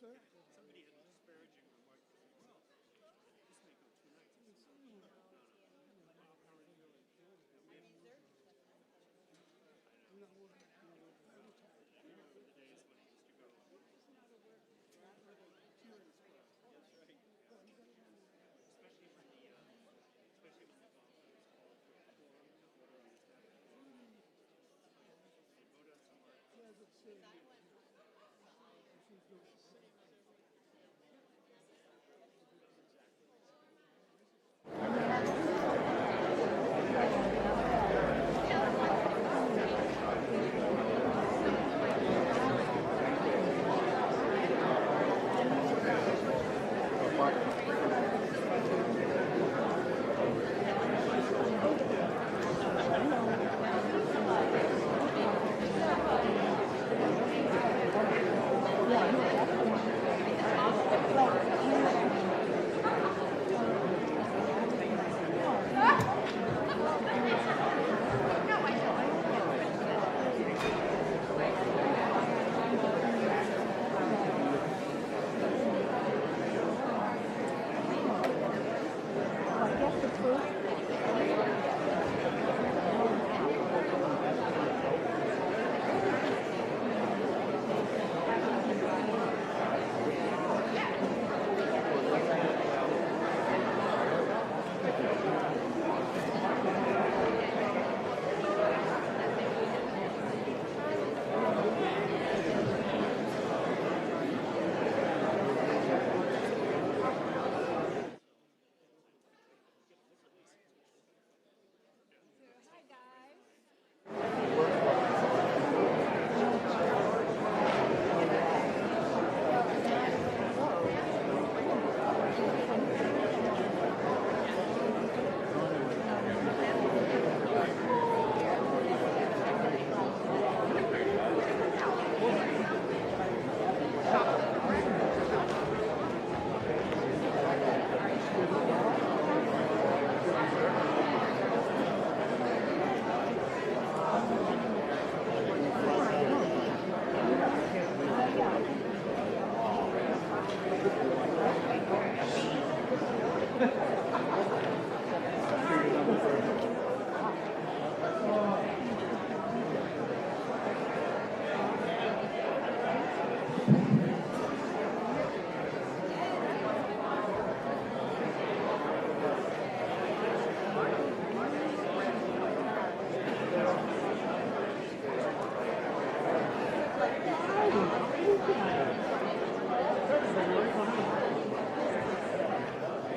Somebody had a disparaging remark. Well, this may go 2 nights. How are you doing? I remember the days when he used to go. That's right. Especially when the golf was called for a quorum. They vote on some article.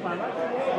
Mà nó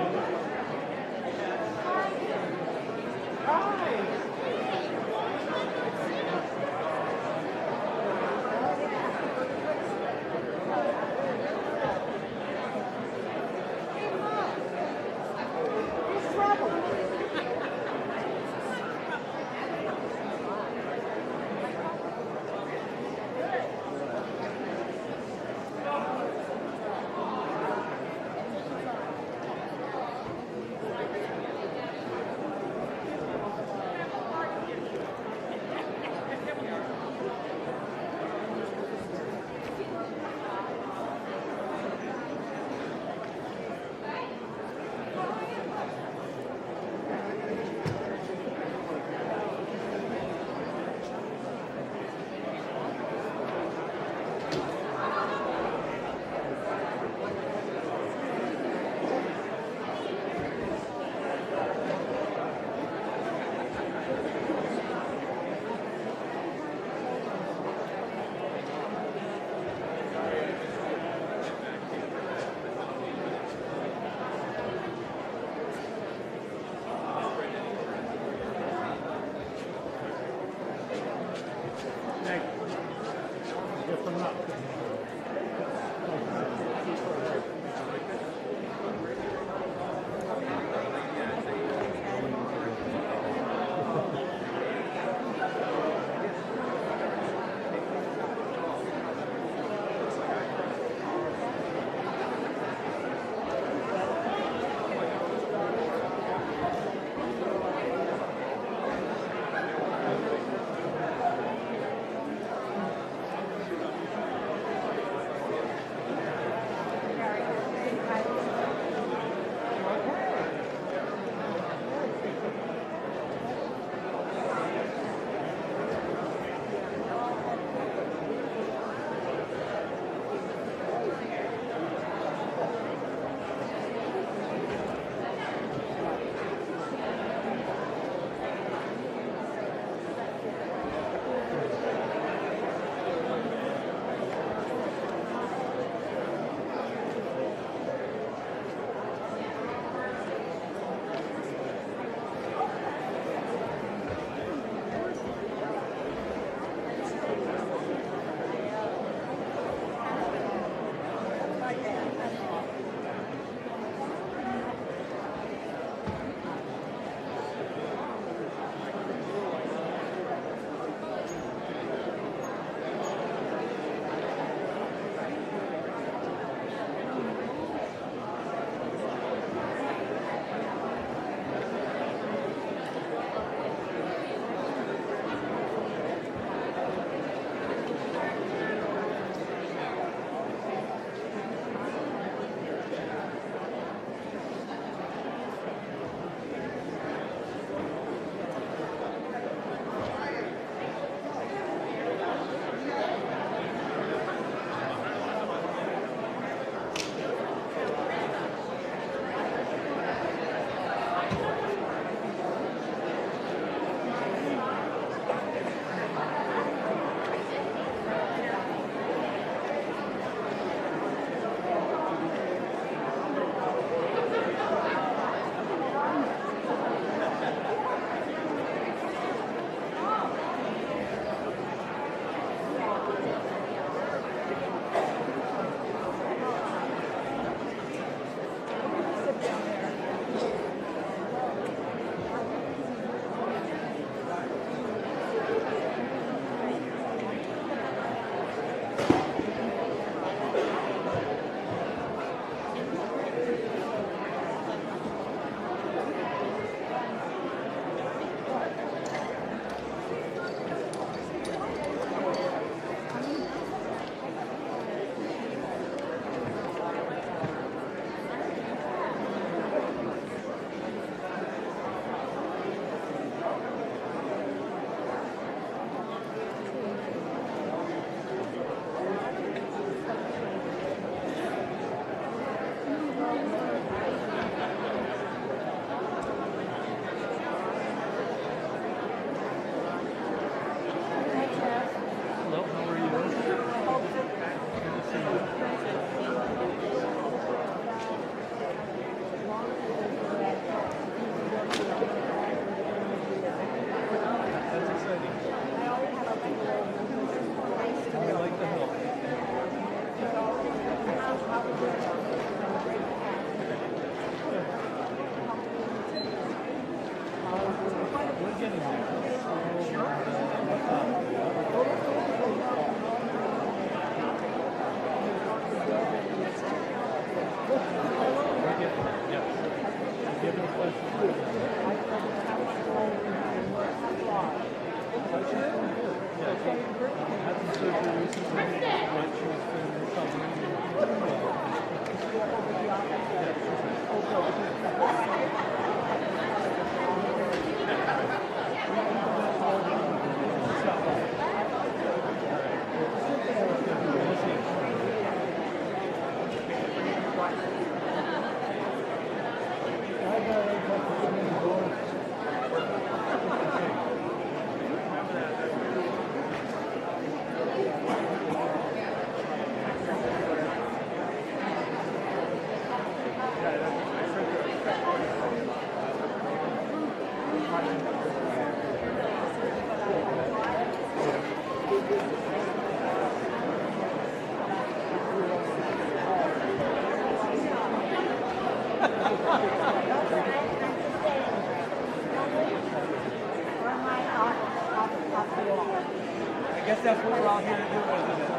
I guess that's what we're all here to do, isn't it?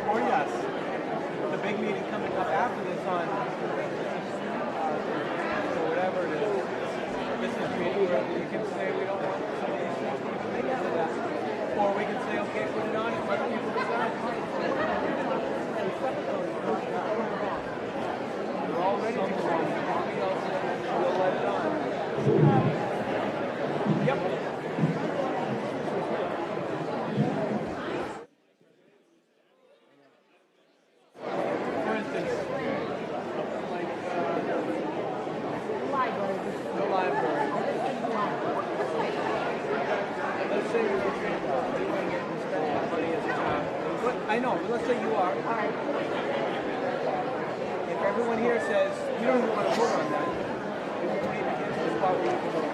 Or yes. The big meeting coming up after this on, or whatever it is. This is meeting where we can say we don't want some of these things to even make into that. Or we can say, okay, put it on and let people decide. They're all ready to go on. Somebody else will let it on. Yep. For instance, like the library. Let's say you're doing it and spending money as a job. I know, but let's say you are. If everyone here says, we don't even want to vote on that, we won't even get to the spot where you can vote.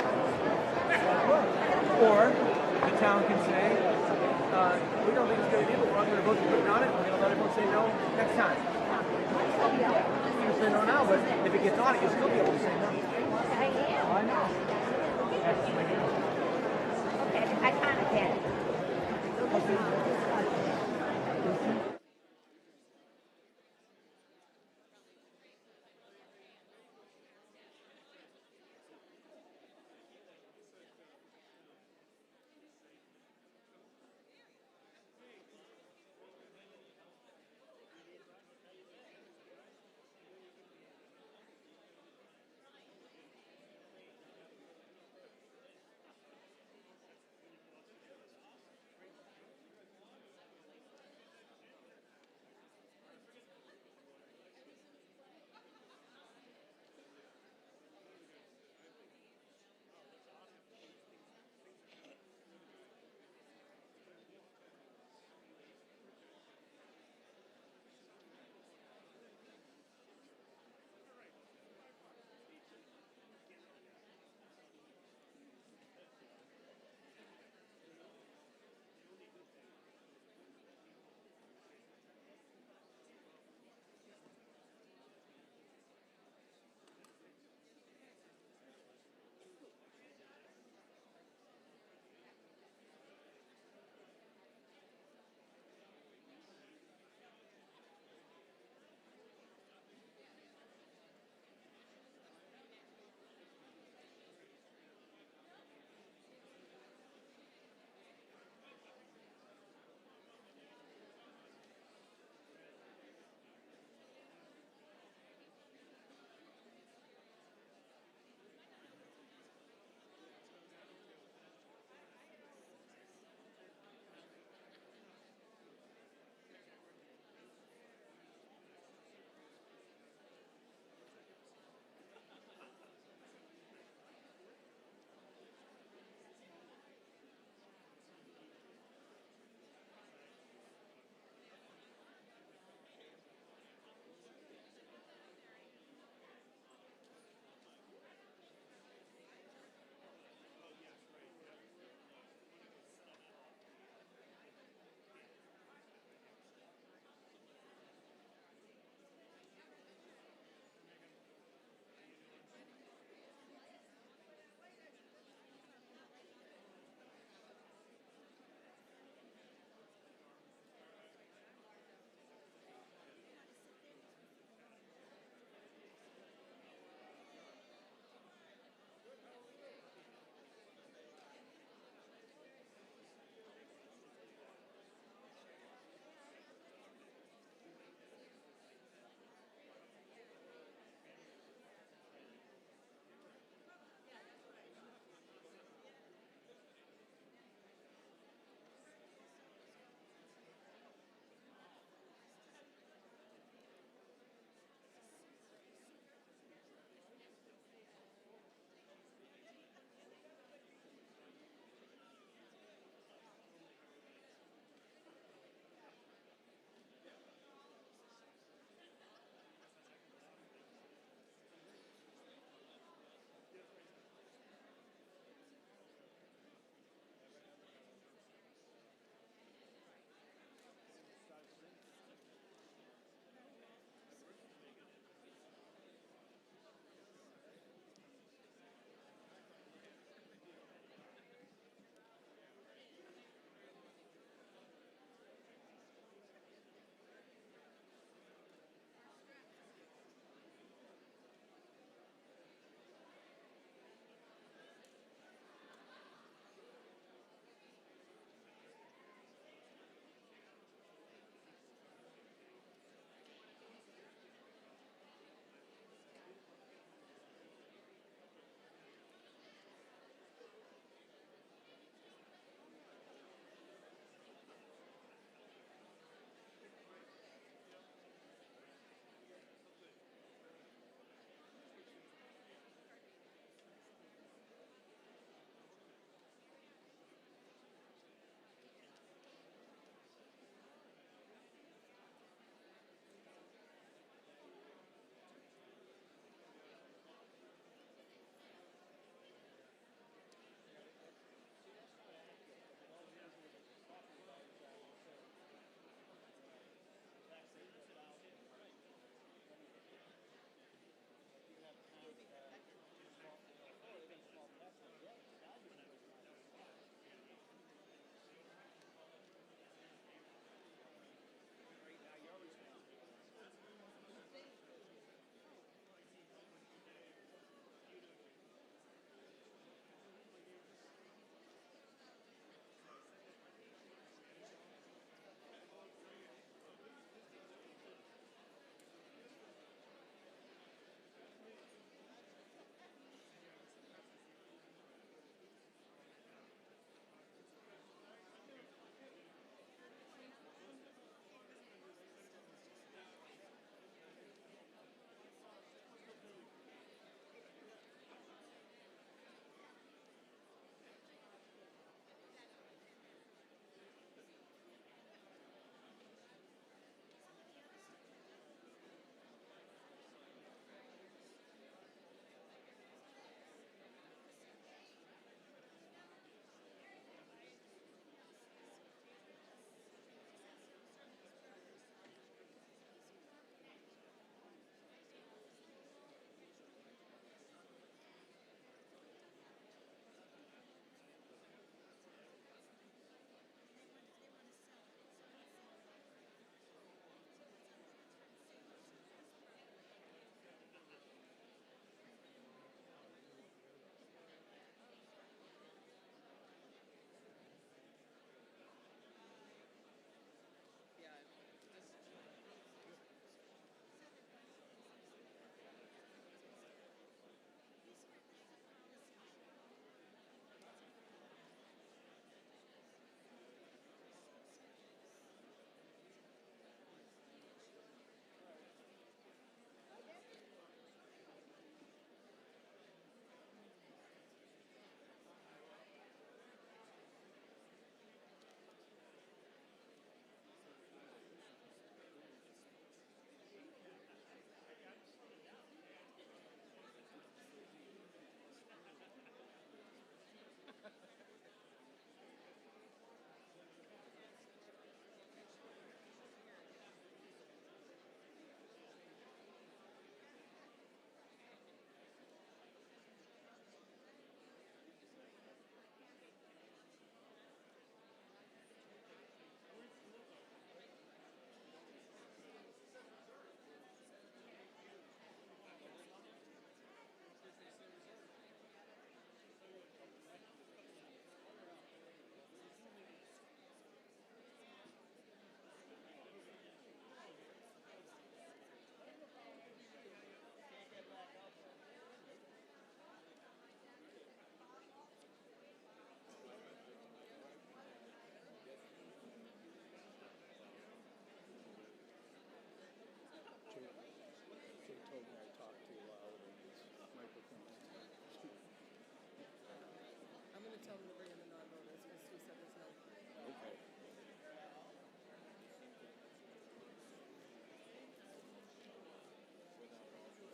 Or the town can say, we don't think it's a good idea, but we're not going to vote to put it on it. We're going to let everyone say no next time. You can say no now, but if it gets on it, you'll still be able to say no. I know. Okay, I kind of get it.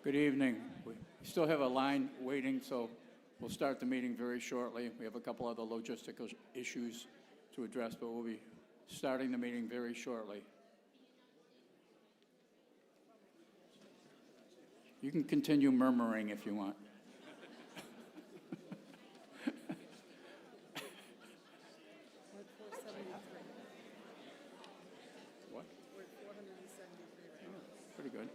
Good evening. We still have a line waiting, so we'll start the meeting very shortly. We have a couple other logistical issues to address, but we'll be starting the meeting very shortly. You can continue murmuring if you want. What? We're at 473 right now. Pretty good.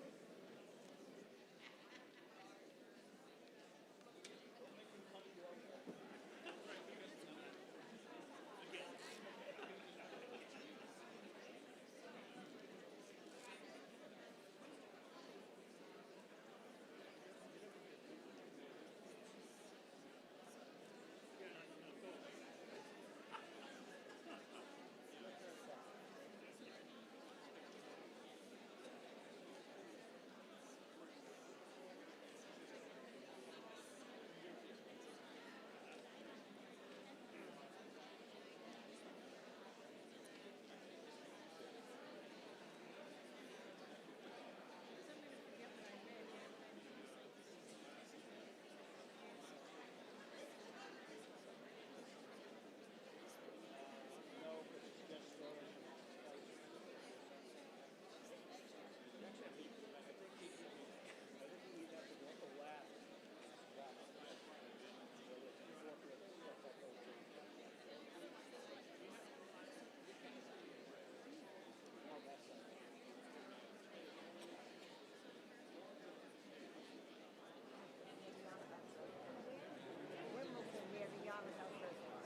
We're looking near the Yarmouth House Reservoir.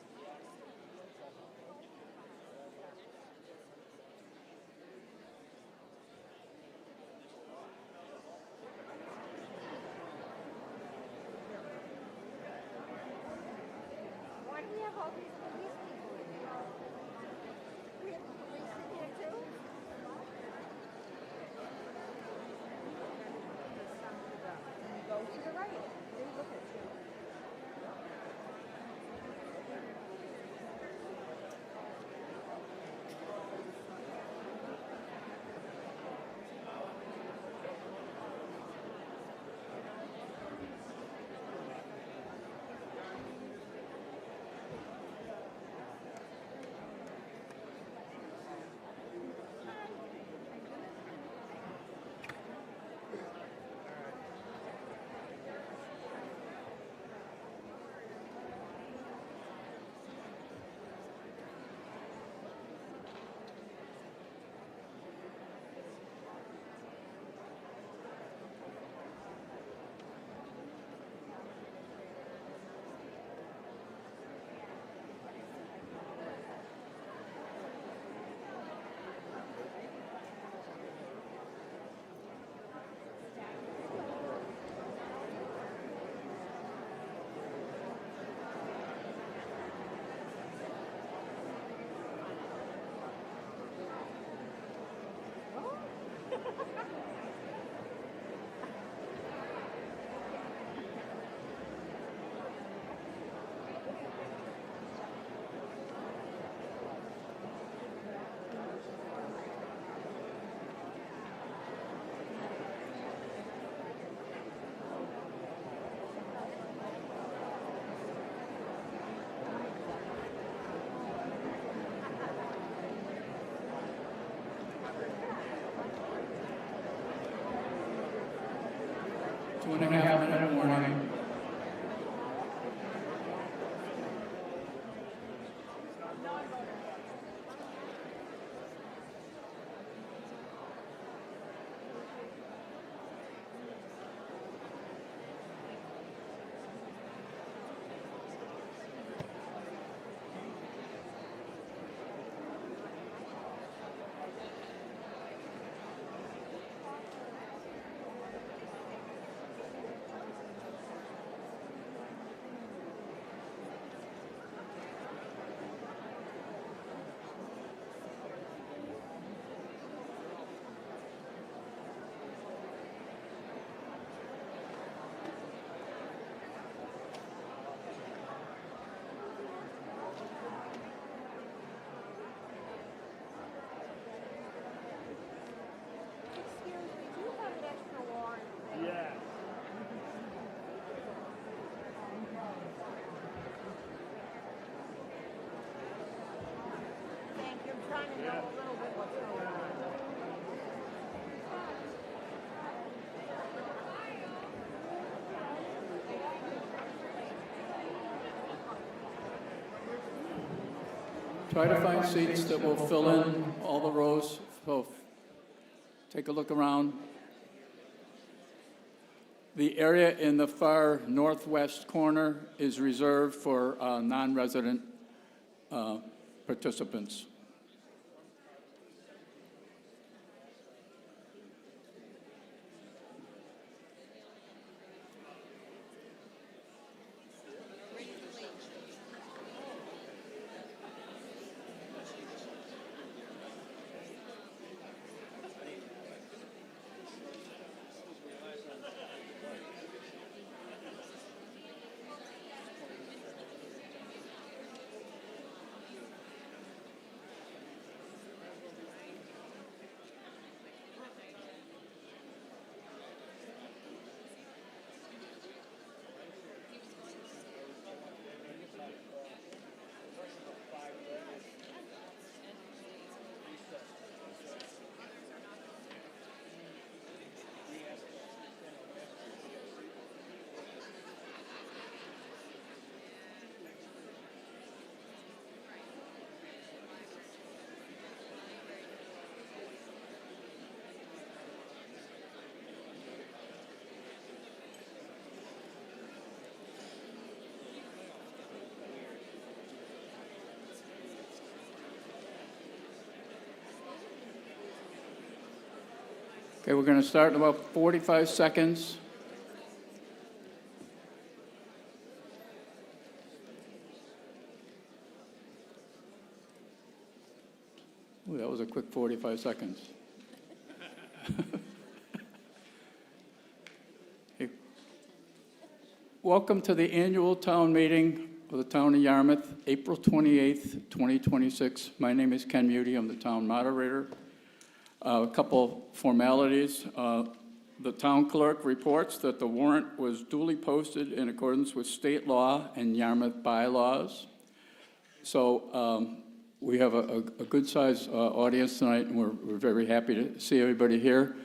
Why do we have all these police people in here? We have the police in here too? Go to the right. There you look at you. Two and a half minute warning. Try to find seats that will fill in all the rows. So take a look around. The area in the far northwest corner is reserved for non-resident participants. Okay, we're going to start in about 45 seconds. Ooh, that was a quick 45 seconds. Hey. Welcome to the annual town meeting of the town of Yarmouth, April 28th, 2026. My name is Ken Muty. I'm the town moderator. A couple formalities. The town clerk reports that the warrant was duly posted in accordance with state law and Yarmouth bylaws. So we have a good-sized audience tonight, and we're very happy to see everybody here.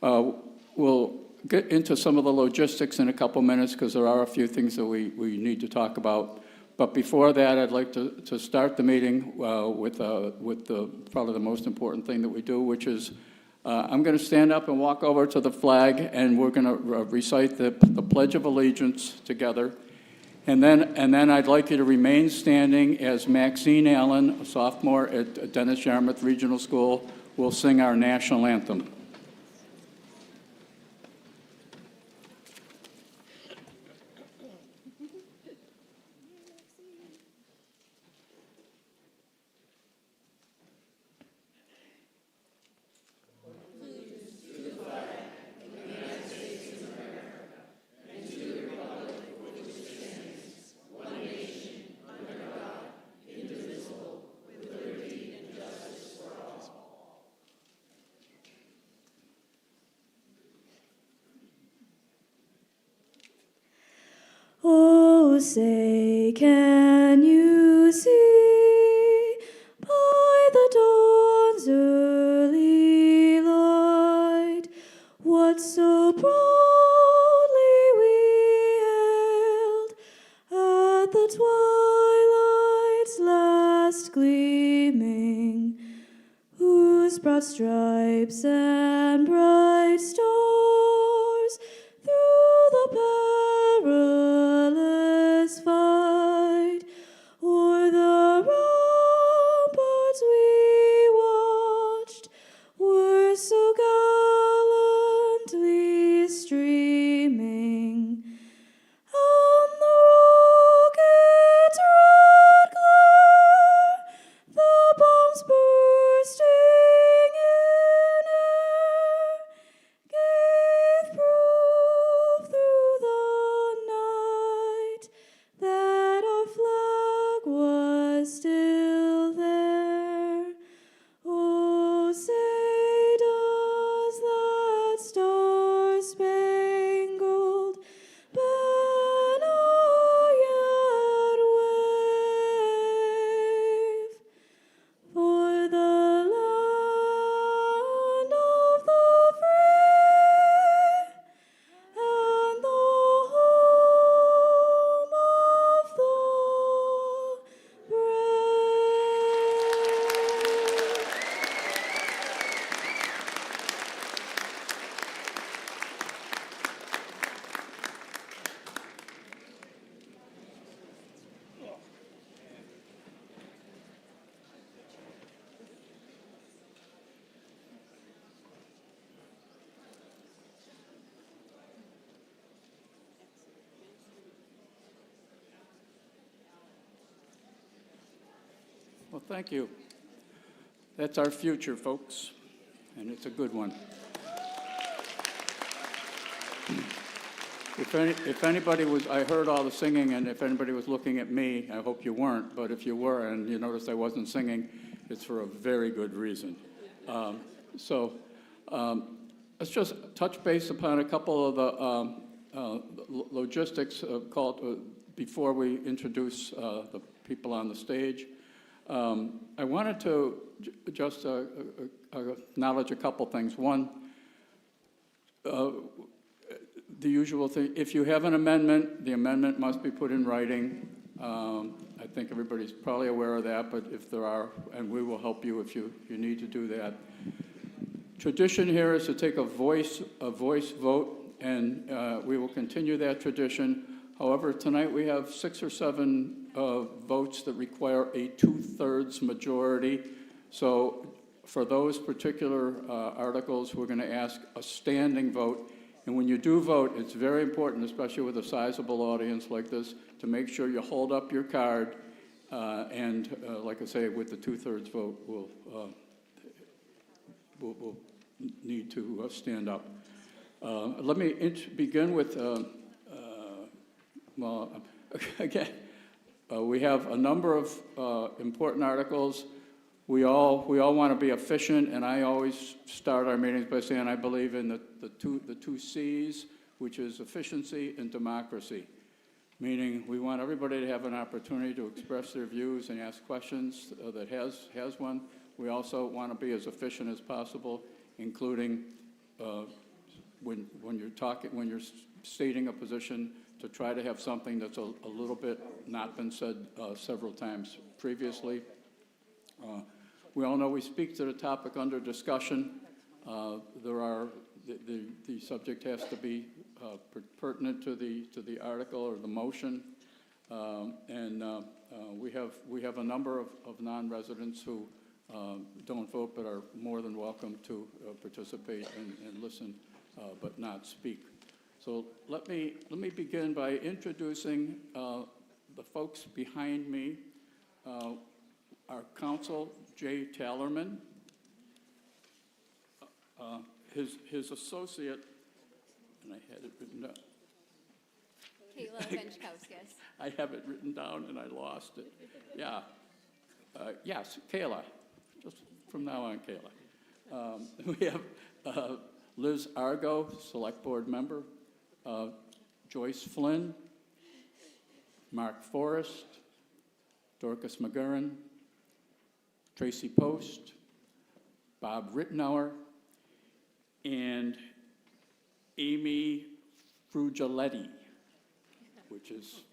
We'll get into some of the logistics in a couple minutes because there are a few things that we need to talk about. But before that, I'd like to start the meeting with probably the most important thing that we do, which is I'm going to stand up and walk over to the flag, and we're going to recite the Pledge of Allegiance together. And then I'd like you to remain standing as Maxine Allen, a sophomore at Dennis Yarmouth Regional School, will sing our national anthem. Oh, say, can you see by the dawn's early light what so proudly we hailed at the twilight's last gleaming, whose broad stripes and bright stars through the perilous fight o'er the ramparts we watched were so gallantly streaming, and the rocket's red glare, the bombs bursting in air, gave thank you. That's our future, folks, and it's a good one. If anybody was, I heard all the singing, and if anybody was looking at me, I hope you weren't, but if you were and you noticed I wasn't singing, it's for a very good reason. Let's just touch base upon a couple of the logistics before we introduce the people on the stage. I wanted to just acknowledge a couple things. One, the usual thing, if you have an amendment, the amendment must be put in writing. I think everybody's probably aware of that, but if there are, and we will help you if you need to do that. Tradition here is to take a voice vote, and we will continue that tradition. However, tonight we have 6 or 7 votes that require a 2/3 majority. So for those particular articles, we're going to ask a standing vote. And when you do vote, it's very important, especially with a sizable audience like this, to make sure you hold up your card. Like I say, with the 2/3 vote, we'll need to stand up. Let me begin with, again, we have a number of important articles. We all want to be efficient, and I always start our meetings by saying I believe in the two C's, which is efficiency and democracy, meaning we want everybody to have an opportunity to express their views and ask questions that has one. We also want to be as efficient as possible, including when you're stating a position, to try to have something that's a little bit not been said several times previously. We all know we speak to the topic under discussion. The subject has to be pertinent to the article or the motion, we have a number of non-residents who don't vote but are more than welcome to participate and listen, but not speak. So let me begin by introducing the folks behind me. Our counsel, Jay Tallerman, his associate, and I had it written down. Kayla Benchkauskas. I have it written down and I lost it. Yeah. Yes, Kayla. Just from now on, Kayla. We have Liz Argo, Select Board Member, Joyce Flynn, Mark Forrest, Dorcas McGurran, Tracy Post, Bob Rittenauer, and Amy Frugiletti, which is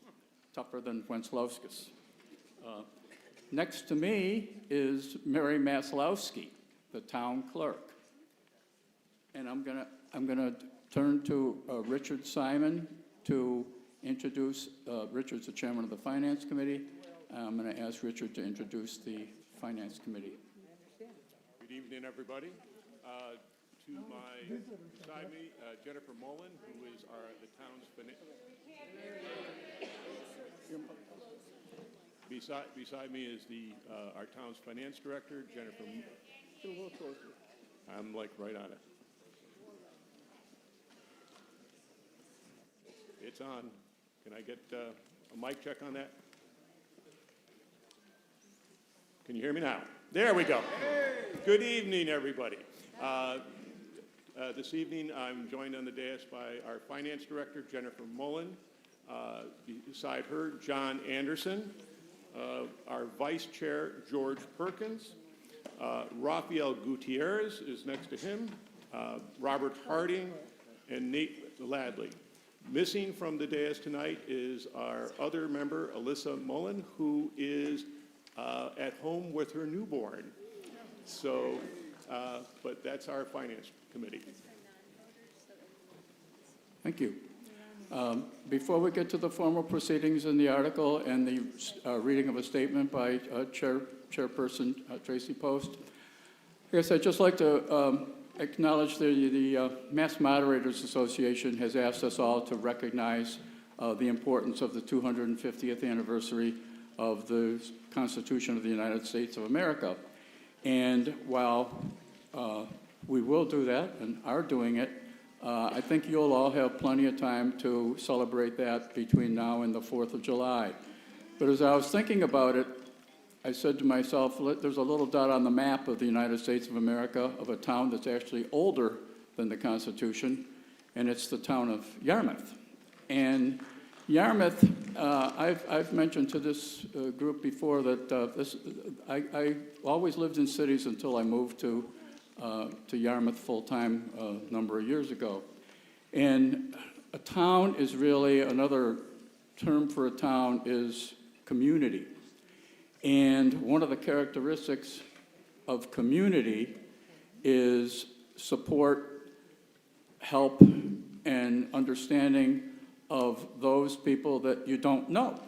tougher than Wenslowskis. Next to me is Mary Maslowski, the town clerk. And I'm gonna turn to Richard Simon to introduce, Richard's the chairman of the Finance Committee. I'm gonna ask Richard to introduce the Finance Committee. Good evening, everybody. To my beside me, Jennifer Mullen, who is the town's beside me is our town's finance director, Jennifer. Get a little closer. I'm like right on it. It's on. Can I get a mic check on that? Can you hear me now? There we go. Hey. Good evening, everybody. This evening, I'm joined on the dais by our finance director, Jennifer Mullen. Beside her, John Anderson. Our vice chair, George Perkins. Rafael Gutierrez is next to him. Robert Harding and Nate Ladley. Missing from the dais tonight is our other member, Alyssa Mullen, who is at home with her newborn. So, but that's our finance committee. Thank you. Before we get to the formal proceedings in the article and the reading of a statement by Chairperson Tracy Post, I guess I'd just like to acknowledge the Mass Moderators Association has asked us all to recognize the importance of the 250th anniversary of the Constitution of the United States of America. And while we will do that and are doing it, I think you'll all have plenty of time to celebrate that between now and the 4th of July. But as I was thinking about it, I said to myself, there's a little dot on the map of the United States of America of a town that's actually older than the Constitution, and it's the town of Yarmouth. And Yarmouth, I've mentioned to this group before that I always lived in cities until I moved to Yarmouth full-time a number of years ago. And a town is really, another term for a town is community. And one of the characteristics of community is support, help, and understanding of those people that you don't know.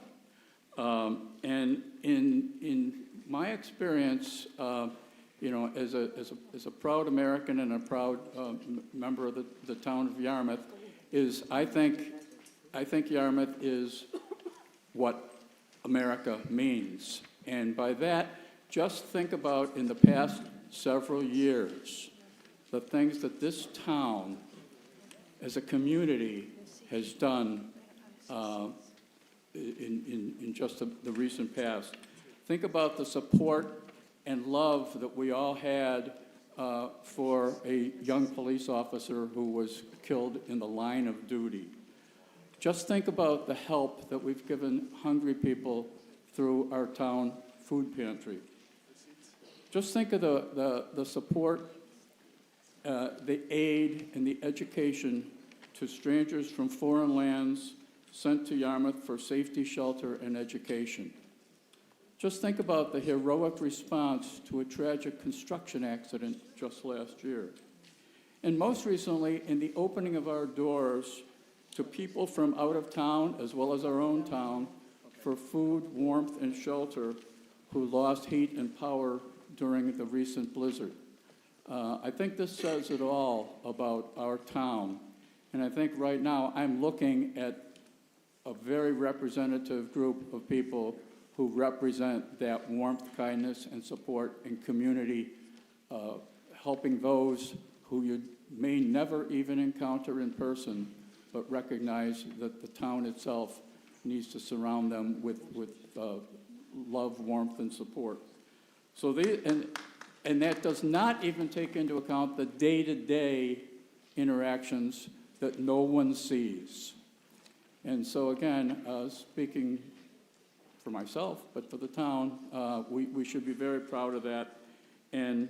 And in my experience, you know, as a proud American and a proud member of the town of Yarmouth, is I think Yarmouth is what America means. And by that, just think about in the past several years, the things that this town as a community has done in just the recent past. Think about the support and love that we all had for a young police officer who was killed in the line of duty. Just think about the help that we've given hungry people through our town food pantry. Just think of the support, the aid, and the education to strangers from foreign lands sent to Yarmouth for safety, shelter, and education. Just think about the heroic response to a tragic construction accident just last year. And most recently, in the opening of our doors to people from out of town, as well as our own town, for food, warmth, and shelter, who lost heat and power during the recent blizzard. I think this says it all about our town. And I think right now I'm looking at a very representative group of people who represent that warmth, kindness, and support and community, helping those who you may never even encounter in person, but recognize that the town itself needs to surround them with love, warmth, and support. So and that does not even take into account the day-to-day interactions that no one sees. And so again, speaking for myself, but for the town, we should be very proud of that. And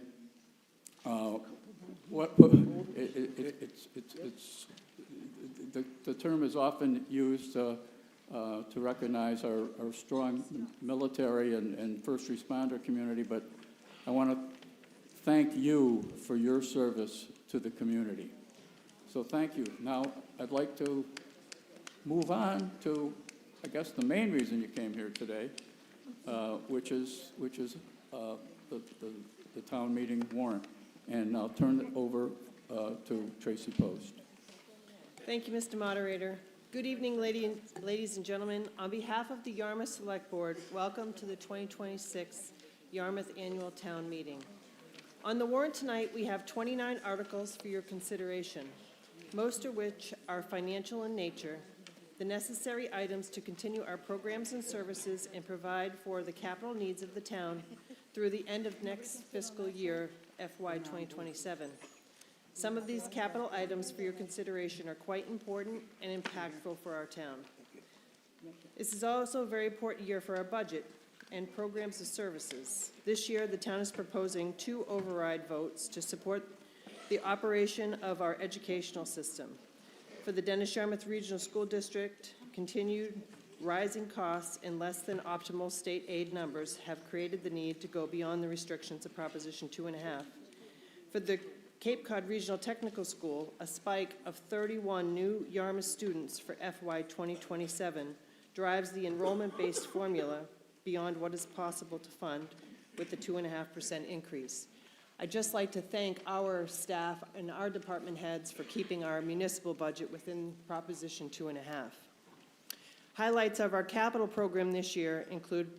the term is often used to recognize our strong military and first responder community, but I want to thank you for your service to the community. So thank you. Now, I'd like to move on to, I guess, the main reason you came here today, which is the town meeting warrant. And I'll turn it over to Tracy Post. Thank you, Mr. Moderator. Good evening, ladies and gentlemen. On behalf of the Yarmouth Select Board, welcome to the 2026 Yarmouth Annual Town Meeting. On the warrant tonight, we have 29 articles for your consideration, most of which are financial in nature, the necessary items to continue our programs and services and provide for the capital needs of the town through the end of next fiscal year, FY 2027. Some of these capital items for your consideration are quite important and impactful for our town. This is also a very important year for our budget and programs and services. This year, the town is proposing 2 override votes to support the operation of our educational system. For the Dennis-Yarmouth Regional School District, continued rising costs and less than optimal state aid numbers have created the need to go beyond the restrictions of Proposition 2.5. For the Cape Cod Regional Technical School, a spike of 31 new Yarmouth students for FY 2027 drives the enrollment-based formula beyond what is possible to fund with the 2.5% increase. I'd just like to thank our staff and our department heads for keeping our municipal budget within Proposition 2.5. Highlights of our capital program this year include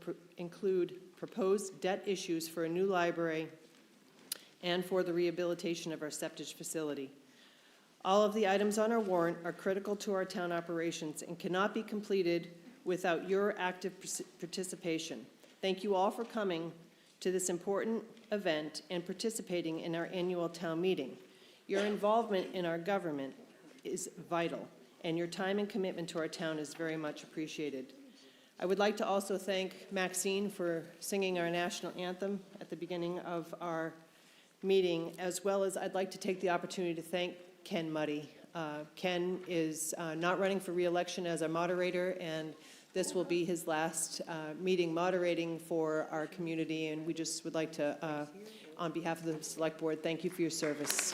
proposed debt issues for a new library and for the rehabilitation of our septic facility. All of the items on our warrant are critical to our town operations and cannot be completed without your active participation. Thank you all for coming to this important event and participating in our annual town meeting. Your involvement in our government is vital, and your time and commitment to our town is very much appreciated. I would like to also thank Maxine for singing our national anthem at the beginning of our meeting, as well as I'd like to take the opportunity to thank Ken Muddy. Ken is not running for re-election as our moderator, and this will be his last meeting moderating for our community, and we just would like to, on behalf of the Select Board, thank you for your service.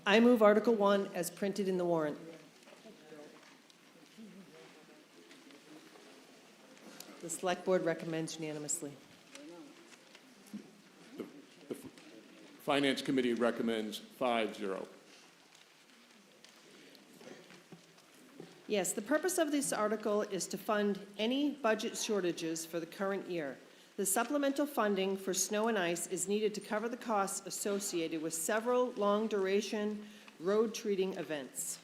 I move Article 1 as printed in the warrant. The Select Board recommends unanimously. The Finance Committee recommends 5-0. Yes, the purpose of this article is to fund any budget shortages for the current year. The supplemental funding for snow and ice is needed to cover the costs associated with several long-duration road treating events.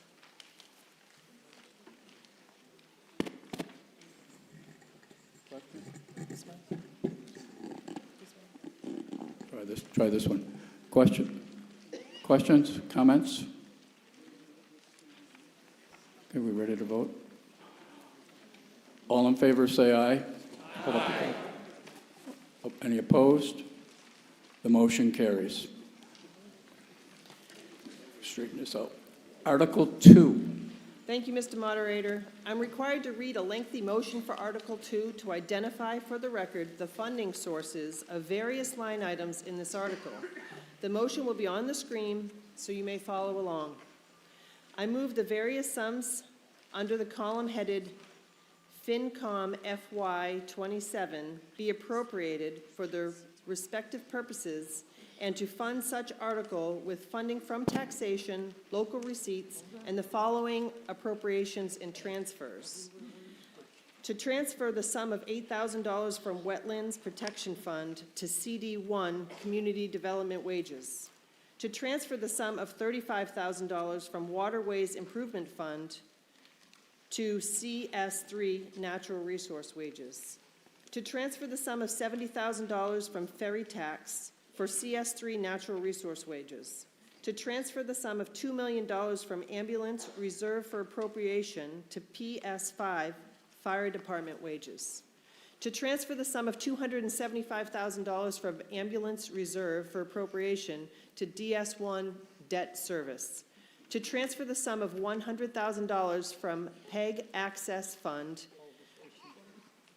Try this one. Questions, comments? Okay, we ready to vote? All in favor, say aye. Aye. Any opposed? The motion carries. Straighten this out. Article 2. Thank you, Mr. Moderator. I'm required to read a lengthy motion for Article 2 to identify for the record the funding sources of various line items in this article. The motion will be on the screen, so you may follow along. I move the various sums under the column headed FinCom FY 27 be appropriated for their respective purposes and to fund such article with funding from taxation, local receipts, and the following appropriations and transfers. To transfer the sum of $8,000 from Wetlands Protection Fund to CD1 Community Development Wages. To transfer the sum of $35,000 from Waterways Improvement Fund to CS3 Natural Resource Wages. To transfer the sum of $70,000 from Ferry Tax for CS3 Natural Resource Wages. To transfer the sum of $2 million from Ambulance Reserve for Appropriation to PS5 Fire Department Wages. To transfer the sum of $275,000 from Ambulance Reserve for Appropriation to DS1 Debt Service. To transfer the sum of $100,000 from PEG Access Fund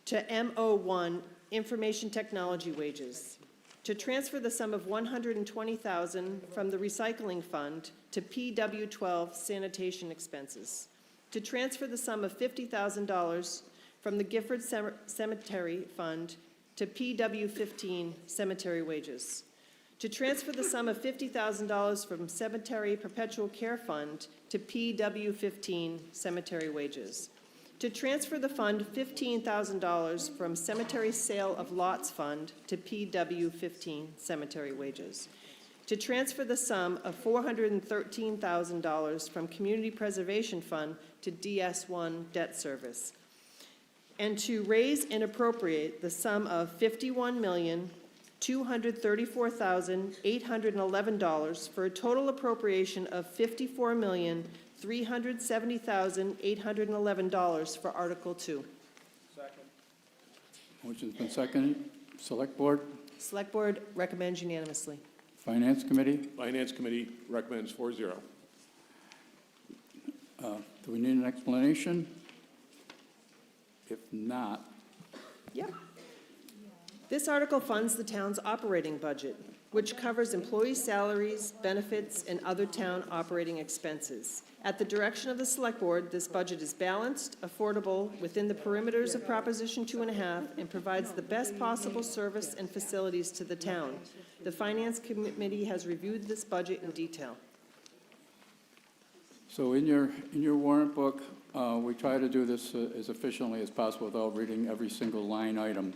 to MO1 Information Technology Wages. To transfer the sum of $120,000 from the Recycling Fund to PW12 Sanitation Expenses. To transfer the sum of $50,000 from the Gifford Cemetery Fund to PW15 Cemetery Wages. To transfer the sum of $50,000 from Cemetery Perpetual Care Fund to PW15 Cemetery Wages. To transfer the fund $15,000 from Cemetery Sale of Lots Fund to PW15 Cemetery Wages. To transfer the sum of $413,000 from Community Preservation Fund to DS1 Debt Service. And to raise and appropriate the sum of $51,234,811 for a total appropriation of $54,370,811 for Article 2. Motion's been seconded. Select Board? Select Board recommends unanimously. Finance Committee? Finance Committee recommends 4-0. Do we need an explanation? If not, Yep. This article funds the town's operating budget. which covers employee salaries, benefits, and other town operating expenses. At the direction of the Select Board, this budget is balanced, affordable, within the perimeters of Proposition 2.5, and provides the best possible service and facilities to the town. The Finance Committee has reviewed this budget in detail. So in your warrant book, we try to do this as efficiently as possible without reading every single line item.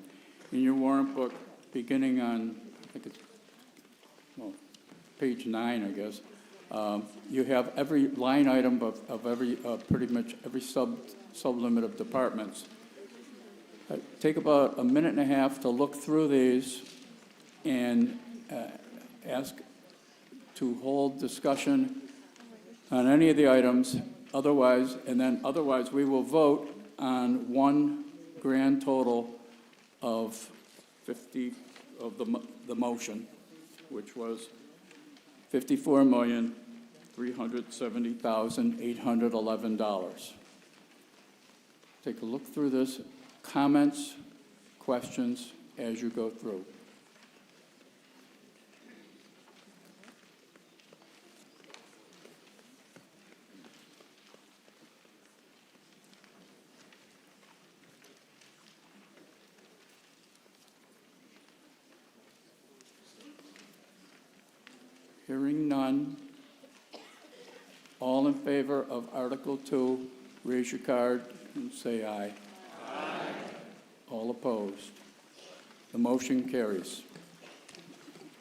In your warrant book, beginning on, I think it's, well, page 9, I guess, you have every line item of every, pretty much every sublimit of departments. Take about a minute and a half to look through these and ask to hold discussion on any of the items, otherwise we will vote on one grand total of 50 of the motion, which was $54,370,811. Take a look through this. Comments, questions as you go through. Hearing none. All in favor of Article 2, raise your card and say aye. Aye. All opposed. The motion carries.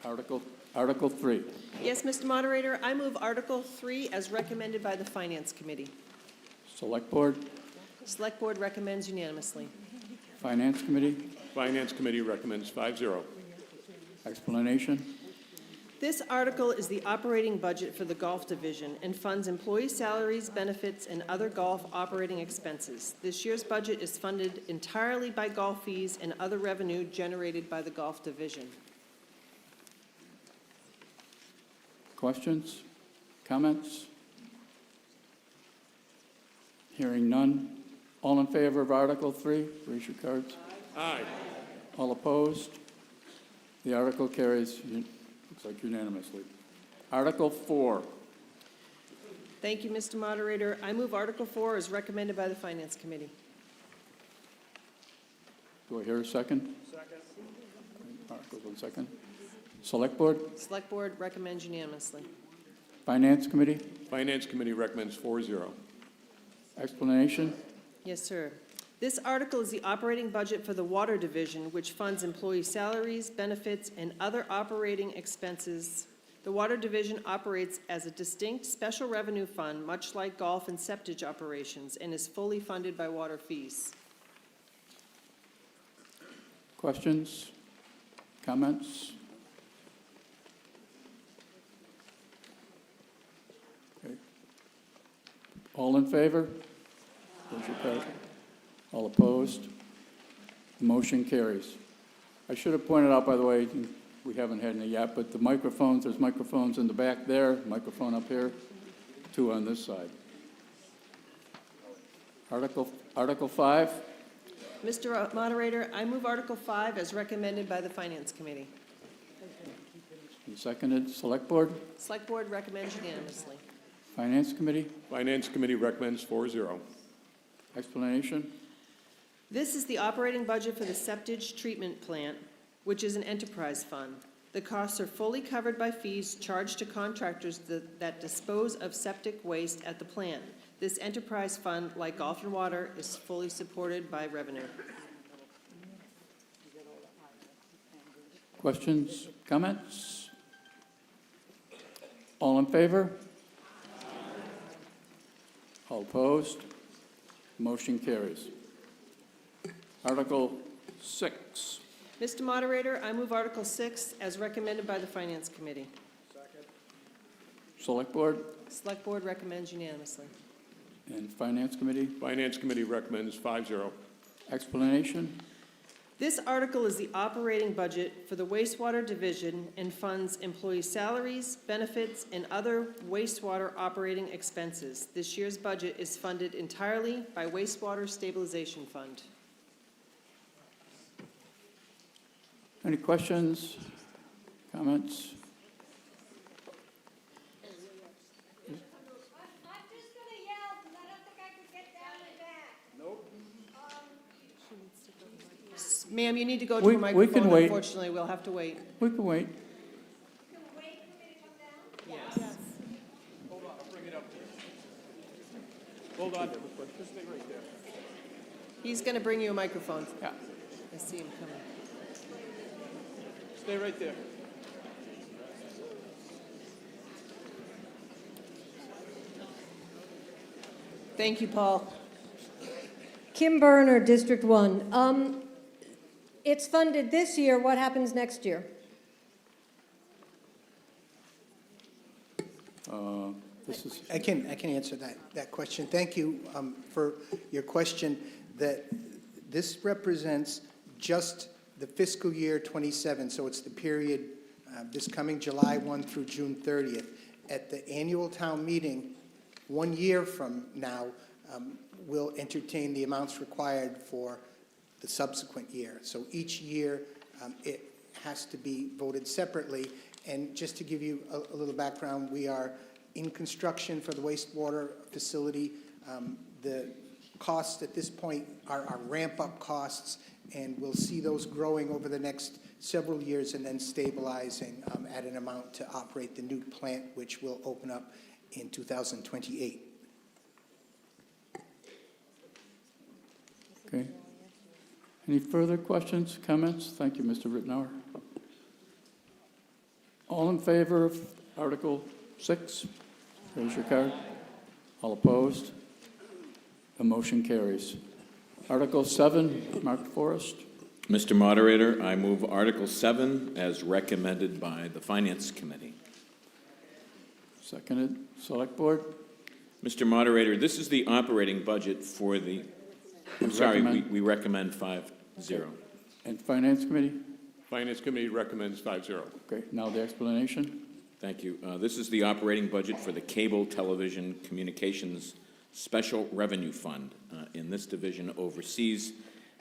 Article 3. Yes, Mr. Moderator, I move Article 3 as recommended by the Finance Committee. Select Board, Select Board recommends unanimously. Finance Committee, Finance Committee recommends 5-0. explanation. This article is the operating budget for the Golf Division and funds employee salaries, benefits, and other golf operating expenses. This year's budget is funded entirely by golf fees and other revenue generated by the Golf Division. Questions? Comments? Hearing none. All in favor of Article 3, raise your cards. Aye. All opposed? The article carries, looks like unanimously. Article 4. Thank you, Mr. Moderator. I move Article 4 as recommended by the Finance Committee. Do I hear a second? Second. Article's on second. Select Board, Select Board recommends unanimously. Finance Committee, Finance Committee recommends 4-0. explanation. Yes, sir. This article is the operating budget for the Water Division, which funds employee salaries, benefits, and other operating expenses. The Water Division operates as a distinct special revenue fund, much like golf and septic operations, and is fully funded by water fees. Questions? Comments? Okay. All in favor? Raise your card. All opposed? The motion carries. I should have pointed out, by the way, we haven't had any yet, but the microphones, there's microphones in the back there, microphone up here, 2 on this side. Article 5. Mr. Moderator, I move Article 5 as recommended by the Finance Committee. And seconded. Select Board, Select Board recommends unanimously. Finance Committee, Finance Committee recommends 4-0. explanation. This is the operating budget for the septic treatment plant, which is an enterprise fund. The costs are fully covered by fees charged to contractors that dispose of septic waste at the plant. This enterprise fund, like Golf and Water, is fully supported by revenue. Questions, comments? All in favor? All opposed? Motion carries. Article 6. Mr. Moderator, I move Article 6 as recommended by the Finance Committee. Select Board Select Board recommends unanimously. and Finance Committee, Finance Committee recommends 5-0. explanation. This article is the operating budget for the wastewater division and funds employee salaries, benefits, and other wastewater operating expenses. This year's budget is funded entirely by Wastewater Stabilization Fund. Any questions, Comments? I'm just gonna yell because I don't think I could get down and back. Ma'am, you need to go to We- a we microphone. can wait. Unfortunately, we'll have to wait. We can wait. Can we wait for me to come down? Yes. Hold on, I'll bring it up to you. Hold on, just stay right there. He's going to bring you a microphone. Yeah. I see him coming. Stay right there. Thank you, Paul. Kim Berner, District 1. It's funded this year. What happens next year? This is, I can answer that question. Thank you for your question. That this represents just the fiscal year 27, so it's the period this coming July 1 through June 30th. At the annual town meeting, 1 year from now, we'll entertain the amounts required for the subsequent year. So each year, it has to be voted separately. And just to give you a little background, we are in construction for the wastewater facility. The costs at this point are ramp-up costs, and we'll see those growing over the next several years and then stabilizing at an amount to operate the new plant, which will open up in 2028. okay. Any further questions, comments? Thank you, Mr. Rittenauer. All in favor of Article 6? Raise your card. All opposed? The motion carries. Article 7, Mark Forrest. Mr. Moderator, I move Article 7 as recommended by the Finance Committee. Seconded. Select Board. Mr. Moderator, this is the operating budget for the, I'm sorry, Recommend. we recommend 5-0. And Finance Committee. Finance Committee recommends 5-0. Okay, now the explanation. Thank you. This is the operating budget for the Cable Television Communications Special Revenue Fund. In this division oversees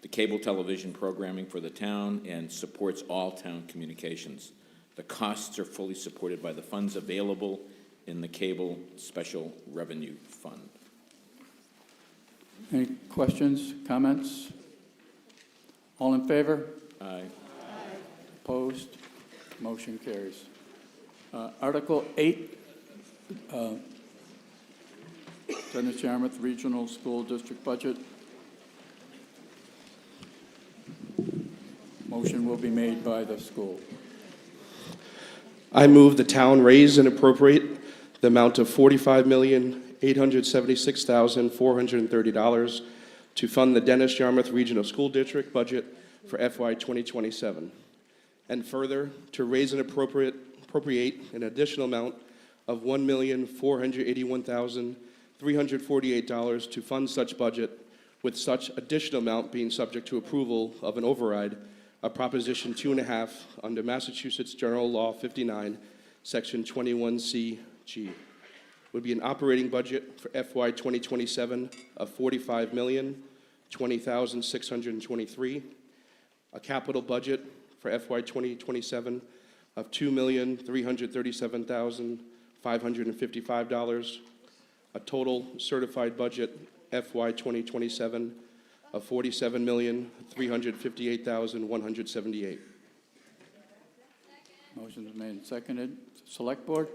the cable television programming for the town and supports all town communications. The costs are fully supported by the funds available in the Cable Special Revenue Fund. Any questions, comments? All in favor? Aye. Opposed? Motion carries. Article 8, Dennis Yarmouth Regional School District Budget. Motion will be made by the school. I move the town raise and appropriate the amount of $45,876,430 to fund the Dennis Yarmouth Regional School District budget for FY 2027. And further, to raise and appropriate an additional amount of $1,481,348 to fund such budget, with such additional amount being subject to approval of an override of Proposition 2.5 under Massachusetts General Law 59, Section 21CG. Would be an operating budget for FY 2027 of $45,020,623, a capital budget for FY 2027 of $2,337,555, a total certified budget FY 2027 of $47,358,178. Motion is made and seconded. Select Board.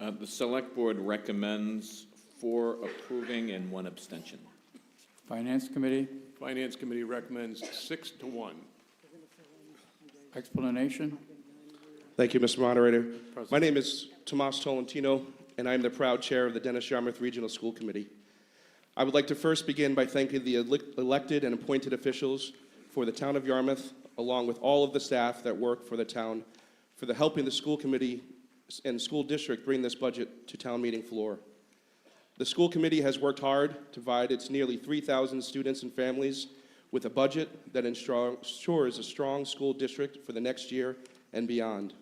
The Select Board recommends 4 approving and 1 abstention. Finance Committee. Finance Committee recommends 6-1. Explanation. Thank you, Mr. Moderator. My name is Tomas Tolentino, and I am the proud chair of the Dennis Yarmouth Regional School Committee. I would like to first begin by thanking the elected and appointed officials for the town of Yarmouth, along with all of the staff that work for the town, for the helping the school committee and school district bring this budget to town meeting floor. The school committee has worked hard to provide its nearly 3,000 students and families with a budget that ensures a strong school district for the next year and beyond.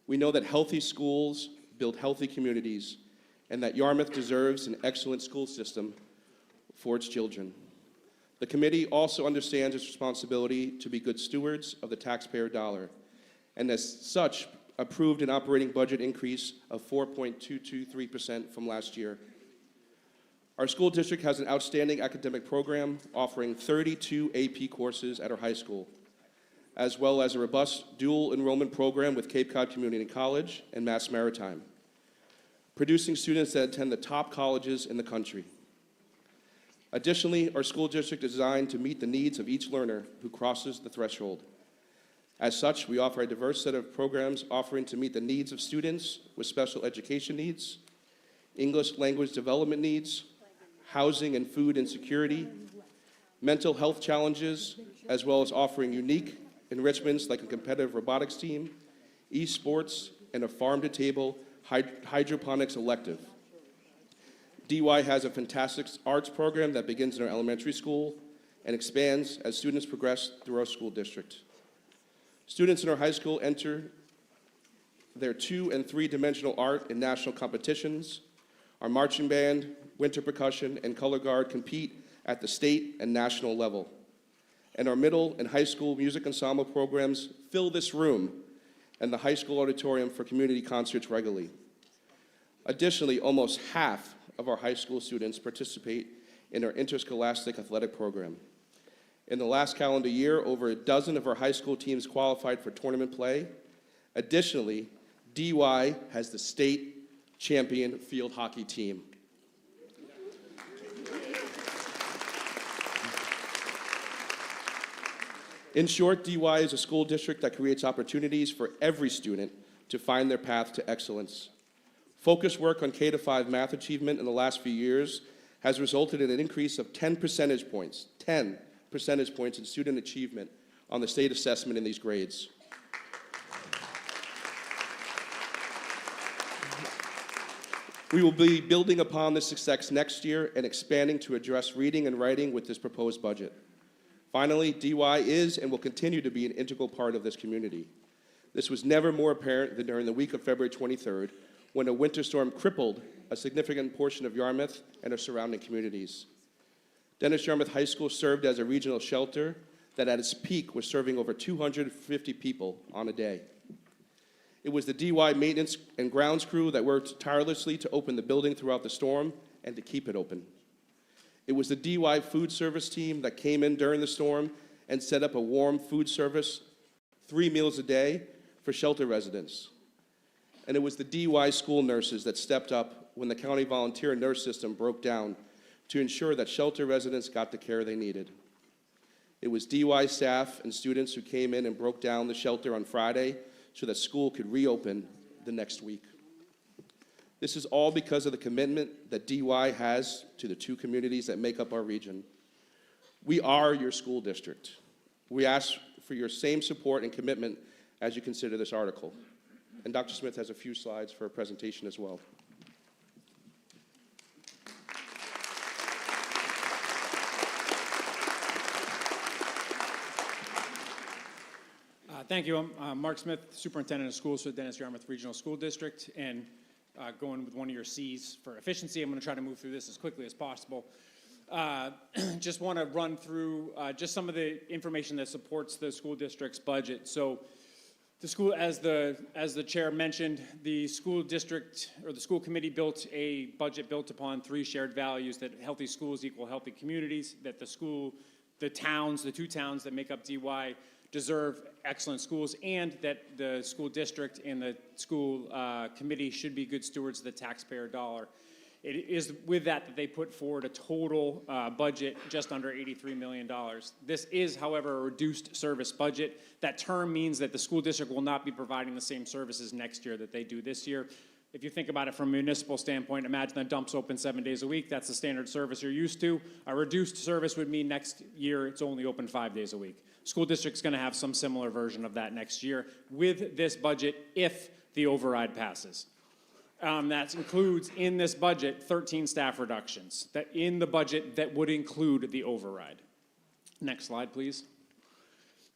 We know that healthy schools build healthy communities, and that Yarmouth deserves an excellent school system for its children. The committee also understands its responsibility to be good stewards of the taxpayer dollar, and as such, approved an operating budget increase of 4.223% from last year. Our school district has an outstanding academic program offering 32 AP courses at our high school, as well as a robust dual enrollment program with Cape Cod Community College and Mass Maritime, producing students that attend the top colleges in the country. Additionally, our school district is designed to meet the needs of each learner who crosses the threshold. As such, we offer a diverse set of programs offering to meet the needs of students with special education needs, English language development needs, housing and food insecurity, mental health challenges, as well as offering unique enrichments like a competitive robotics team, esports, and a farm-to-table hydroponics elective. DY has a fantastic arts program that begins in our elementary school and expands as students progress through our school district. Students in our high school enter their 2- and 3-dimensional art in national competitions. Our marching band, winter percussion, and color guard compete at the state and national level. And our middle and high school music ensemble programs fill this room and the high school auditorium for community concerts regularly. Additionally, almost half of our high school students participate in our interscholastic athletic program. In the last calendar year, over a dozen of our high school teams qualified for tournament play. Additionally, DY has the state champion field hockey team. In short, DY is a school district that creates opportunities for every student to find their path to excellence. Focused work on K-5 math achievement in the last few years has resulted in an increase of 10 percentage points in student achievement on the state assessment in these grades. We will be building upon this success next year and expanding to address reading and writing with this proposed budget. Finally, DY is and will continue to be an integral part of this community. This was never more apparent than during the week of February 23rd, when a winter storm crippled a significant portion of Yarmouth and our surrounding communities. Dennis Yarmouth High School served as a regional shelter that at its peak was serving over 250 people on a day. It was the DY maintenance and grounds crew that worked tirelessly to open the building throughout the storm and to keep it open. It was the DY food service team that came in during the storm and set up a warm food service, 3 meals a day for shelter residents. And it was the DY school nurses that stepped up when the county volunteer nurse system broke down to ensure that shelter residents got the care they needed. It was DY staff and students who came in and broke down the shelter on Friday so that school could reopen the next week. This is all because of the commitment that DY has to the 2 communities that make up our region. We are your school district. We ask for your same support and commitment as you consider this article. And Dr. Smith has a few slides for a presentation as well. Thank you. I'm Mark Smith, Superintendent of Schools for the Dennis Yarmouth Regional School District, and going with one of your C's for efficiency. I'm going to try to move through this as quickly as possible. Just want to run through just some of the information that supports the school district's budget. So the school, as the chair mentioned, the school district or the school committee built a budget built upon 3 shared values: that healthy schools equal healthy communities, that the 2 towns that make up DY deserve excellent schools, and that the school district and the school committee should be good stewards of the taxpayer dollar. It is with that they put forward a total budget just under $83 million. This is, however, a reduced service budget. That term means that the school district will not be providing the same services next year that they do this year. If you think about it from a municipal standpoint, imagine the dump's open 7 days a week. That's the standard service you're used to. A reduced service would mean next year it's only open 5 days a week. School district's going to have some similar version of that next year with this budget if the override passes. That includes in this budget 13 staff reductions that in the budget that would include the override. Next slide, please.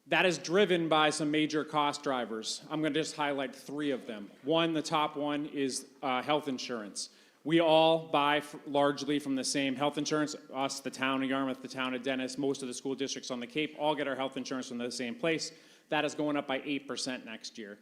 That is driven by some major cost drivers. I'm going to just highlight 3 of them. One, the top one is health insurance. We all buy largely from the same health insurance. Us, the town of Yarmouth, the town of Dennis, most of the school districts on the Cape all get our health insurance from the same place. That is going up by 8% next year.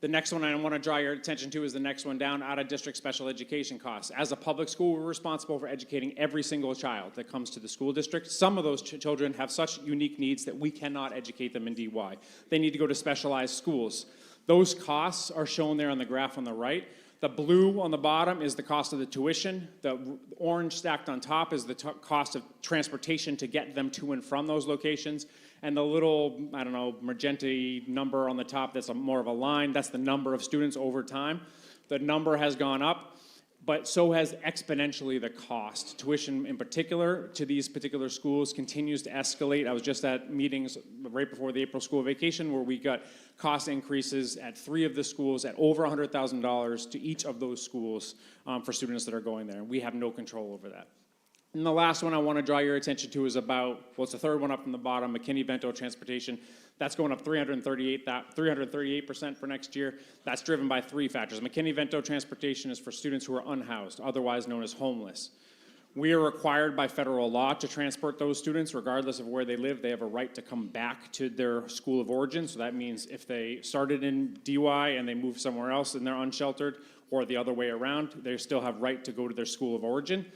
The next one I want to draw your attention to is the next one down, out-of-district special education costs. As a public school, we're responsible for educating every single child that comes to the school district. Some of those children have such unique needs that we cannot educate them in DY. They need to go to specialized schools. Those costs are shown there on the graph on the right. The blue on the bottom is the cost of the tuition. The orange stacked on top is the cost of transportation to get them to and from those locations. And the little, I don't know, magenta number on the top that's more of a line, that's the number of students over time. The number has gone up, but so has exponentially the cost. Tuition in particular to these particular schools continues to escalate. I was just at meetings right before the April school vacation where we got cost increases at 3 of the schools at over $100,000 to each of those schools for students that are going there. We have no control over that. And the last one I want to draw your attention to is about, well, it's the third one up from the bottom, McKinney-Vento transportation. That's going up 338% for next year. That's driven by 3 factors. McKinney-Vento transportation is for students who are unhoused, otherwise known as homeless. We are required by federal law to transport those students regardless of where they live. They have a right to come back to their school of origin. So that means if they started in DY and they move somewhere else and they're unsheltered, or the other way around, they still have right to go to their school of origin.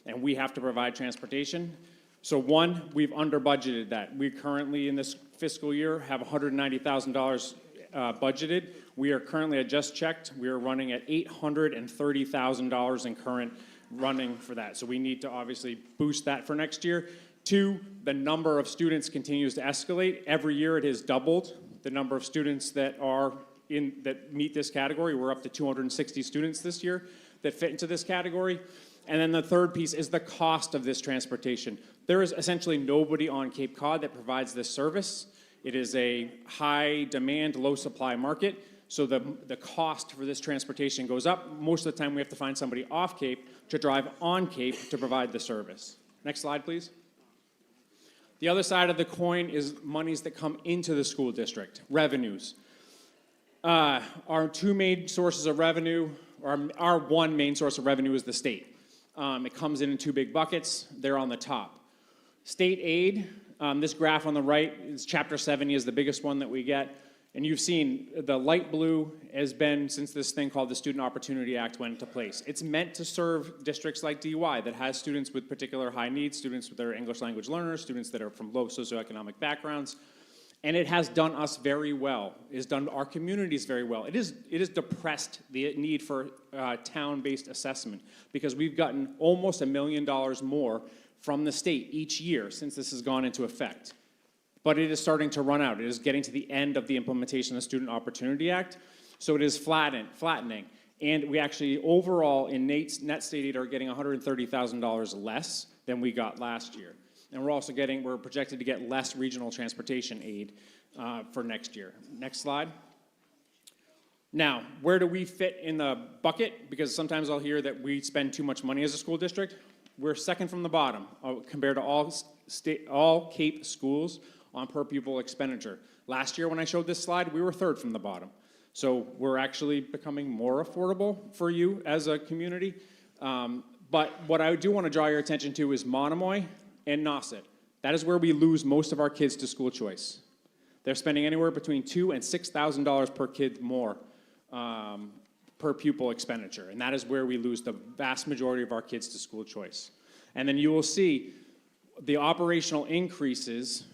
And we have to provide transportation. So one, we've under budgeted that. We currently in this fiscal year have $190,000 budgeted. We are currently, I just checked, we are running at $830,000 in current running for that. So we need to obviously boost that for next year. 2, the number of students continues to escalate. Every year it has doubled. The number of students that meet this category, we're up to 260 students this year that fit into this category. And then the third piece is the cost of this transportation. There is essentially nobody on Cape Cod that provides this service. It is a high demand, low supply market. So the cost for this transportation goes up. Most of the time we have to find somebody off Cape to drive on Cape to provide the service. Next slide, please. The other side of the coin is monies that come into the school district, revenues. Our 2 main sources of revenue, or our 1 main source of revenue is the state. It comes in 2 big buckets. They're on the top. State aid, this graph on the right is Chapter 70 is the biggest one that we get. And you've seen the light blue has been since this thing called the Student Opportunity Act went into place. It's meant to serve districts like DY that has students with particular high needs, students that are English language learners, students that are from low socioeconomic backgrounds. And it has done us very well. It has done our communities very well. It has depressed the need for town-based assessment because we've gotten almost $1 million more from the state each year since this has gone into effect. But it is starting to run out. It is getting to the end of the implementation of the Student Opportunity Act. So it is flattening. And we actually, overall, in net state aid are getting $130,000 less than we got last year. And we're projected to get less regional transportation aid for next year. Next slide. Now, where do we fit in the bucket? Because sometimes I'll hear that we spend too much money as a school district. We're second from the bottom compared to all Cape schools on per pupil expenditure. Last year when I showed this slide, we were 3rd from the bottom. So we're actually becoming more affordable for you as a community. But what I do want to draw your attention to is Monomoy and Nauset. That is where we lose most of our kids to school choice. They're spending anywhere between $2,000 and $6,000 per kid more per pupil expenditure. And that is where we lose the vast majority of our kids to school choice. And then you will see the operational increases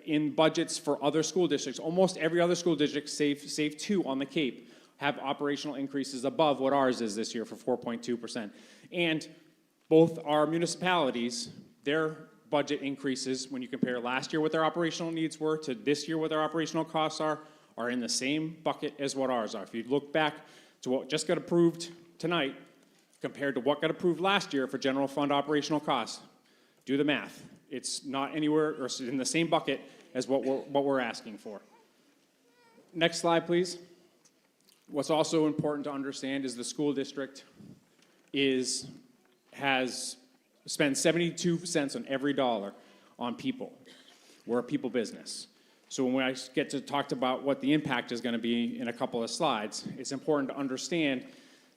in budgets for other school districts. Almost every other school district, save 2 on the Cape, have operational increases above what ours is this year for 4.2%. And both our municipalities, their budget increases, when you compare last year what their operational needs were to this year what their operational costs are in the same bucket as what ours are. If you look back to what just got approved tonight compared to what got approved last year for general fund operational costs, do the math. It's not anywhere or in the same bucket as what we're asking for. Next slide, please. What's also important to understand is the school district has spent 72 cents on every dollar on people. We're a people business. So when I get to talk about what the impact is going to be in a couple of slides, it's important to understand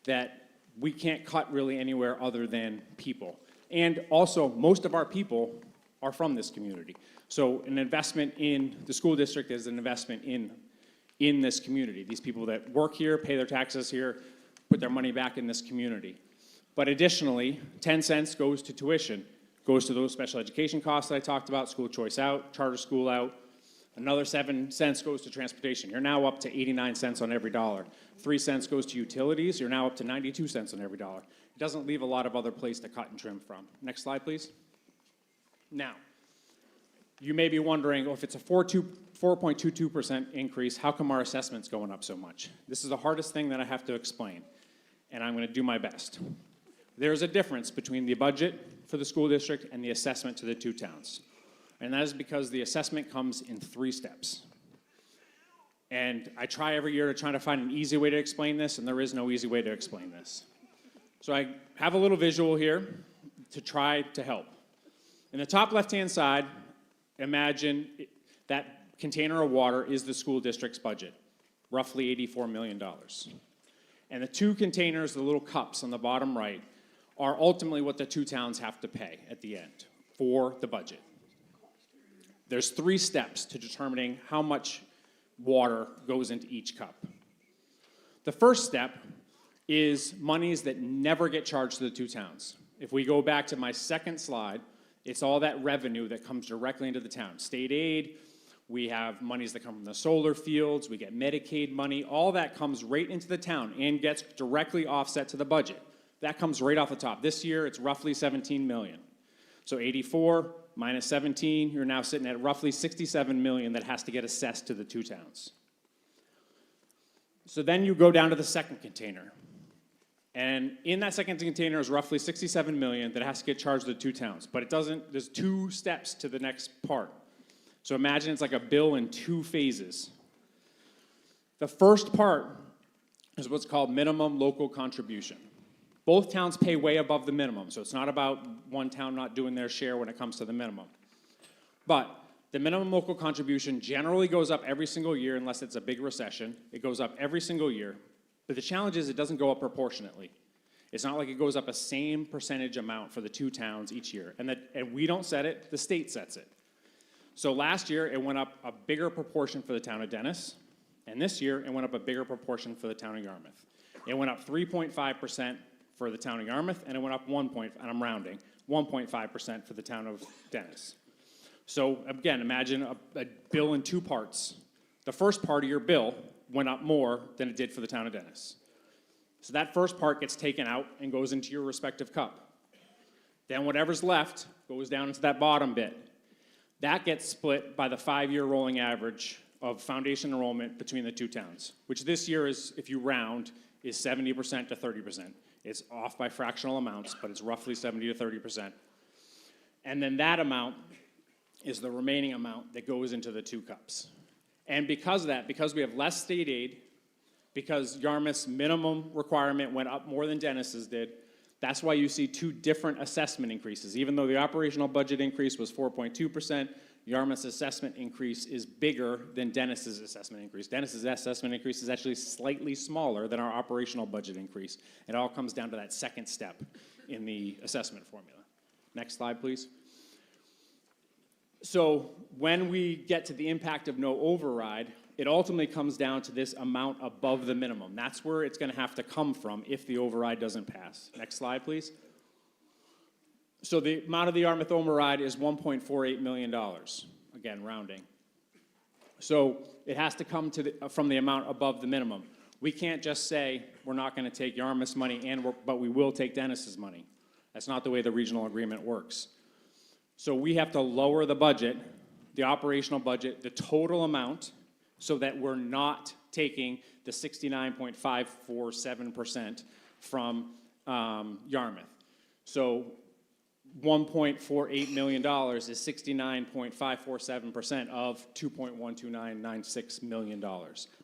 that we can't cut really anywhere other than people. And also, most of our people are from this community. So an investment in the school district is an investment in this community. These people that work here, pay their taxes here, put their money back in this community. But additionally, 10 cents goes to tuition, goes to those special education costs that I talked about, school choice out, charter school out. Another 7 cents goes to transportation. You're now up to 89 cents on every dollar. 3 cents goes to utilities. You're now up to 92 cents on every dollar. It doesn't leave a lot of other place to cut and trim from. Next slide, please. Now, you may be wondering, well, if it's a 4.22% increase, how come our assessment's going up so much? This is the hardest thing that I have to explain, and I'm going to do my best. There's a difference between the budget for the school district and the assessment to the two towns. And that is because the assessment comes in 3 steps. And I try every year to find an easy way to explain this, and there is no easy way to explain this. So I have a little visual here to try to help. In the top left-hand side, imagine that container of water is the school district's budget, roughly $84 million. And the 2 containers, the little cups on the bottom right, are ultimately what the 2 towns have to pay at the end for the budget. There's 3 steps to determining how much water goes into each cup. The first step is monies that never get charged to the 2 towns. If we go back to my second slide, it's all that revenue that comes directly into the town. State aid, we have monies that come from the solar fields, we get Medicaid money, all that comes right into the town and gets directly offset to the budget. That comes right off the top. This year, it's roughly 17 million. So 84 minus 17, you're now sitting at roughly 67 million that has to get assessed to the 2 towns. So then you go down to the second container. And in that second container is roughly 67 million that has to get charged to the 2 towns. But it doesn't, there's 2 steps to the next part. So imagine it's like a bill in 2 phases. The first part is what's called minimum local contribution. Both towns pay way above the minimum, so it's not about one town not doing their share when it comes to the minimum. But the minimum local contribution generally goes up every single year unless it's a big recession. It goes up every single year. But the challenge is it doesn't go up proportionately. It's not like it goes up a same percentage amount for the 2 towns each year. And we don't set it, the state sets it. So last year, it went up a bigger proportion for the town of Dennis. And this year, it went up a bigger proportion for the town of Yarmouth. It went up 3.5% for the town of Yarmouth, and it went up and I'm rounding, 1.5% for the town of Dennis. So again, imagine a bill in 2 parts. The first part of your bill went up more than it did for the town of Dennis. So that first part gets taken out and goes into your respective cup. Then whatever's left goes down into that bottom bit. That gets split by the 5-year rolling average of foundation enrollment between the 2 towns, which this year is, if you round, is 70% to 30%. It's off by fractional amounts, but it's roughly 70 to 30%. And then that amount is the remaining amount that goes into the 2 cups. And because of that, because we have less state aid, because Yarmouth's minimum requirement went up more than Dennis's did, that's why you see 2 different assessment increases. Even though the operational budget increase was 4.2%, Yarmouth's assessment increase is bigger than Dennis's assessment increase. Dennis's assessment increase is actually slightly smaller than our operational budget increase. It all comes down to that second step in the assessment formula. Next slide, please. So when we get to the impact of no override, it ultimately comes down to this amount above the minimum. That's where it's going to have to come from if the override doesn't pass. Next slide, please. So the amount of the Yarmouth override is $1.48 million, again, rounding. So it has to come from the amount above the minimum. We can't just say we're not going to take Yarmouth's money, but we will take Dennis's money. That's not the way the regional agreement works. So we have to lower the budget, the operational budget, the total amount, so that we're not taking the 69.547% from Yarmouth. So $1.48 million is 69.547% of $2.12996 million.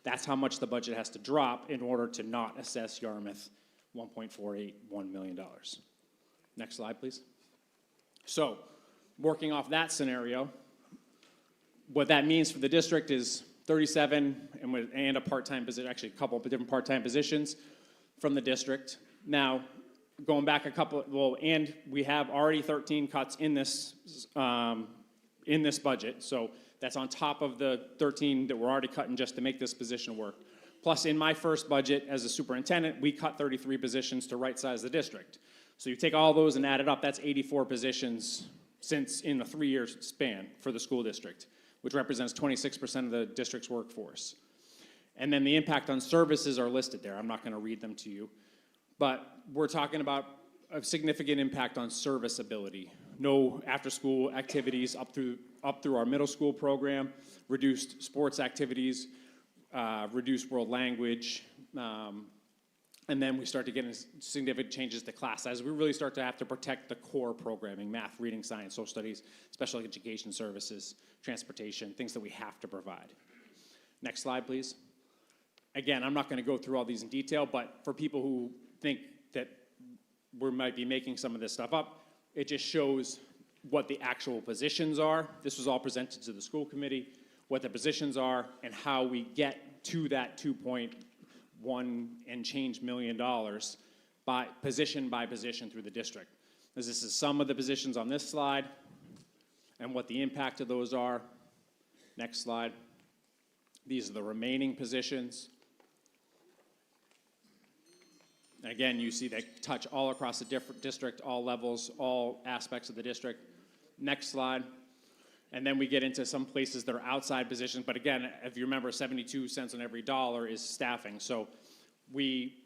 That's how much the budget has to drop in order to not assess Yarmouth $1.481 million. Next slide, please. So, working off that scenario, what that means for the district is 37 and a part-time position, actually a couple of different part-time positions from the district. Now, going back a couple, well, and we have already 13 cuts in this budget, so that's on top of the 13 that we're already cutting just to make this position work. Plus, in my first budget as a superintendent, we cut 33 positions to right-size the district. So you take all those and add it up, that's 84 positions since in a 3-year span for the school district, which represents 26% of the district's workforce. And then the impact on services are listed there. I'm not going to read them to you. But we're talking about a significant impact on serviceability. No after-school activities up through our middle school program, reduced sports activities, reduced world language, and then we start to get into significant changes to class size. We really start to have to protect the core programming, math, reading, science, social studies, special education services, transportation, things that we have to provide. Next slide, please. Again, I'm not going to go through all these in detail, but for people who think that we might be making some of this stuff up, it just shows what the actual positions are. This was all presented to the school committee, what the positions are, and how we get to that 2.1 and change million dollars by position through the district. This is some of the positions on this slide and what the impact of those are. Next slide. These are the remaining positions. Again, you see they touch all across the different district, all levels, all aspects of the district. Next slide. And then we get into some places that are outside positions. But again, if you remember, 72 cents on every dollar is staffing. So we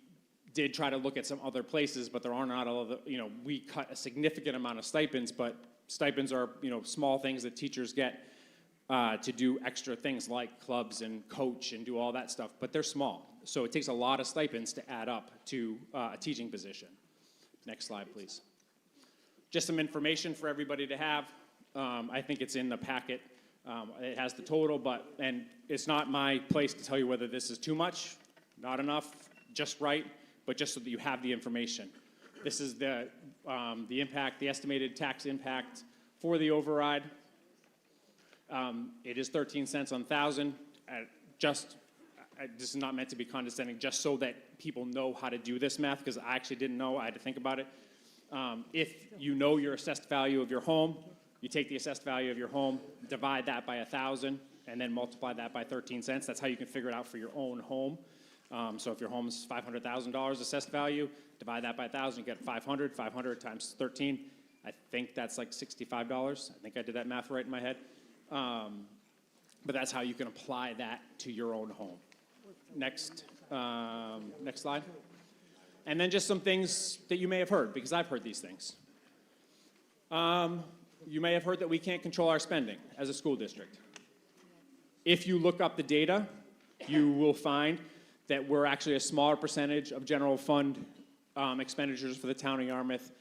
did try to look at some other places, but there are not all of the, we cut a significant amount of stipends, but stipends are, small things that teachers get to do extra things like clubs and coach and do all that stuff, but they're small. So it takes a lot of stipends to add up to a teaching position. Next slide, please. Just some information for everybody to have. I think it's in the packet. It has the total, and it's not my place to tell you whether this is too much, not enough, just right, but just so that you have the information. This is the impact, the estimated tax impact for the override. It is 13 cents on 1,000. This is not meant to be condescending, just so that people know how to do this math, because I actually didn't know. I had to think about it. If you know your assessed value of your home, you take the assessed value of your home, divide that by 1,000, and then multiply that by 13 cents. That's how you can figure it out for your own home. So if your home is $500,000 assessed value, divide that by 1,000, you get 500. 500 times 13, I think that's like $65. I think I did that math right in my head. But that's how you can apply that to your own home. Next slide. And then just some things that you may have heard, because I've heard these things. You may have heard that we can't control our spending as a school district. If you look up the data, you will find that we're actually a smaller percentage of general fund expenditures for the town of Yarmouth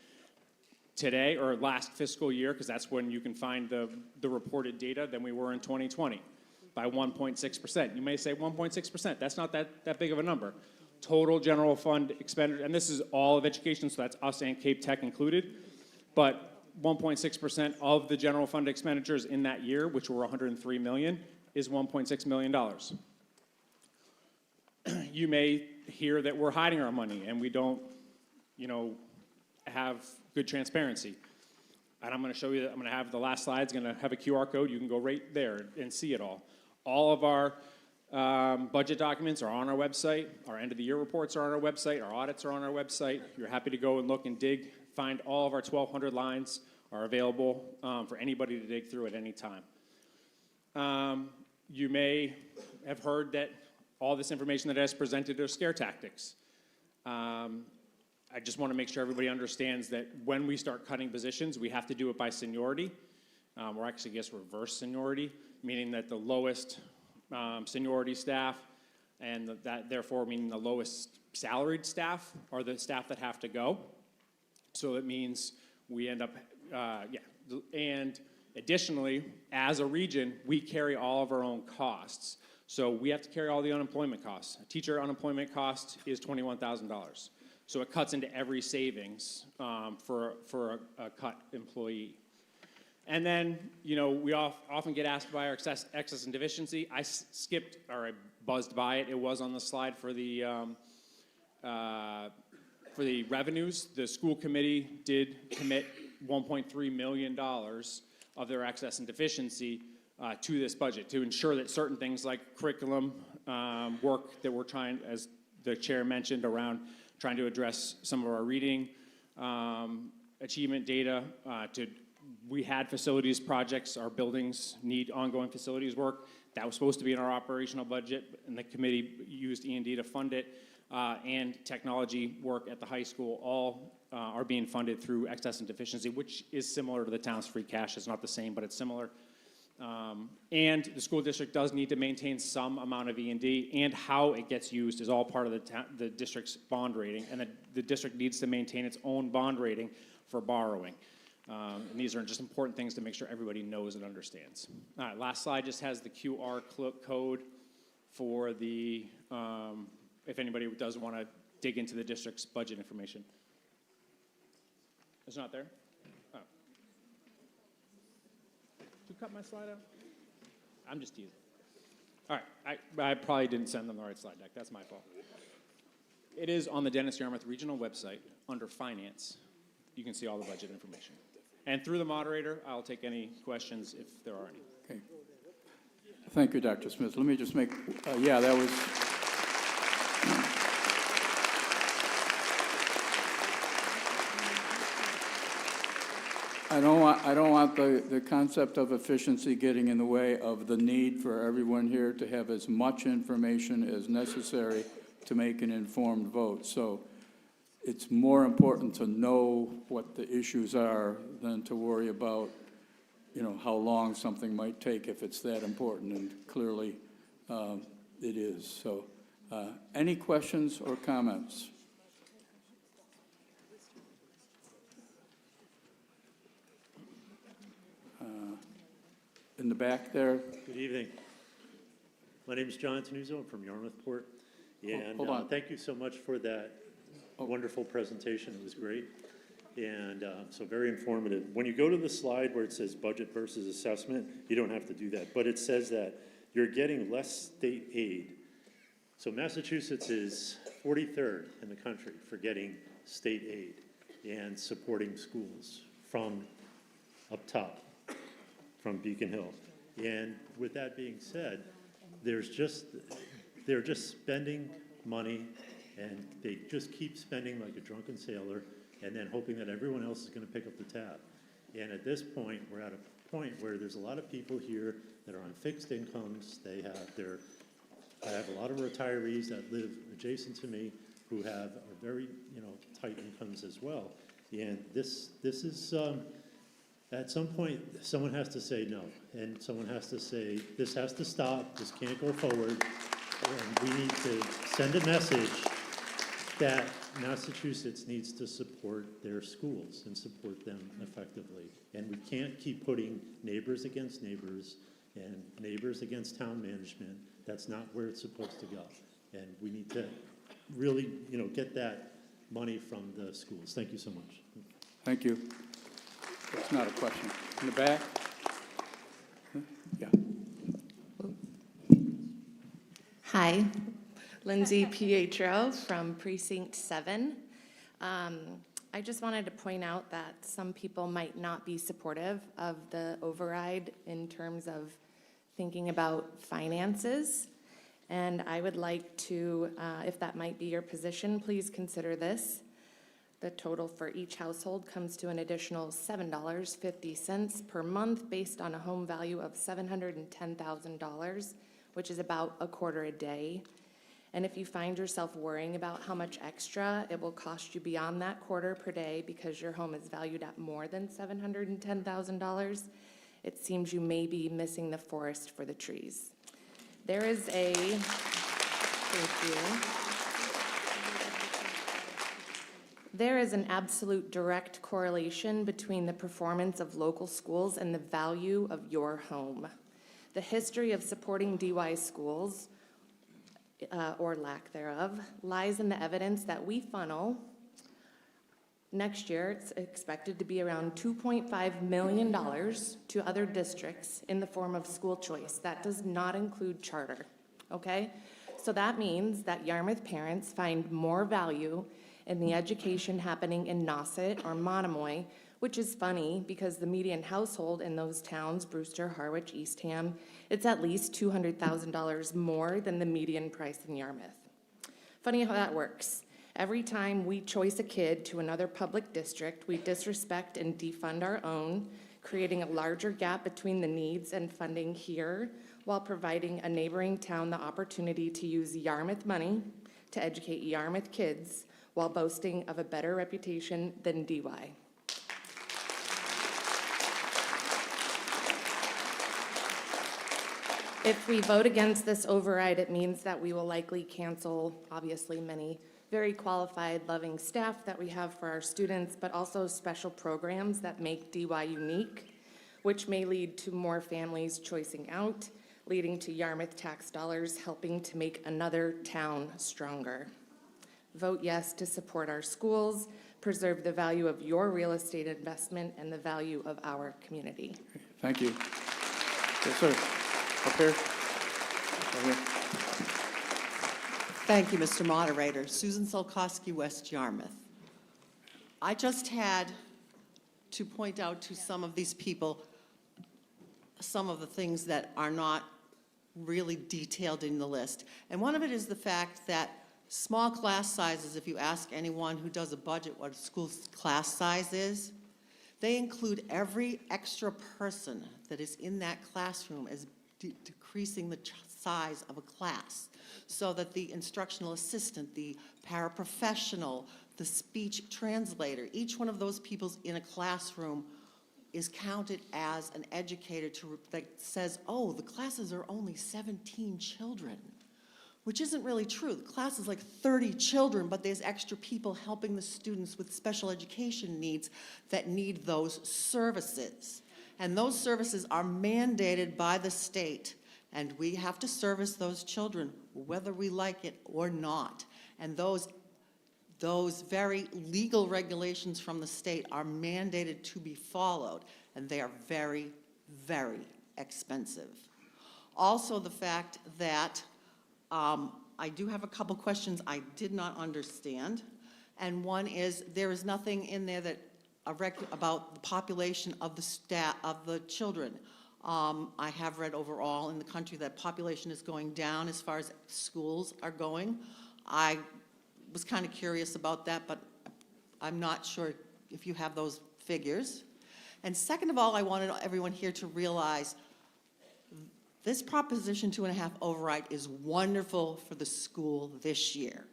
today, or last fiscal year, because that's when you can find the reported data, than we were in 2020, by 1.6%. You may say 1.6%, that's not that big of a number. Total general fund expenditure, and this is all of education, so that's us and Cape Tech included, but 1.6% of the general fund expenditures in that year, which were $103 million, is $1.6 million. You may hear that we're hiding our money and we don't, have good transparency. And I'm going to show you that. I'm going to have the last slide's going to have a QR code. You can go right there and see it all. All of our budget documents are on our website. Our end of the year reports are on our website. Our audits are on our website. You're happy to go and look and dig. Find all of our 1,200 lines are available for anybody to dig through at any time. You may have heard that all this information that I just presented are scare tactics. I just want to make sure everybody understands that when we start cutting positions, we have to do it by seniority. Or actually, I guess, reverse seniority, meaning that the lowest seniority staff, and that therefore meaning the lowest salaried staff, are the staff that have to go. So it means we end up, and additionally, as a region, we carry all of our own costs. So we have to carry all the unemployment costs. A teacher unemployment cost is $21,000. So it cuts into every savings for a cut employee. And then, we often get asked by our excess and deficiency. I skipped, or I buzzed by it. It was on the slide for the For the revenues, the school committee did commit $1.3 million of their excess and deficiency to this budget to ensure that certain things like curriculum work that we're trying, as the chair mentioned, around trying to address some of our reading achievement data. We had facilities projects, our buildings need ongoing facilities work. That was supposed to be in our operational budget, and the committee used E&D to fund it. And technology work at the high school, all are being funded through excess and deficiency, which is similar to the town's free cash. It's not the same, but it's similar. And the school district does need to maintain some amount of E&D, and how it gets used is all part of the district's bond rating, and the district needs to maintain its own bond rating for borrowing. And these are just important things to make sure everybody knows and understands. All right, last slide just has the QR code for the, if anybody does want to dig into the district's budget information. It's not there? Oh. Did you cut my slide out? I'm just teasing. All right, I probably didn't send them the right slide deck. That's my fault. It is on the Dennis Yarmouth Regional website under Finance. You can see all the budget information. And through the moderator, I'll take any questions if there are any. Okay. Thank you, Dr. Smith. Let me just make, yeah, that was, I don't want the concept of efficiency getting in the way of the need for everyone here to have as much information as necessary to make an informed vote. So it's more important to know what the issues are than to worry about, you know, how long something might take if it's that important, and clearly it is. So any questions or comments? In the back there. Good evening. My name is John Tenuzzo. I'm from Yarmouth Port. And Hold on. thank you so much for that wonderful presentation. It was great. And so very informative. When you go to the slide where it says budget versus assessment, you don't have to do that. But it says that you're getting less state aid. So Massachusetts is 43rd in the country for getting state aid and supporting schools from up top, from Beacon Hill. And with that being said, they're just spending money, and they just keep spending like a drunken sailor, and then hoping that everyone else is going to pick up the tab. And at this point, we're at a point where there's a lot of people here that are on fixed incomes. I have a lot of retirees that live adjacent to me who have very, tight incomes as well. And this is, at some point, someone has to say no, and someone has to say, this has to stop, this can't go forward, and we need to send a message that Massachusetts needs to support their schools and support them effectively. And we can't keep putting neighbors against neighbors and neighbors against town management. That's not where it's supposed to go. And we need to really, get that money from the schools. Thank you so much. Thank you. It's not a question. In the back? Yeah. Hi, Lindsay Pietro from Precinct 7. I just wanted to point out that some people might not be supportive of the override in terms of thinking about finances. And I would like to, if that might be your position, please consider this. The total for each household comes to an additional $7.50 per month based on a home value of $710,000, which is about a quarter a day. And if you find yourself worrying about how much extra it will cost you beyond that quarter per day because your home is valued at more than $710,000, it seems you may be missing the forest for the trees. There is a, thank you. There is an absolute direct correlation between the performance of local schools and the value of your home. The history of supporting DY schools, or lack thereof, lies in the evidence that we funnel. Next year, it's expected to be around $2.5 million to other districts in the form of school choice. That does not include charter, okay? So that means that Yarmouth parents find more value and the education happening in Nauset or Monomoy, which is funny because the median household in those towns, Brewster, Harwich, Eastham, it's at least $200,000 more than the median price in Yarmouth. Funny how that works. Every time we choice a kid to another public district, we disrespect and defund our own, creating a larger gap between the needs and funding here, while providing a neighboring town the opportunity to use Yarmouth money to educate Yarmouth kids while boasting of a better reputation than DY. If we vote against this override, it means that we will likely cancel, obviously, many very qualified, loving staff that we have for our students, but also special programs that make DY unique, which may lead to more families choicing out, leading to Yarmouth tax dollars helping to make another town stronger. Vote yes to support our schools, preserve the value of your real estate investment, and the value of our community. Thank you. Yes, sir. Up here. Right here. Thank you, Mr. Moderator. Susan Solkowski, West Yarmouth. I just had to point out to some of these people some of the things that are not really detailed in the list. And one of it is the fact that small class sizes, if you ask anyone who does a budget what a school's class size is, they include every extra person that is in that classroom as decreasing the size of a class, so that the instructional assistant, the paraprofessional, the speech translator, each one of those people in a classroom is counted as an educator that says, oh, the classes are only 17 children, which isn't really true. The class is like 30 children, but there's extra people helping the students with special education needs that need those services. And those services are mandated by the state, and we have to service those children whether we like it or not. And those very legal regulations from the state are mandated to be followed, and they are very, very expensive. Also, the fact that I do have a couple questions I did not understand, and one is there is nothing in there that about the population of the children. I have read overall in the country that population is going down as far as schools are going. I was kind of curious about that, but I'm not sure if you have those figures. And second of all, I wanted everyone here to realize this Proposition 2.5 override is wonderful for the school this year.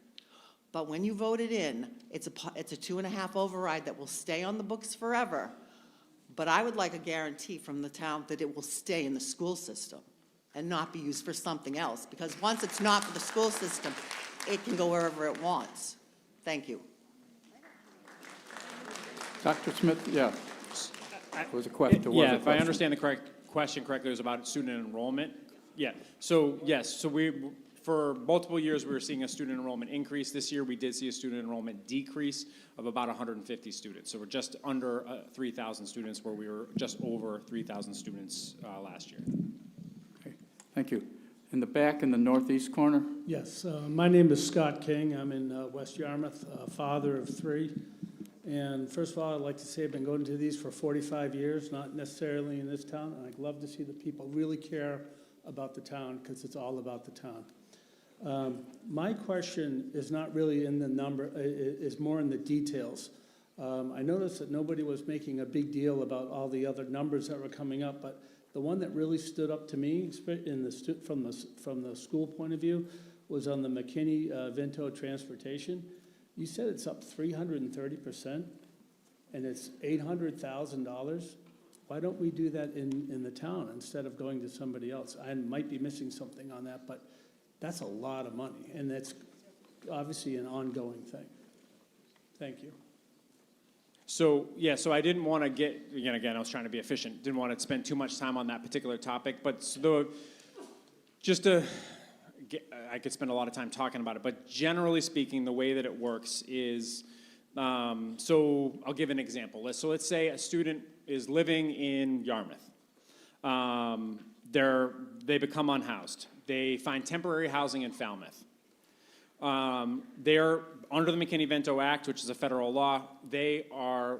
But when you vote it in, it's a 2.5 override that will stay on the books forever. But I would like a guarantee from the town that it will stay in the school system and not be used for something else. Because once it's not for the school system, it can go wherever it wants. Thank you. Dr. Smith, yeah. There was a question. Yeah, if I understand the question correctly, it was about student enrollment. Yeah, so yes, so for multiple years, we were seeing a student enrollment increase. This year, we did see a student enrollment decrease of about 150 students. So we're just under 3,000 students, where we were just over 3,000 students last year. Okay, thank you. In the back, in the northeast corner? Yes, my name is Scott King. I'm in West Yarmouth, father of 3. And first of all, I'd like to say I've been going to these for 45 years, not necessarily in this town. And I'd love to see the people really care about the town, because it's all about the town. My question is not really in the number, is more in the details. I noticed that nobody was making a big deal about all the other numbers that were coming up, but the one that really stood up to me from the school point of view was on the McKinney-Vento transportation. You said it's up 330%, and it's $800,000. Why don't we do that in the town instead of going to somebody else? I might be missing something on that, but that's a lot of money, and that's obviously an ongoing thing. Thank you. So, yeah, so I didn't want to get, again, I was trying to be efficient, didn't want to spend too much time on that particular topic, but I could spend a lot of time talking about it, but generally speaking, the way that it works is, so I'll give an example. So let's say a student is living in Yarmouth. They become unhoused. They find temporary housing in Falmouth. They're under the McKinney-Vento Act, which is a federal law. They're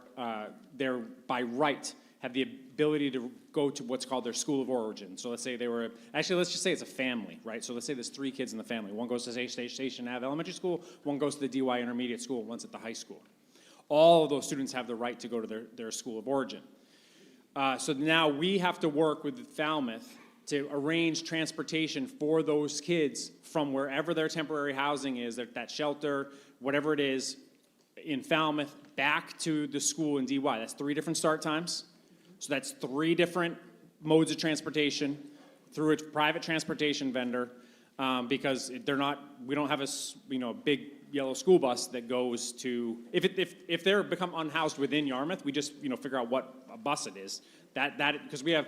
by right have the ability to go to what's called their school of origin. So let's say let's just say it's a family, right? So let's say there's 3 kids in the family. One goes to Station Ave Elementary School, one goes to the DY Intermediate School, one's at the high school. All of those students have the right to go to their school of origin. So now we have to work with Falmouth to arrange transportation for those kids from wherever their temporary housing is, that shelter, whatever it is, in Falmouth, back to the school in DY. That's 3 different start times. So that's 3 different modes of transportation through a private transportation vendor, because we don't have a big yellow school bus that goes to, if they're become unhoused within Yarmouth, we just figure out what bus it is. Because we have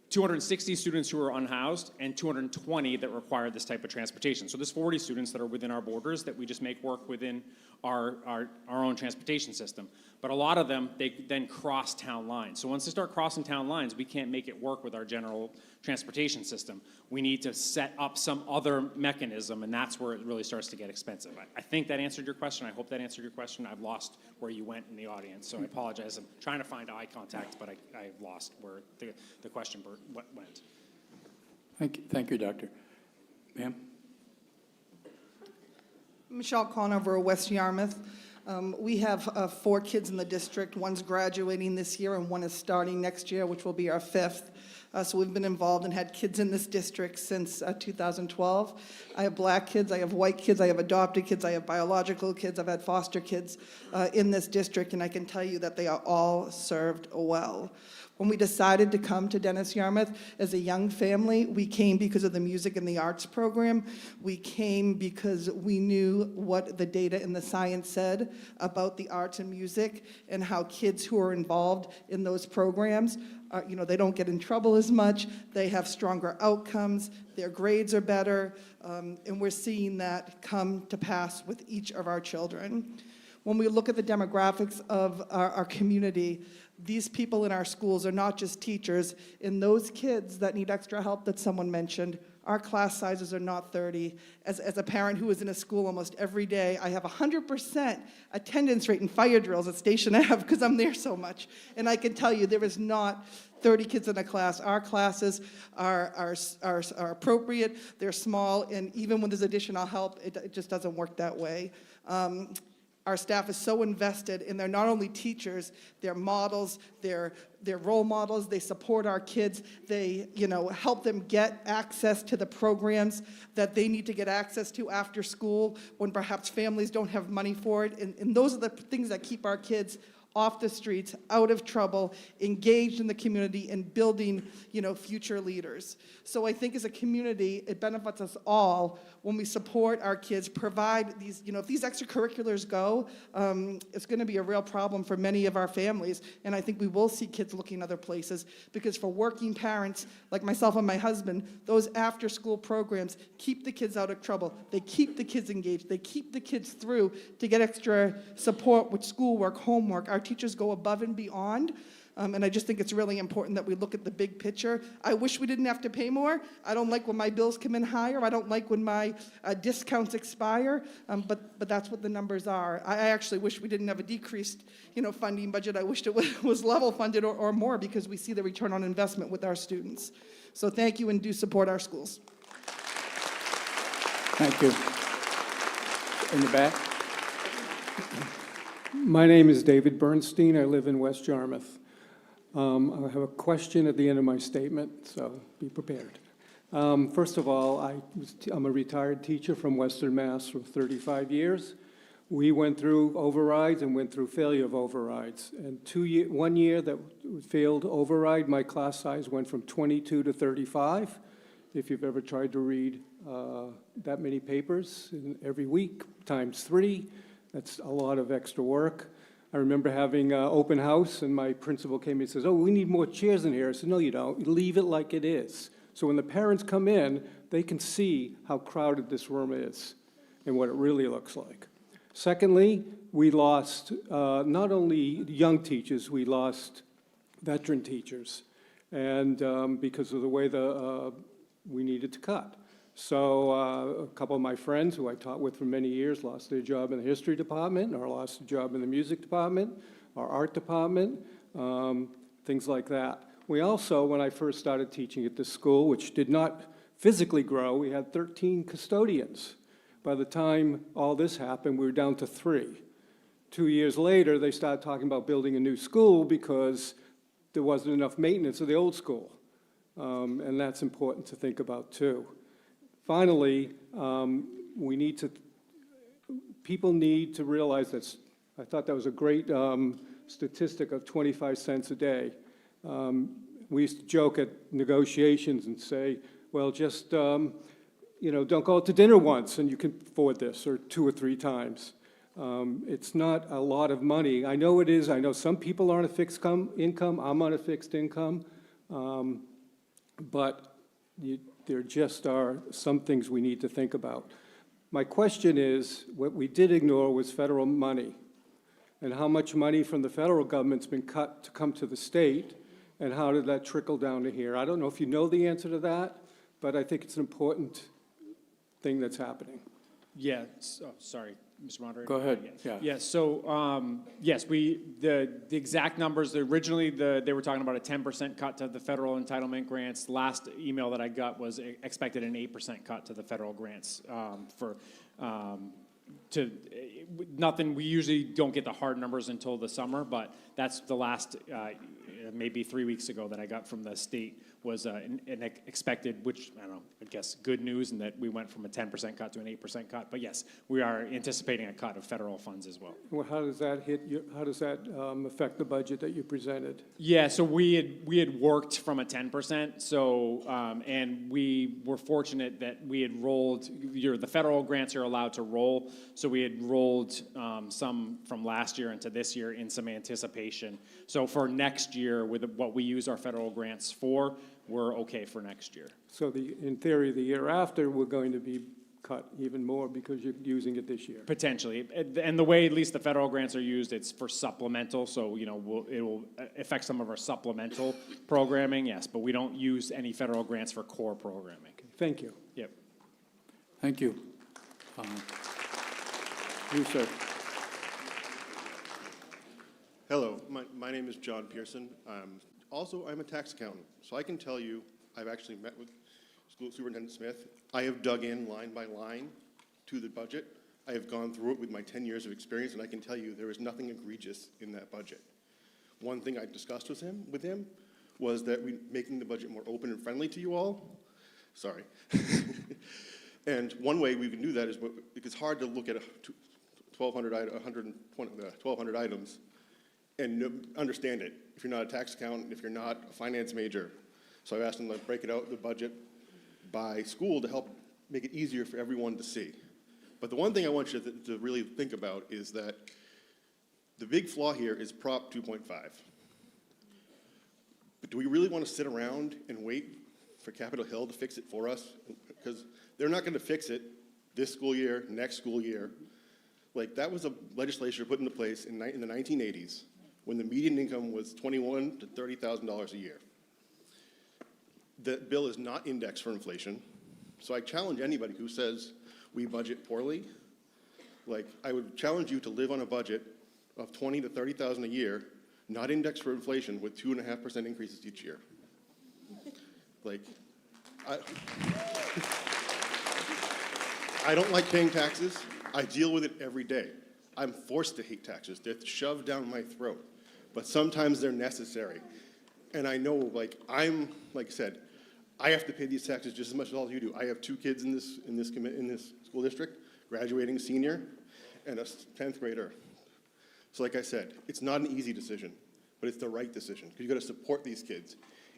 260 students who are unhoused and 220 that require this type of transportation. So there's 40 students that are within our borders that we just make work within our own transportation system. But a lot of them, they then cross town lines. So once they start crossing town lines, we can't make it work with our general transportation system. We need to set up some other mechanism, and that's where it really starts to get expensive. I think that answered your question. I hope that answered your question. I've lost where you went in the audience, so I apologize. I'm trying to find eye contact, but I've lost where the question went. Thank you, Doctor. Ma'am? Michelle Conover, West Yarmouth. We have 4 kids in the district. One's graduating this year and one is starting next year, which will be our 5th. So we've been involved and had kids in this district since 2012. I have black kids, I have white kids, I have adopted kids, I have biological kids, I've had foster kids in this district, and I can tell you that they are all served well. When we decided to come to Dennis Yarmouth as a young family, we came because of the music and the arts program. We came because we knew what the data and the science said about the arts and music and how kids who are involved in those programs, they don't get in trouble as much, they have stronger outcomes, their grades are better, and we're seeing that come to pass with each of our children. When we look at the demographics of our community, these people in our schools are not just teachers. And those kids that need extra help that someone mentioned, our class sizes are not 30. As a parent who is in a school almost every day, I have 100% attendance rate in fire drills at Station Ave because I'm there so much. And I can tell you there is not 30 kids in a class. Our classes are appropriate, they're small, and even when there's additional help, it just doesn't work that way. Our staff is so invested, and they're not only teachers, they're models, they're role models, they support our kids, they help them get access to the programs that they need to get access to after school when perhaps families don't have money for it, and those are the things that keep our kids off the streets, out of trouble, engaged in the community, and building, future leaders. So I think as a community, it benefits us all when we support our kids, provide these, if these extracurriculars go, it's gonna be a real problem for many of our families, and I think we will see kids looking other places, because for working parents, like myself and my husband, those after-school programs keep the kids out of trouble, they keep the kids engaged, they keep the kids through to get extra support with schoolwork, homework. Our teachers go above and beyond, and I just think it's really important that we look at the big picture. I wish we didn't have to pay more. I don't like when my bills come in higher. I don't like when my discounts expire, but that's what the numbers are. I actually wish we didn't have a decreased funding budget. I wished it was level funded or more, because we see the return on investment with our students. So thank you, and do support our schools. Thank you. In the back? My name is David Bernstein. I live in West Yarmouth. I have a question at the end of my statement, so be prepared. First of all, I'm a retired teacher from Western Mass for 35 years. We went through overrides and went through failure of overrides. And 1 year that failed override, my class size went from 22 to 35. If you've ever tried to read that many papers every week, times 3, that's a lot of extra work. I remember having open house, and my principal came in and says, "Oh, we need more chairs in here." I said, "No, you don't. Leave it like it is." So when the parents come in, they can see how crowded this room is and what it really looks like. Secondly, we lost not only young teachers, we lost veteran teachers, and because of the way we needed to cut. So a couple of my friends who I taught with for many years lost their job in the history department, or lost a job in the music department, or art department, things like that. We also, when I first started teaching at this school, which did not physically grow, we had 13 custodians. By the time all this happened, we were down to 3. 2 years later, they started talking about building a new school because there wasn't enough maintenance of the old school. And that's important to think about too. Finally, people need to realize that, I thought that was a great statistic of 25 cents a day. We used to joke at negotiations and say, well, just, don't go out to dinner once and you can afford this, or 2 or 3 times. It's not a lot of money. I know it is. I know some people are on a fixed income. I'm on a fixed income. But there just are some things we need to think about. My question is, what we did ignore was federal money, and how much money from the federal government's been cut to come to the state, and how did that trickle down to here? I don't know if you know the answer to that, but I think it's an important thing that's happening. Yeah, sorry, Mr. Moderator. Go ahead, yeah. Yeah, so, yes, the exact numbers, originally, they were talking about a 10% cut to the federal entitlement grants. The last email that I got was expected an 8% cut to the federal grants nothing, we usually don't get the hard numbers until the summer, but that's the last, maybe 3 weeks ago that I got from the state was an expected, which, I don't know, I guess good news, and that we went from a 10% cut to an 8% cut. But yes, we are anticipating a cut of federal funds as well. Well, how does that affect the budget that you presented? Yeah, so we had worked from a 10%, so, and we were fortunate that we had rolled, the federal grants are allowed to roll, so we had rolled some from last year into this year in some anticipation. So for next year, with what we use our federal grants for, we're okay for next year. So in theory, the year after, we're going to be cut even more because you're using it this year? Potentially. And the way at least the federal grants are used, it's for supplemental, so it will affect some of our supplemental programming, yes, but we don't use any federal grants for core programming. Thank you. Yep. Thank you. You, sir. Hello, my name is John Pearson. I'm a tax accountant, so I can tell you, I've actually met with School Superintendent Smith. I have dug in line by line to the budget. I have gone through it with my 10 years of experience, and I can tell you there is nothing egregious in that budget. One thing I discussed with him was that making the budget more open and friendly to you all. Sorry. And one way we can do that is, it's hard to look at 1,200 items and understand it if you're not a tax accountant, if you're not a finance major. So I've asked them to break it out, the budget, by school to help make it easier for everyone to see. But the one thing I want you to really think about is that the big flaw here is Prop 2.5. But do we really want to sit around and wait for Capitol Hill to fix it for us? Because they're not going to fix it this school year, next school year. Like, that was a legislation put into place in the 1980s when the median income was $21,000 to $30,000 a year. The bill is not indexed for inflation, so I challenge anybody who says we budget poorly. Like, I would challenge you to live on a budget of $20,000 to $30,000 a year, not indexed for inflation, with 2.5% increases each year. Like, I don't like paying taxes. I deal with it every day. I'm forced to hate taxes. They're shoved down my throat. But sometimes they're necessary. And I know, like I said, I have to pay these taxes just as much as all you do. I have 2 kids in this school district, graduating senior, and a 10th grader. So like I said, it's not an easy decision, but it's the right decision, because you got to support these kids.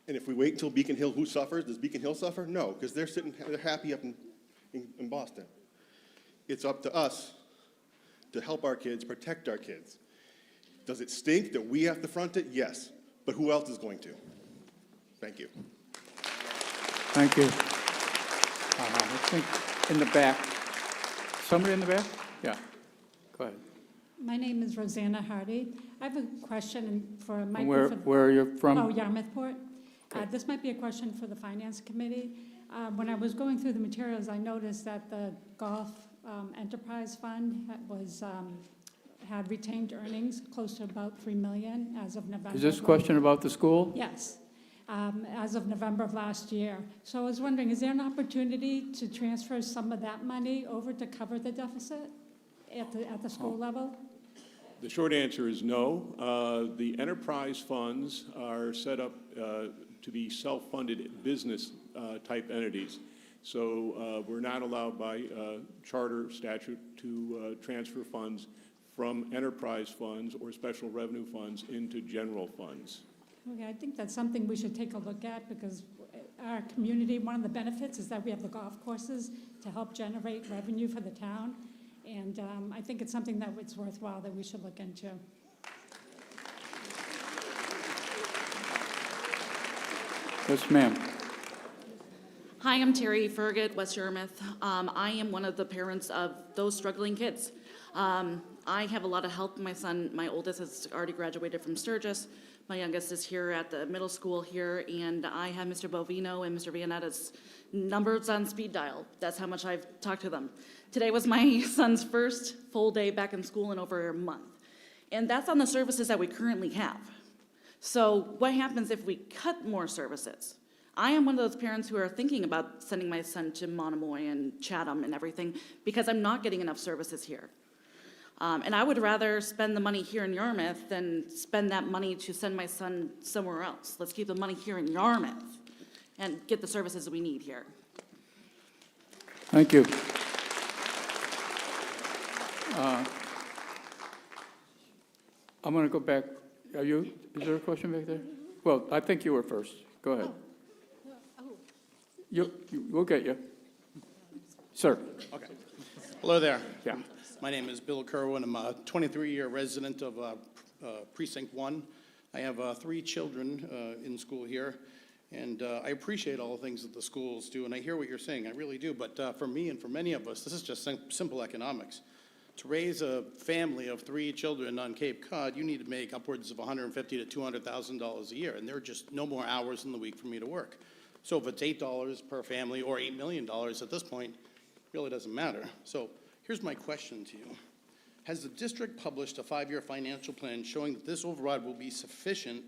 And if we wait until Beacon Hill, who suffers? Does Beacon Hill suffer? No, because they're happy up in Boston. It's up to us to help our kids, protect our kids. Does it stink that we have to front it? Yes. But who else is going to? Thank you. Thank you. Let's think in the back. Somebody in the back? Yeah. Go ahead. My name is Rosanna Hardy. I have a question for Where are you from? Oh, Yarmouth Port. This might be a question for the Finance Committee. When I was going through the materials, I noticed that the Golf Enterprise Fund had retained earnings close to about $3 million as of November. Is this question about the school? Yes, as of November of last year. So I was wondering, is there an opportunity to transfer some of that money over to cover the deficit at the school level? The short answer is no. The enterprise funds are set up to be self-funded business type entities. So we're not allowed by charter statute to transfer funds from enterprise funds or special revenue funds into general funds. Okay, I think that's something we should take a look at, because our community, one of the benefits is that we have the golf courses to help generate revenue for the town. And I think it's something that it's worthwhile that we should look into. Yes, ma'am. Hi, I'm Terry Fergut, West Yarmouth. I am one of the parents of those struggling kids. I have a lot of help. My son, my oldest, has already graduated from Sturgis. My youngest is here at the middle school here, and I have Mr. Bovino and Mr. Vianetta's numbers on speed dial. That's how much I've talked to them. Today was my son's first full day back in school in over a month. And that's on the services that we currently have. So what happens if we cut more services? I am one of those parents who are thinking about sending my son to Monomoy and Chatham and everything because I'm not getting enough services here. And I would rather spend the money here in Yarmouth than spend that money to send my son somewhere else. Let's keep the money here in Yarmouth and get the services we need here. Thank you. I'm going to go back. Is there a question back there? Well, I think you were first. Go ahead. We'll get you. Sir. Okay. Hello there. Yeah. My name is Bill Kerwin. I'm a 23-year resident of Precinct 1. I have 3 children in school here, and I appreciate all the things that the schools do, and I hear what you're saying. I really do. But for me and for many of us, this is just simple economics. To raise a family of 3 children on Cape Cod, you need to make upwards of $150,000 to $200,000 a year, and there are just no more hours in the week for me to work. So if it's $8 per family or $8 million at this point, it really doesn't matter. So here's my question to you. Has the district published a 5-year financial plan showing that this override will be sufficient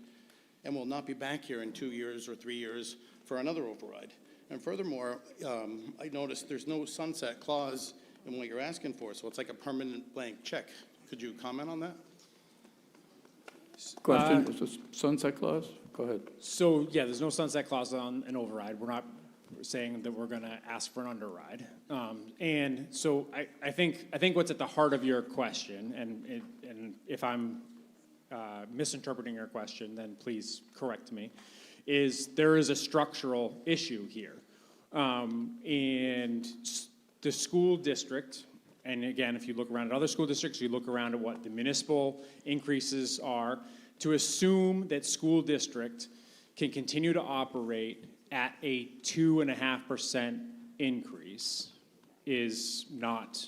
and will not be back here in 2 years or 3 years for another override? And furthermore, I noticed there's no sunset clause in what you're asking for, so it's like a permanent blank check. Could you comment on that? Question, is this sunset clause? Go ahead. So, yeah, there's no sunset clause on an override. We're not saying that we're going to ask for an underride. And so I think what's at the heart of your question, and if I'm misinterpreting your question, then please correct me, is there is a structural issue here. And the school district, and again, if you look around at other school districts, you look around at what the municipal increases are, to assume that school district can continue to operate at a 2.5% increase is not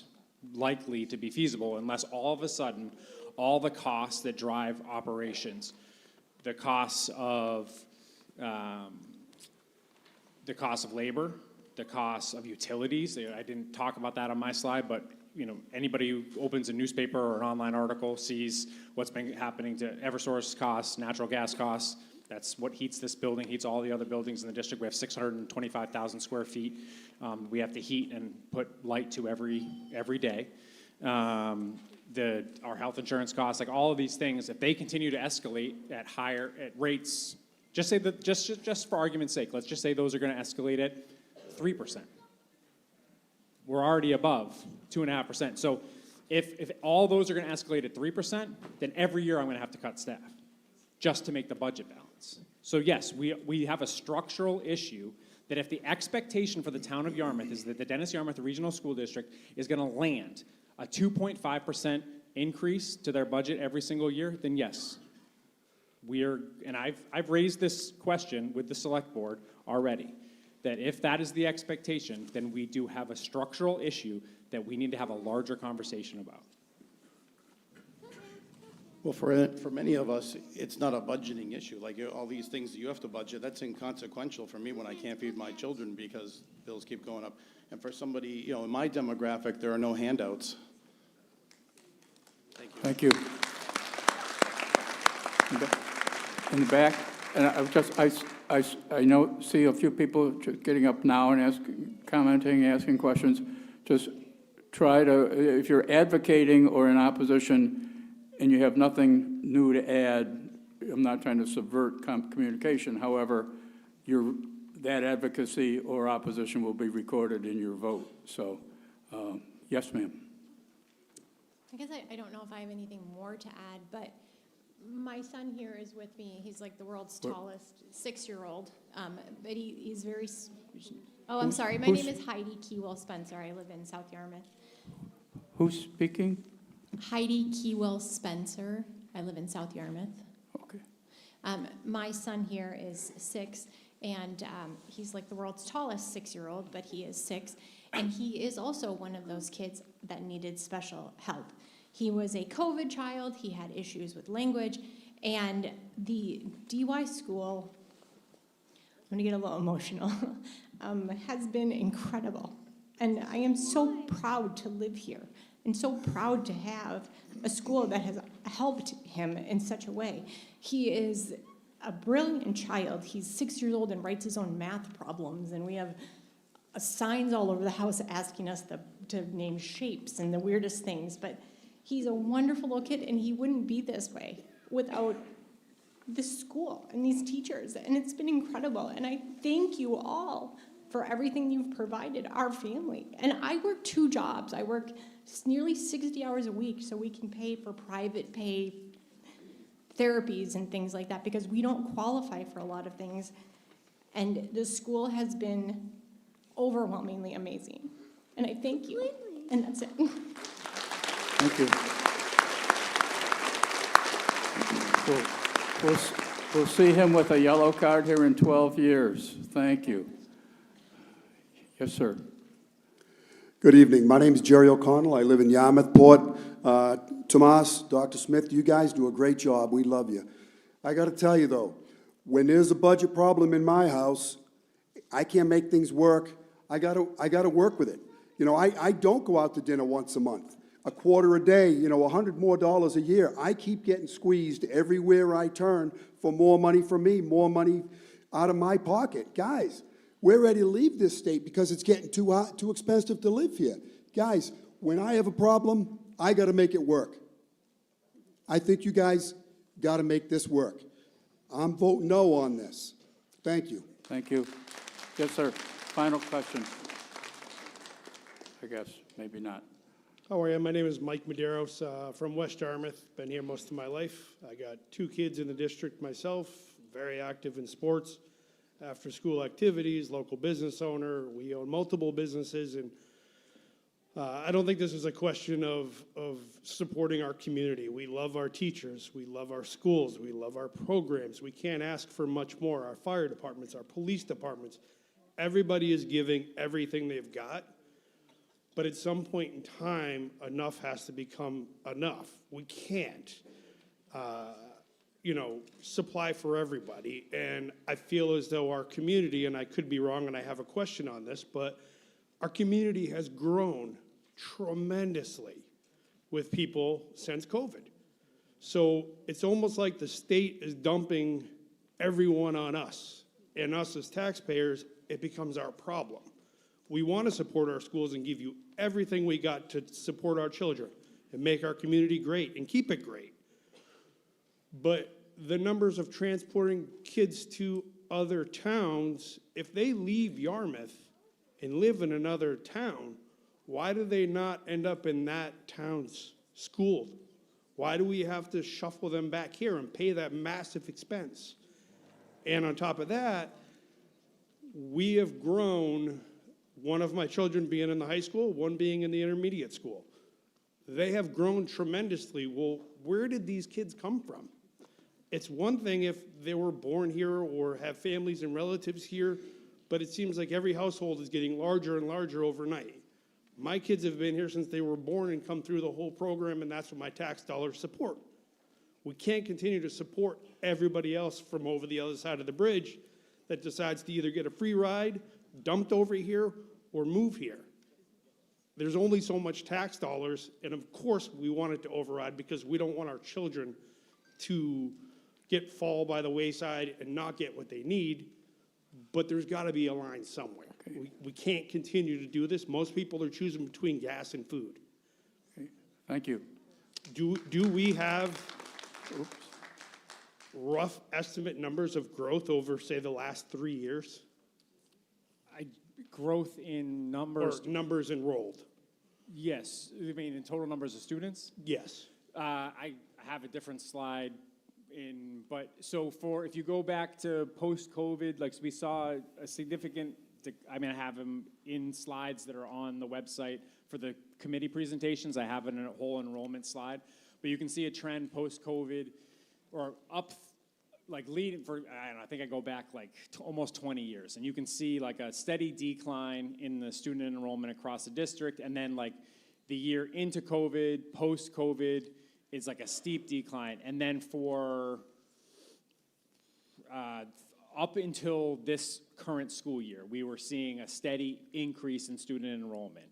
likely to be feasible unless all of a sudden all the costs that drive operations, the costs of labor, the costs of utilities. I didn't talk about that on my slide, but anybody who opens a newspaper or an online article sees what's been happening to Eversource costs, natural gas costs. That's what heats this building, heats all the other buildings in the district. We have 625,000 square feet. We have to heat and put light to every day. Our health insurance costs, like all of these things, if they continue to escalate at rates, just for argument's sake, let's just say those are going to escalate at 3%. We're already above 2.5%. So if all those are going to escalate at 3%, then every year I'm going to have to cut staff just to make the budget balance. So yes, we have a structural issue that if the expectation for the town of Yarmouth is that the Dennis-Yarmouth Regional School District is going to land a 2.5% increase to their budget every single year, then yes, and I've raised this question with the select board already, that if that is the expectation, then we do have a structural issue that we need to have a larger conversation about. Well, for many of us, it's not a budgeting issue. Like all these things that you have to budget, that's inconsequential for me when I can't feed my children because bills keep going up. And for somebody, you know, in my demographic, there are no handouts. Thank you. In the back, and I know, see a few people just getting up now and commenting, asking questions. Just try to, if you're advocating or in opposition and you have nothing new to add, I'm not trying to subvert communication. However, that advocacy or opposition will be recorded in your vote. So, yes, ma'am. I guess I don't know if I have anything more to add, but my son here is with me. He's like the world's tallest 6-year-old, but he's very, oh, I'm sorry. My name is Heidi Keywell Spencer. I live in South Yarmouth. Who's speaking? Heidi Keywell Spencer. I live in South Yarmouth. Okay. My son here is 6, and he's like the world's tallest 6-year-old, but he is 6, and he is also one of those kids that needed special help. He was a COVID child. He had issues with language, and the DY school, I'm gonna get a little emotional, has been incredible. And I am so proud to live here and so proud to have a school that has helped him in such a way. He is a brilliant child. He's 6 years old and writes his own math problems, and we have signs all over the house asking us to name shapes and the weirdest things. But he's a wonderful little kid, and he wouldn't be this way without this school and these teachers, and it's been incredible. And I thank you all for everything you've provided our family. And I work 2 jobs. I work nearly 60 hours a week so we can pay for private pay therapies and things like that because we don't qualify for a lot of things. And the school has been overwhelmingly amazing. And I thank you. And that's it. Thank you. We'll see him with a yellow card here in 12 years. Thank you. Yes, sir. Good evening. My name is Jerry O'Connell. I live in Yarmouth Port. Tomas, Dr. Smith, you guys do a great job. We love you. I got to tell you, though, when there's a budget problem in my house, I can't make things work. I got to work with it. You know, I don't go out to dinner once a month. A quarter a day, you know, $100 more a year. I keep getting squeezed everywhere I turn for more money for me, more money out of my pocket. Guys, we're ready to leave this state because it's getting too expensive to live here. Guys, when I have a problem, I got to make it work. I think you guys got to make this work. I'm voting no on this. Thank you. Thank you. Yes, sir. Final question. I guess, maybe not. How are you? My name is Mike Medeiros from West Yarmouth. Been here most of my life. I got 2 kids in the district myself, very active in sports, after-school activities, local business owner. We own multiple businesses, and I don't think this is a question of supporting our community. We love our teachers. We love our schools. We love our programs. We can't ask for much more. Our fire departments, our police departments, everybody is giving everything they've got. But at some point in time, enough has to become enough. We can't, supply for everybody. And I feel as though our community, and I could be wrong and I have a question on this, but our community has grown tremendously with people since COVID. So it's almost like the state is dumping everyone on us. And us as taxpayers, it becomes our problem. We want to support our schools and give you everything we got to support our children and make our community great and keep it great. But the numbers of transporting kids to other towns, if they leave Yarmouth and live in another town, why do they not end up in that town's school? Why do we have to shuffle them back here and pay that massive expense? And on top of that, we have grown, one of my children being in the high school, one being in the intermediate school. They have grown tremendously. Well, where did these kids come from? It's one thing if they were born here or have families and relatives here, but it seems like every household is getting larger and larger overnight. My kids have been here since they were born and come through the whole program, and that's what my tax dollars support. We can't continue to support everybody else from over the other side of the bridge that decides to either get a free ride, dumped over here, or move here. There's only so much tax dollars, and of course, we want it to override because we don't want our children to fall by the wayside and not get what they need, but there's got to be a line somewhere. We can't continue to do this. Most people are choosing between gas and food. Thank you. Do we have rough estimate numbers of growth over, say, the last 3 years? Growth in numbers? Or numbers enrolled? Yes. You mean in total numbers of students? Yes. I have a different slide but if you go back to post-COVID, like we saw a significant, I have them in slides that are on the website for the committee presentations. I have it in a whole enrollment slide, but you can see a trend post-COVID or up, like leading for, I don't know, I think I go back like almost 20 years, and you can see like a steady decline in the student enrollment across the district, and then like the year into COVID, post-COVID, is like a steep decline. And then for up until this current school year, we were seeing a steady increase in student enrollment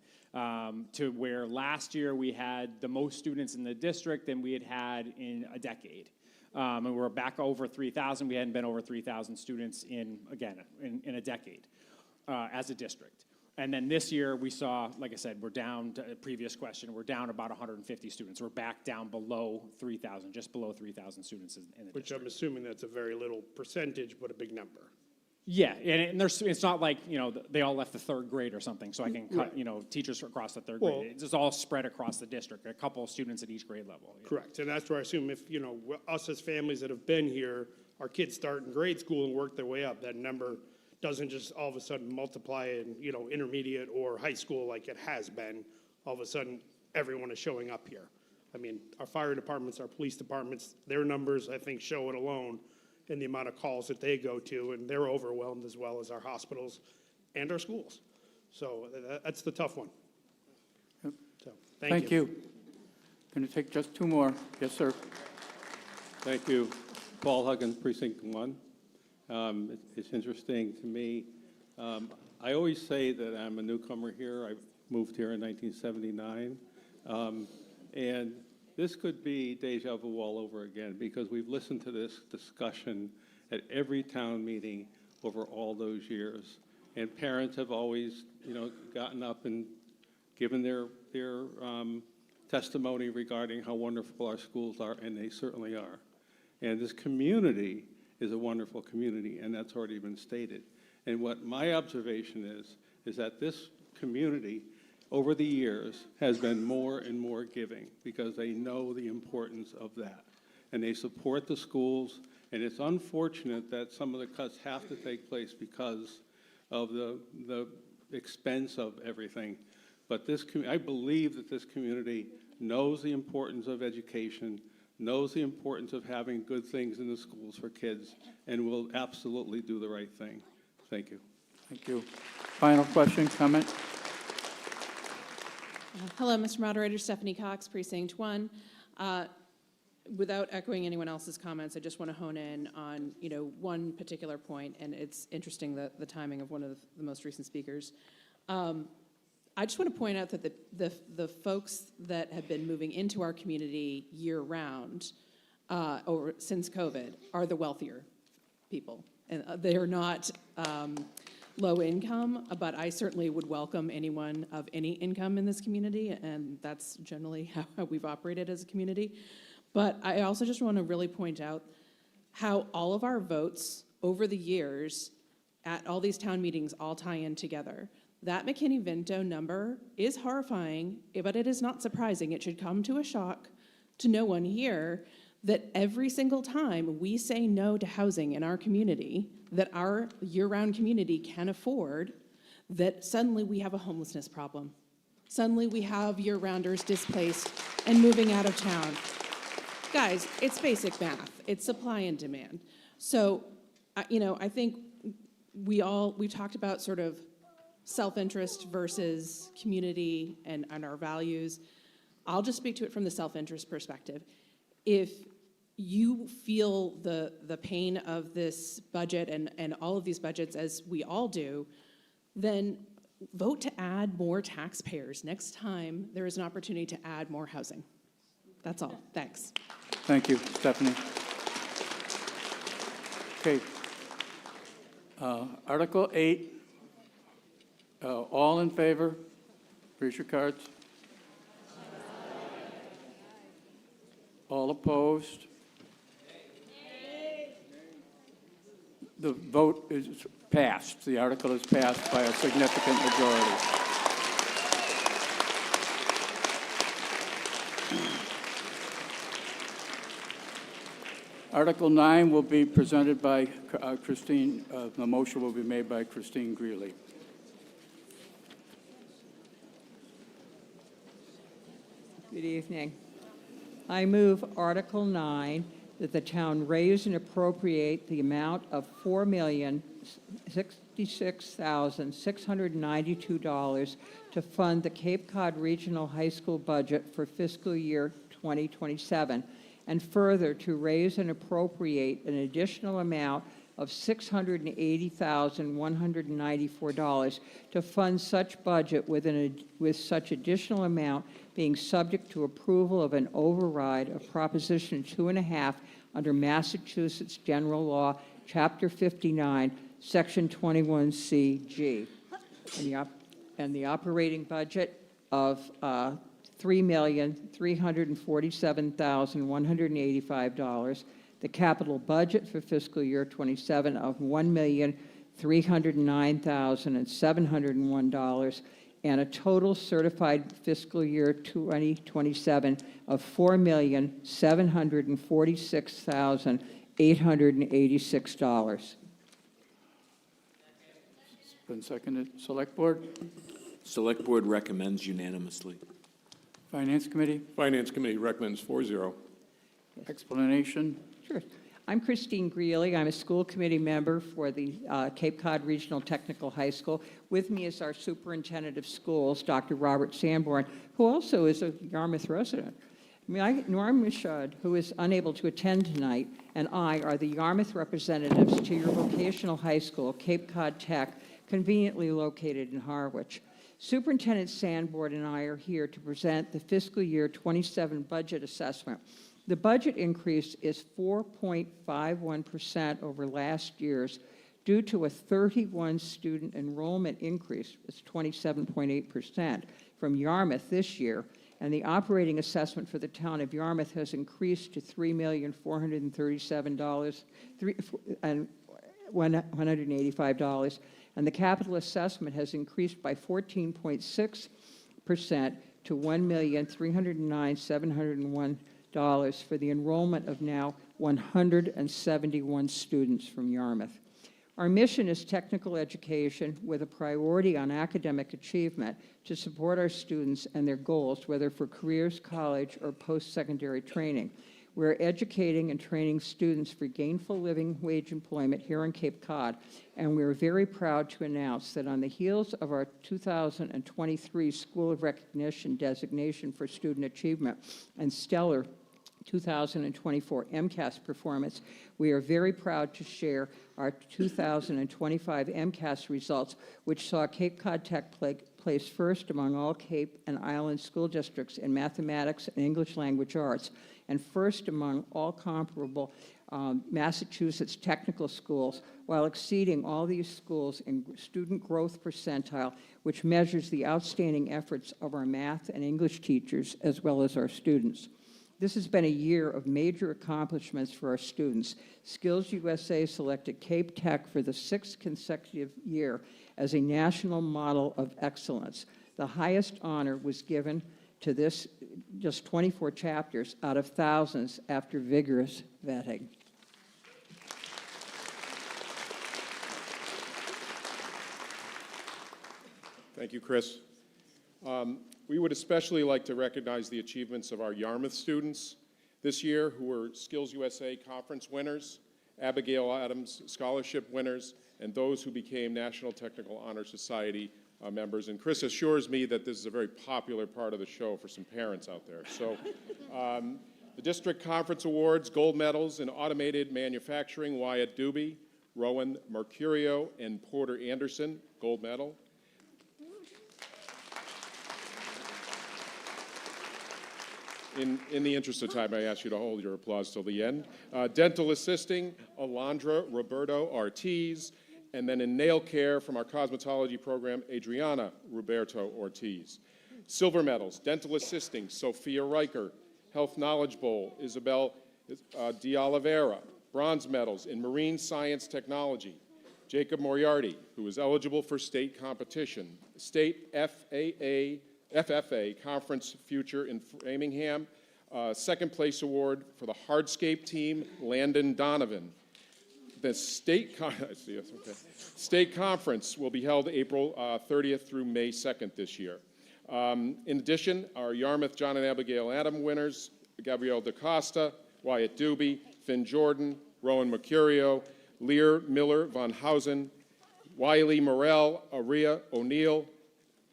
to where last year we had the most students in the district than we had in a decade. And we're back over 3,000. We hadn't been over 3,000 students in a decade as a district. And then this year we saw, like I said, we're down to a previous question, we're down about 150 students. We're back down below 3,000, just below 3,000 students in the Which district. I'm assuming that's a very little percentage, but a big number. Yeah, and it's not like, they all left the third grade or something, so I can cut, Right. Teachers across the third Well- grade. It's just all spread across the district, a couple of students at each grade level. Yeah. Correct, and that's where I assume if, us as families that have been here, our kids start in grade school and work their way up, that number doesn't just all of a sudden multiply in, intermediate or high school like it has been. All of a sudden, everyone is showing up here. I mean, our fire departments, our police departments, their numbers, I think, show it alone in the amount of calls that they go to, and they're overwhelmed as well as our hospitals and our schools. So that's the tough one. Yep. So, thank you. Going to take just two more. Yes, sir. Thank you. Paul Huggins, Precinct 1. It's interesting to me. I always say that I'm a newcomer here. I moved here in 1979. And this could be deja vu all over again, because we've listened to this discussion at every town meeting over all those years. And parents have always, gotten up and given their testimony regarding how wonderful our schools are, and they certainly are. And this community is a wonderful community, and that's already been stated. And what my observation is that this community, over the years, has been more and more giving because they know the importance of that. And they support the schools, and it's unfortunate that some of the cuts have to take place because of the expense of everything. But I believe that this community knows the importance of education, knows the importance of having good things in the schools for kids, and will absolutely do the right thing. Thank you. Thank you. Final question, comment? Hello, Mr. Moderator, Stephanie Cox, Precinct 1. Without echoing anyone else's comments, I just want to hone in on, one particular point, and it's interesting the timing of one of the most recent speakers. I just want to point out that the folks that have been moving into our community year-round since COVID are the wealthier people. And they are not low income, but I certainly would welcome anyone of any income in this community, and that's generally how we've operated as a community. But I also just want to really point out how all of our votes over the years at all these town meetings all tie in together. That McKinney-Vento number is horrifying, but it is not surprising. It should come to a shock to no one here that every single time we say no to housing in our community that our year-round community can afford, that suddenly we have a homelessness problem. Suddenly we have year-rounders displaced and moving out of town. Guys, it's basic math. It's supply and demand. So, I think we talked about sort of self-interest versus community and our values. I'll just speak to it from the self-interest perspective. If you feel the pain of this budget and all of these budgets, as we all do, then vote to add more taxpayers next time there is an opportunity to add more housing. That's all. Thanks. Thank you, Stephanie. Okay. Article 8, all in favor? Raise your cards. All opposed? The vote is passed. The article is passed by a significant majority. Article 9 will be presented by Christine, the motion will be made by Christine Greeley. Good evening. I move Article 9, that the town raise and appropriate the amount of $4,066,692 to fund the Cape Cod Regional High School budget for fiscal year 2027, and further to raise and appropriate an additional amount of $680,194 to fund such budget with such additional amount being subject to approval of an override of Proposition 2.5 under Massachusetts General Law, Chapter 59, Section 21CG. And the operating budget of $3,347,185. The capital budget for fiscal year 27 of $1,309,701, and a total certified fiscal year 2027 of $4,746,886. It's been seconded. Select Board? Select Board recommends unanimously. Finance Committee? Finance Committee recommends 4-0. Explanation? Sure. I'm Christine Greeley. I'm a school committee member for the Cape Cod Regional Technical High School. With me is our superintendent of schools, Dr. Robert Sanborn, who also is a Yarmouth resident. Norm Michaud, who is unable to attend tonight, and I are the Yarmouth representatives to your vocational high school, Cape Cod Tech, conveniently located in Harwich. Superintendent Sanborn and I are here to present the fiscal year 27 budget assessment. The budget increase is 4.51% over last year's due to a 31 student enrollment increase. It's 27.8% from Yarmouth this year, and the operating assessment for the town of Yarmouth has increased to $3,437,185, and the capital assessment has increased by 14.6% to $1,309,701 for the enrollment of now 171 students from Yarmouth. Our mission is technical education with a priority on academic achievement to support our students and their goals, whether for careers, college, or post-secondary training. We're educating and training students for gainful living wage employment here in Cape Cod, and we're very proud to announce that on the heels of our 2023 School of Recognition designation for student achievement and stellar 2024 MCAS performance, we are very proud to share our 2025 MCAS results, which saw Cape Cod Tech place first among all Cape and Island school districts in mathematics and English language arts, and first among all comparable Massachusetts technical schools, while exceeding all these schools in student growth percentile, which measures the outstanding efforts of our math and English teachers as well as our students. This has been a year of major accomplishments for our students. Skills USA selected Cape Tech for the 6th consecutive year as a national model of excellence. The highest honor was given to this, just 24 chapters out of thousands after vigorous vetting. Thank you, Chris. We would especially like to recognize the achievements of our Yarmouth students this year, who were Skills USA Conference winners, Abigail Adams Scholarship winners, and those who became National Technical Honor Society members. And Chris assures me that this is a very popular part of the show for some parents out there. So The District Conference Awards, gold medals in automated manufacturing, Wyatt Doobie, Rowan Mercurio, and Porter Anderson, gold medal. In the interest of time, I ask you to hold your applause till the end. Dental assisting, Alondra Roberto Ortiz, and then in nail care from our cosmetology program, Adriana Roberto Ortiz. Silver medals, dental assisting, Sophia Riker, Health Knowledge Bowl, Isabel de Oliveira. Bronze medals in marine science technology, Jacob Moriarty, who is eligible for state competition. State FFA Conference Future in Framingham. Second place award for the hardscape team, Landon Donovan. The state conference will be held April 30th through May 2nd this year. In addition, our Yarmouth John and Abigail Adam winners, Gabrielle DaCosta, Wyatt Doobie, Finn Jordan, Rowan Mercurio, Lear Miller Von Hausen, Wiley Morell, Aria O'Neill,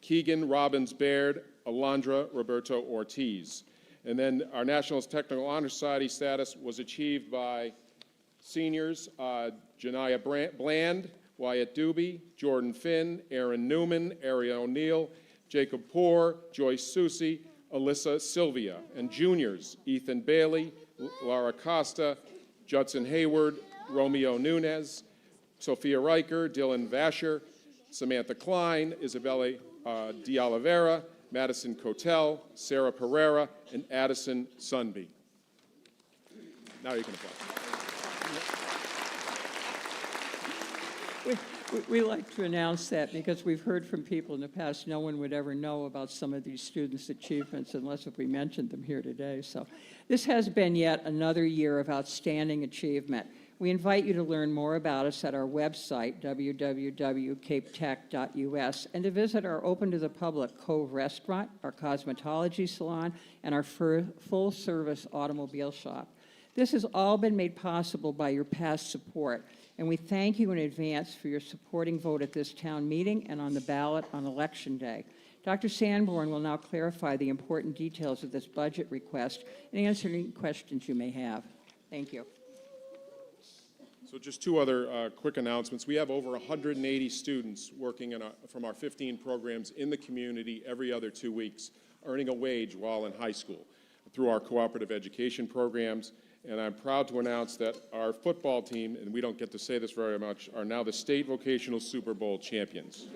Keegan Robbins Baird, Alondra Roberto Ortiz. And then our National Technical Honor Society status was achieved by seniors, Janiyah Bland, Wyatt Doobie, Jordan Finn, Aaron Newman, Ari O'Neill, Jacob Poor, Joyce Susi, Alyssa Sylvia. And juniors, Ethan Bailey, Lara Costa, Judson Hayward, Romeo Nunez, Sophia Riker, Dylan Vasher, Samantha Klein, Isabella de Oliveira, Madison Cotel, Sarah Pereira, and Addison Sunby. Now you can apply. We like to announce that because we've heard from people in the past, no one would ever know about some of these students' achievements unless if we mentioned them here today. So this has been yet another year of outstanding achievement. We invite you to learn more about us at our website, www.capetech.us, and to visit our open-to-the-public Cove Restaurant, our cosmetology salon, and our full-service automobile shop. This has all been made possible by your past support, and we thank you in advance for your supporting vote at this town meeting and on the ballot on Election Day. Dr. Sanborn will now clarify the important details of this budget request and answer any questions you may have. Thank you. So just two other quick announcements. We have over 180 students working from our 15 programs in the community every other 2 weeks, earning a wage while in high school through our cooperative education programs. And I'm proud to announce that our football team, and we don't get to say this very much, are now the state vocational Super Bowl champions.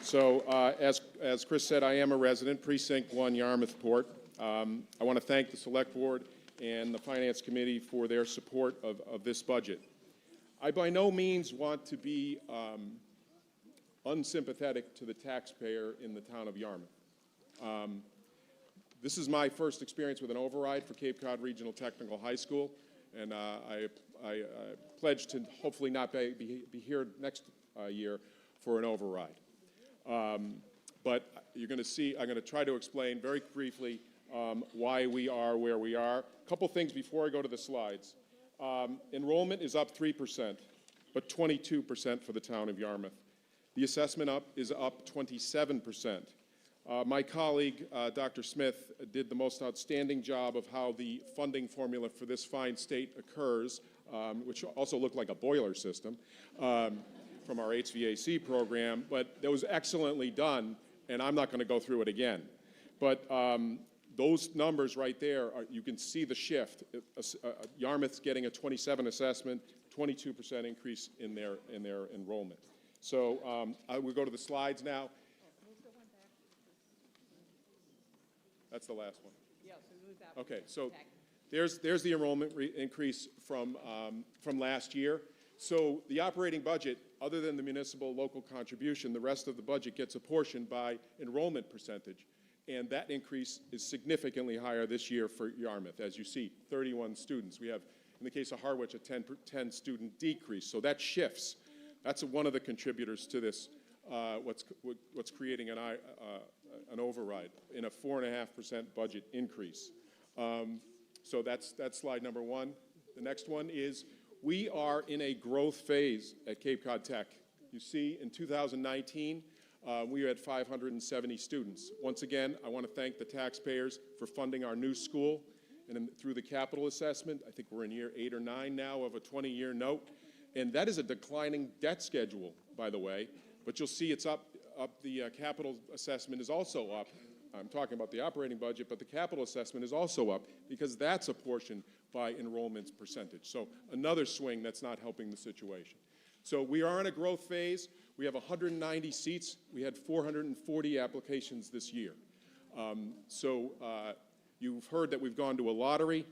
So as Chris said, I am a resident, Precinct 1, Yarmouth Port. I want to thank the Select Board and the Finance Committee for their support of this budget. I by no means want to be unsympathetic to the taxpayer in the town of Yarmouth. This is my first experience with an override for Cape Cod Regional Technical High School, and I pledge to hopefully not be here next year for an override. But you're going to see, I'm going to try to explain very briefly why we are where we are. A couple things before I go to the slides. Enrollment is up 3%, but 22% for the town of Yarmouth. The assessment is up 27%. My colleague, Dr. Smith, did the most outstanding job of how the funding formula for this fine state occurs, which also looked like a boiler system from our HVAC program, but that was excellently done, and I'm not going to go through it again. But those numbers right there, you can see the shift. Yarmouth's getting a 27 assessment, 22% increase in their enrollment. So we'll go to the slides now. That's the last one. Okay, so there's the enrollment increase from last year. So the operating budget, other than the municipal local contribution, the rest of the budget gets apportioned by enrollment percentage. And that increase is significantly higher this year for Yarmouth. As you see, 31 students. We have, in the case of Harwich, a 10 student decrease. So that shifts. That's one of the contributors to this, what's creating an override in a 4.5% budget increase. So that's slide number one. The next one is we are in a growth phase at Cape Cod Tech. You see, in 2019, We had 570 students. Once again, I want to thank the taxpayers for funding our new school. And through the capital assessment, I think we're in year 8 or 9 now of a 20-year note. And that is a declining debt schedule, by the way. But you'll see it's up. The capital assessment is also up. I'm talking about the operating budget, but the capital assessment is also up because that's apportioned by enrollment percentage. So another swing that's not helping the situation. So we are in a growth phase. We have 190 seats. We had 440 applications this year. You've heard that we've gone to a lottery.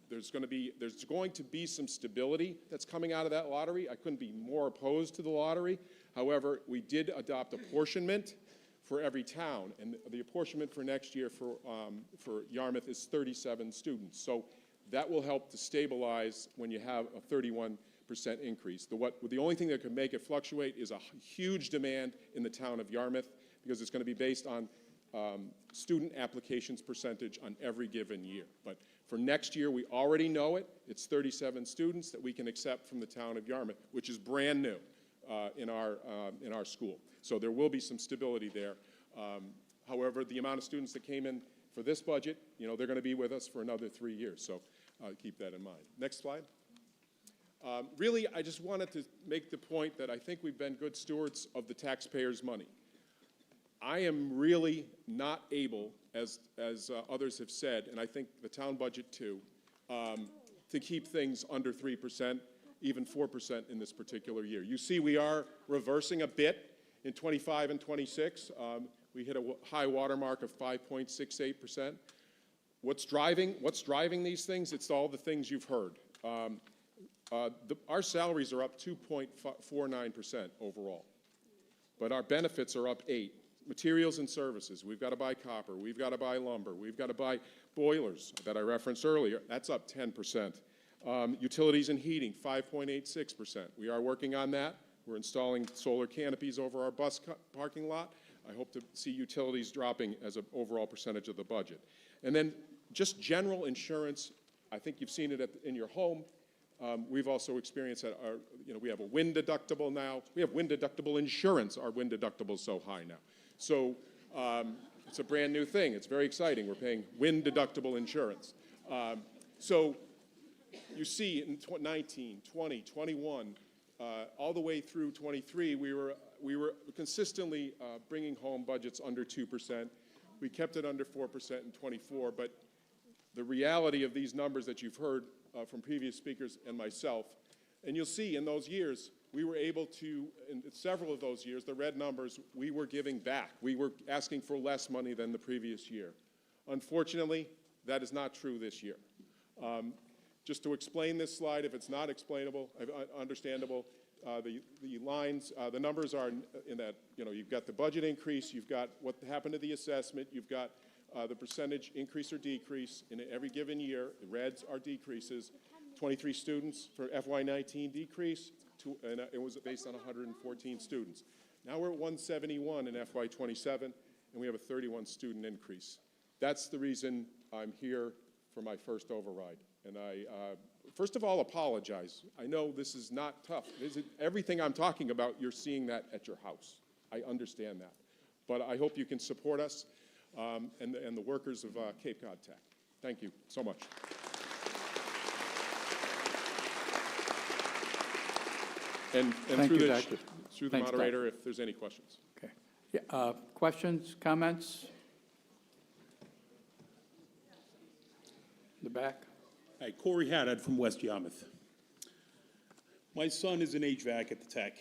There's going to be some stability that's coming out of that lottery. I couldn't be more opposed to the lottery. However, we did adopt apportionment for every town, and the apportionment for next year for Yarmouth is 37 students. So that will help to stabilize when you have a 31% increase. The only thing that could make it fluctuate is a huge demand in the town of Yarmouth, because it's going to be based on student applications percentage on every given year. But for next year, we already know it. It's 37 students that we can accept from the town of Yarmouth, which is brand new in our school. So there will be some stability there. However, the amount of students that came in for this budget, they're going to be with us for another 3 years. So keep that in mind. Next slide. Really, I just wanted to make the point that I think we've been good stewards of the taxpayers' money. I am really not able, as others have said, and I think the town budget too, to keep things under 3%, even 4% in this particular year. You see we are reversing a bit in 25 and 26. We hit a high water mark of 5.68%. What's driving these things? It's all the things you've heard. Our salaries are up 2.49% overall, but our benefits are up 8%. Materials and services, we've got to buy copper, we've got to buy lumber, we've got to buy boilers that I referenced earlier. That's up 10%. Utilities and heating, 5.86%. We are working on that. We're installing solar canopies over our bus parking lot. I hope to see utilities dropping as an overall percentage of the budget. And then just general insurance, I think you've seen it in your home. We've also experienced that we have a wind deductible now. We have wind deductible insurance. Our wind deductible is so high now. So it's a brand new thing. It's very exciting. We're paying wind deductible insurance. So you see in 19, 20, 21, all the way through 23, we were consistently bringing home budgets under 2%. We kept it under 4% in 24, but the reality of these numbers that you've heard from previous speakers and myself, and you'll see in those years, we were able to, in several of those years, the red numbers, we were giving back. We were asking for less money than the previous year. Unfortunately, that is not true this year. Just to explain this slide, if it's not explainable, understandable, the lines, the numbers are in that, you've got the budget increase, you've got what happened to the assessment, you've got the percentage increase or decrease in every given year. The reds are decreases. 23 students for FY19 decrease, and it was based on 114 students. Now we're at 171 in FY27, and we have a 31 student increase. That's the reason I'm here for my first override. And I, first of all, apologize. I know this is not tough. Everything I'm talking about, you're seeing that at your house. I understand that. But I hope you can support us and the workers of Cape Cod Tech. Thank you so much. And Thank through you, the, Doctor. through the Thanks, moderator, Doctor. if there's any questions. Okay. Yeah, questions, comments? The back. Hi, Corey Haddad from West Yarmouth. My son is an HVAC at the Tech.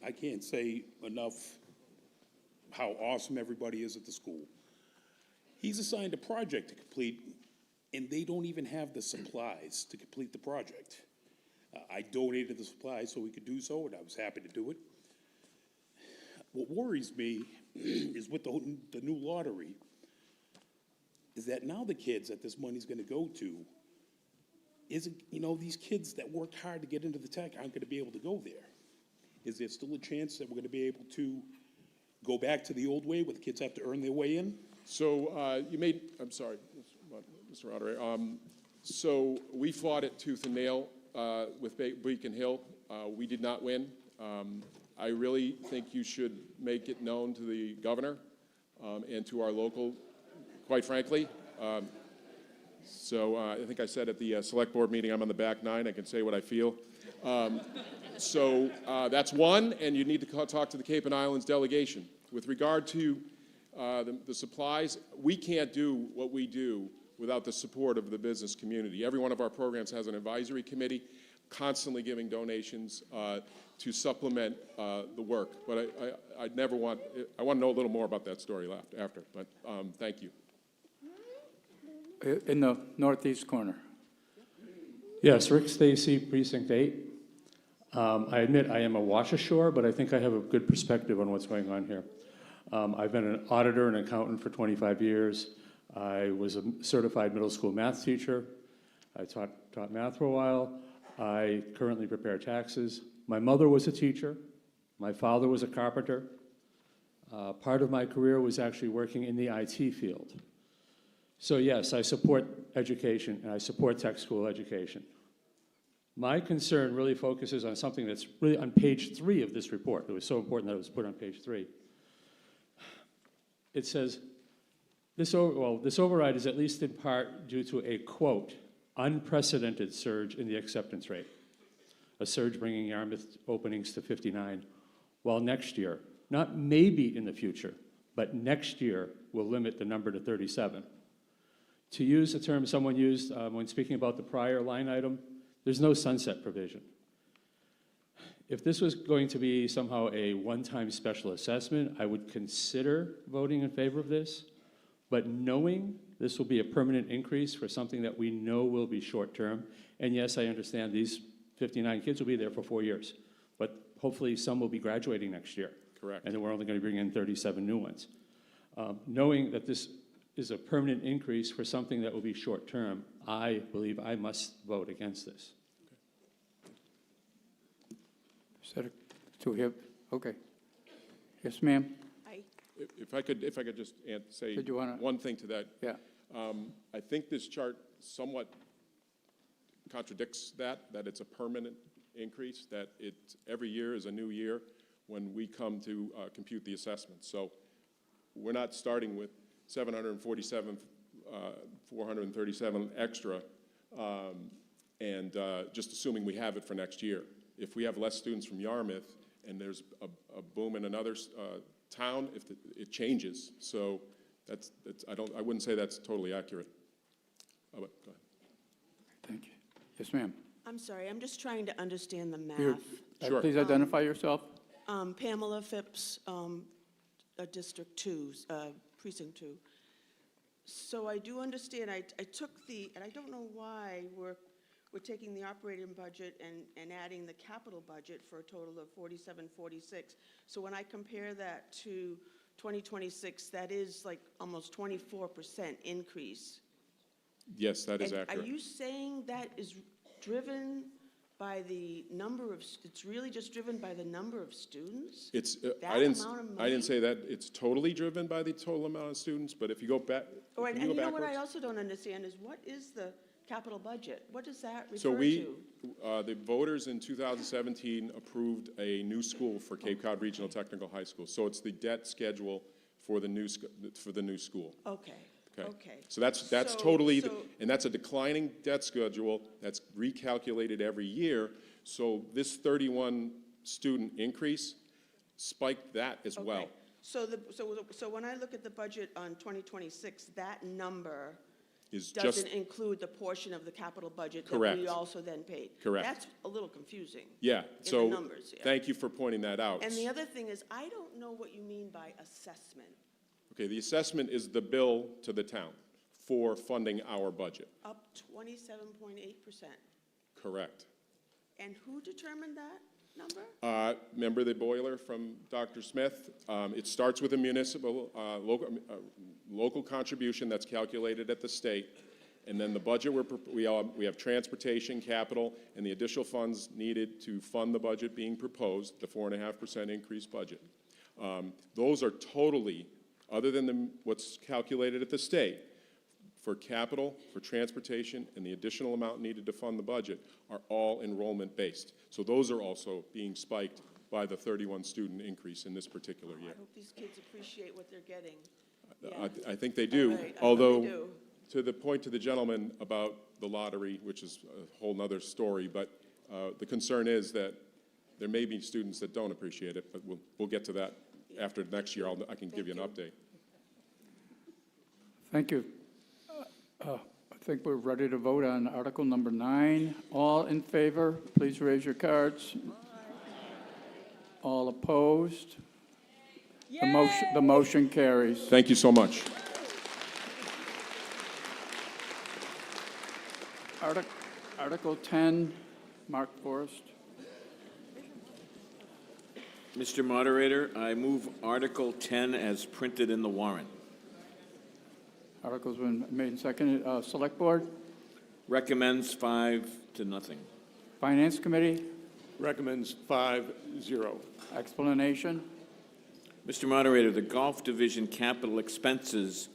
I can't say enough how awesome everybody is at the school. He's assigned a project to complete, and they don't even have the supplies to complete the project. I donated the supplies so we could do so, and I was happy to do it. What worries me is with the new lottery, is that now the kids that this money's going to go to, these kids that worked hard to get into the Tech aren't going to be able to go there. Is there still a chance that we're going to be able to go back to the old way where the kids have to earn their way in? So I'm sorry, Mr. Moderator. So we fought it tooth and nail with Beacon Hill. We did not win. I really think you should make it known to the governor and to our local, quite frankly. So I think I said at the select board meeting, I'm on the back nine, I can say what I feel. So that's one, and you need to talk to the Cape and Islands delegation. With regard to the supplies, we can't do what we do without the support of the business community. Every one of our programs has an advisory committee, constantly giving donations to supplement the work. But I want to know a little more about that story after, but thank you. In the northeast corner. Yes, Rick Stacy, Precinct 8. I admit I am a wash ashore, but I think I have a good perspective on what's going on here. I've been an auditor and accountant for 25 years. I was a certified middle school math teacher. I taught math for a while. I currently prepare taxes. My mother was a teacher. My father was a carpenter. Part of my career was actually working in the IT field. So yes, I support education, and I support tech school education. My concern really focuses on something that's really on page 3 of this report. It was so important that it was put on page 3. It says, this override is at least in part due to a, quote, unprecedented surge in the acceptance rate, a surge bringing Yarmouth openings to 59, while next year, not maybe in the future, but next year will limit the number to 37. To use a term someone used when speaking about the prior line item, there's no sunset provision. If this was going to be somehow a one-time special assessment, I would consider voting in favor of this. But knowing this will be a permanent increase for something that we know will be short-term, and yes, I understand these 59 kids will be there for 4 years, but hopefully some will be graduating next year. Correct. And then we're only going to bring in 37 new ones. Knowing that this is a permanent increase for something that will be short-term, I believe I must vote against this. Okay. Yes, ma'am. If I could just say Did you wanna- one thing to that. Yeah. I think this chart somewhat contradicts that it's a permanent increase, that every year is a new year when we come to compute the assessment. So we're not starting with 747, 437 extra, and just assuming we have it for next year. If we have less students from Yarmouth and there's a boom in another town, it changes. So I wouldn't say that's totally accurate. Oh, but go ahead. Thank you. Yes, ma'am. I'm sorry, I'm just trying to understand the math. Sure. Please identify yourself. Pamela Phipps, District 2, Precinct 2. So I do understand, I took and I don't know why we're taking the operating budget and adding the capital budget for a total of 4746. So when I compare that to 2026, that is like almost 24% increase. Yes, that is And accurate. Are you saying that is driven by the number of, it's really just driven by the number of students? It's, That I didn't amount of I money? didn't say that it's totally driven by the total amount of students, but if you go back, Or, if and you you go know what I backwards. also don't understand is what is the capital budget? What does that refer So to? the voters in 2017 approved a new school for Cape Cod Regional Technical High School. So it's the debt schedule for the new school. Okay, Okay. okay. So that's So- totally, so- and that's a declining debt schedule that's recalculated every year. So this 31 student increase spiked that as well. Okay. So when I look at the budget on 2026, that number Is doesn't just, include the portion of the capital budget that Correct. we also then paid. Correct. That's a little confusing. yeah, In so the numbers, yeah. thank you for pointing that out. And the other thing is, I don't know what you mean by assessment. Okay, the assessment is the bill to the town for funding our budget. Up 27.8%. Correct. And who determined that number? Remember the boiler from Dr. Smith? It starts with a municipal, local contribution that's calculated at the state, and then the budget, we have transportation, capital, and the additional funds needed to fund the budget being proposed, the 4.5% increased budget. Those are totally, other than what's calculated at the state, for capital, for transportation, and the additional amount needed to fund the budget are all enrollment-based. So those are also being spiked by the 31 student increase in this particular year. I hope these kids appreciate what they're getting. I think they do, All right, I hope they although, do. to the point to the gentleman about the lottery, which is a whole nother story, but the concern is that there may be students that don't appreciate it, but we'll get to that after next year. I can give you an update. Thank you. I think we're ready to vote on Article number 9. All in favor, please raise your cards. All opposed? The motion carries. Thank you so much. Article 10, Mark Forrest. Mr. Moderator, I move Article 10 as printed in the warrant. Article's been made and seconded. Select Board? Recommends 5-0. Finance Committee? Recommends 5-0. Explanation? Mr. Moderator, the Golf Division capital expenses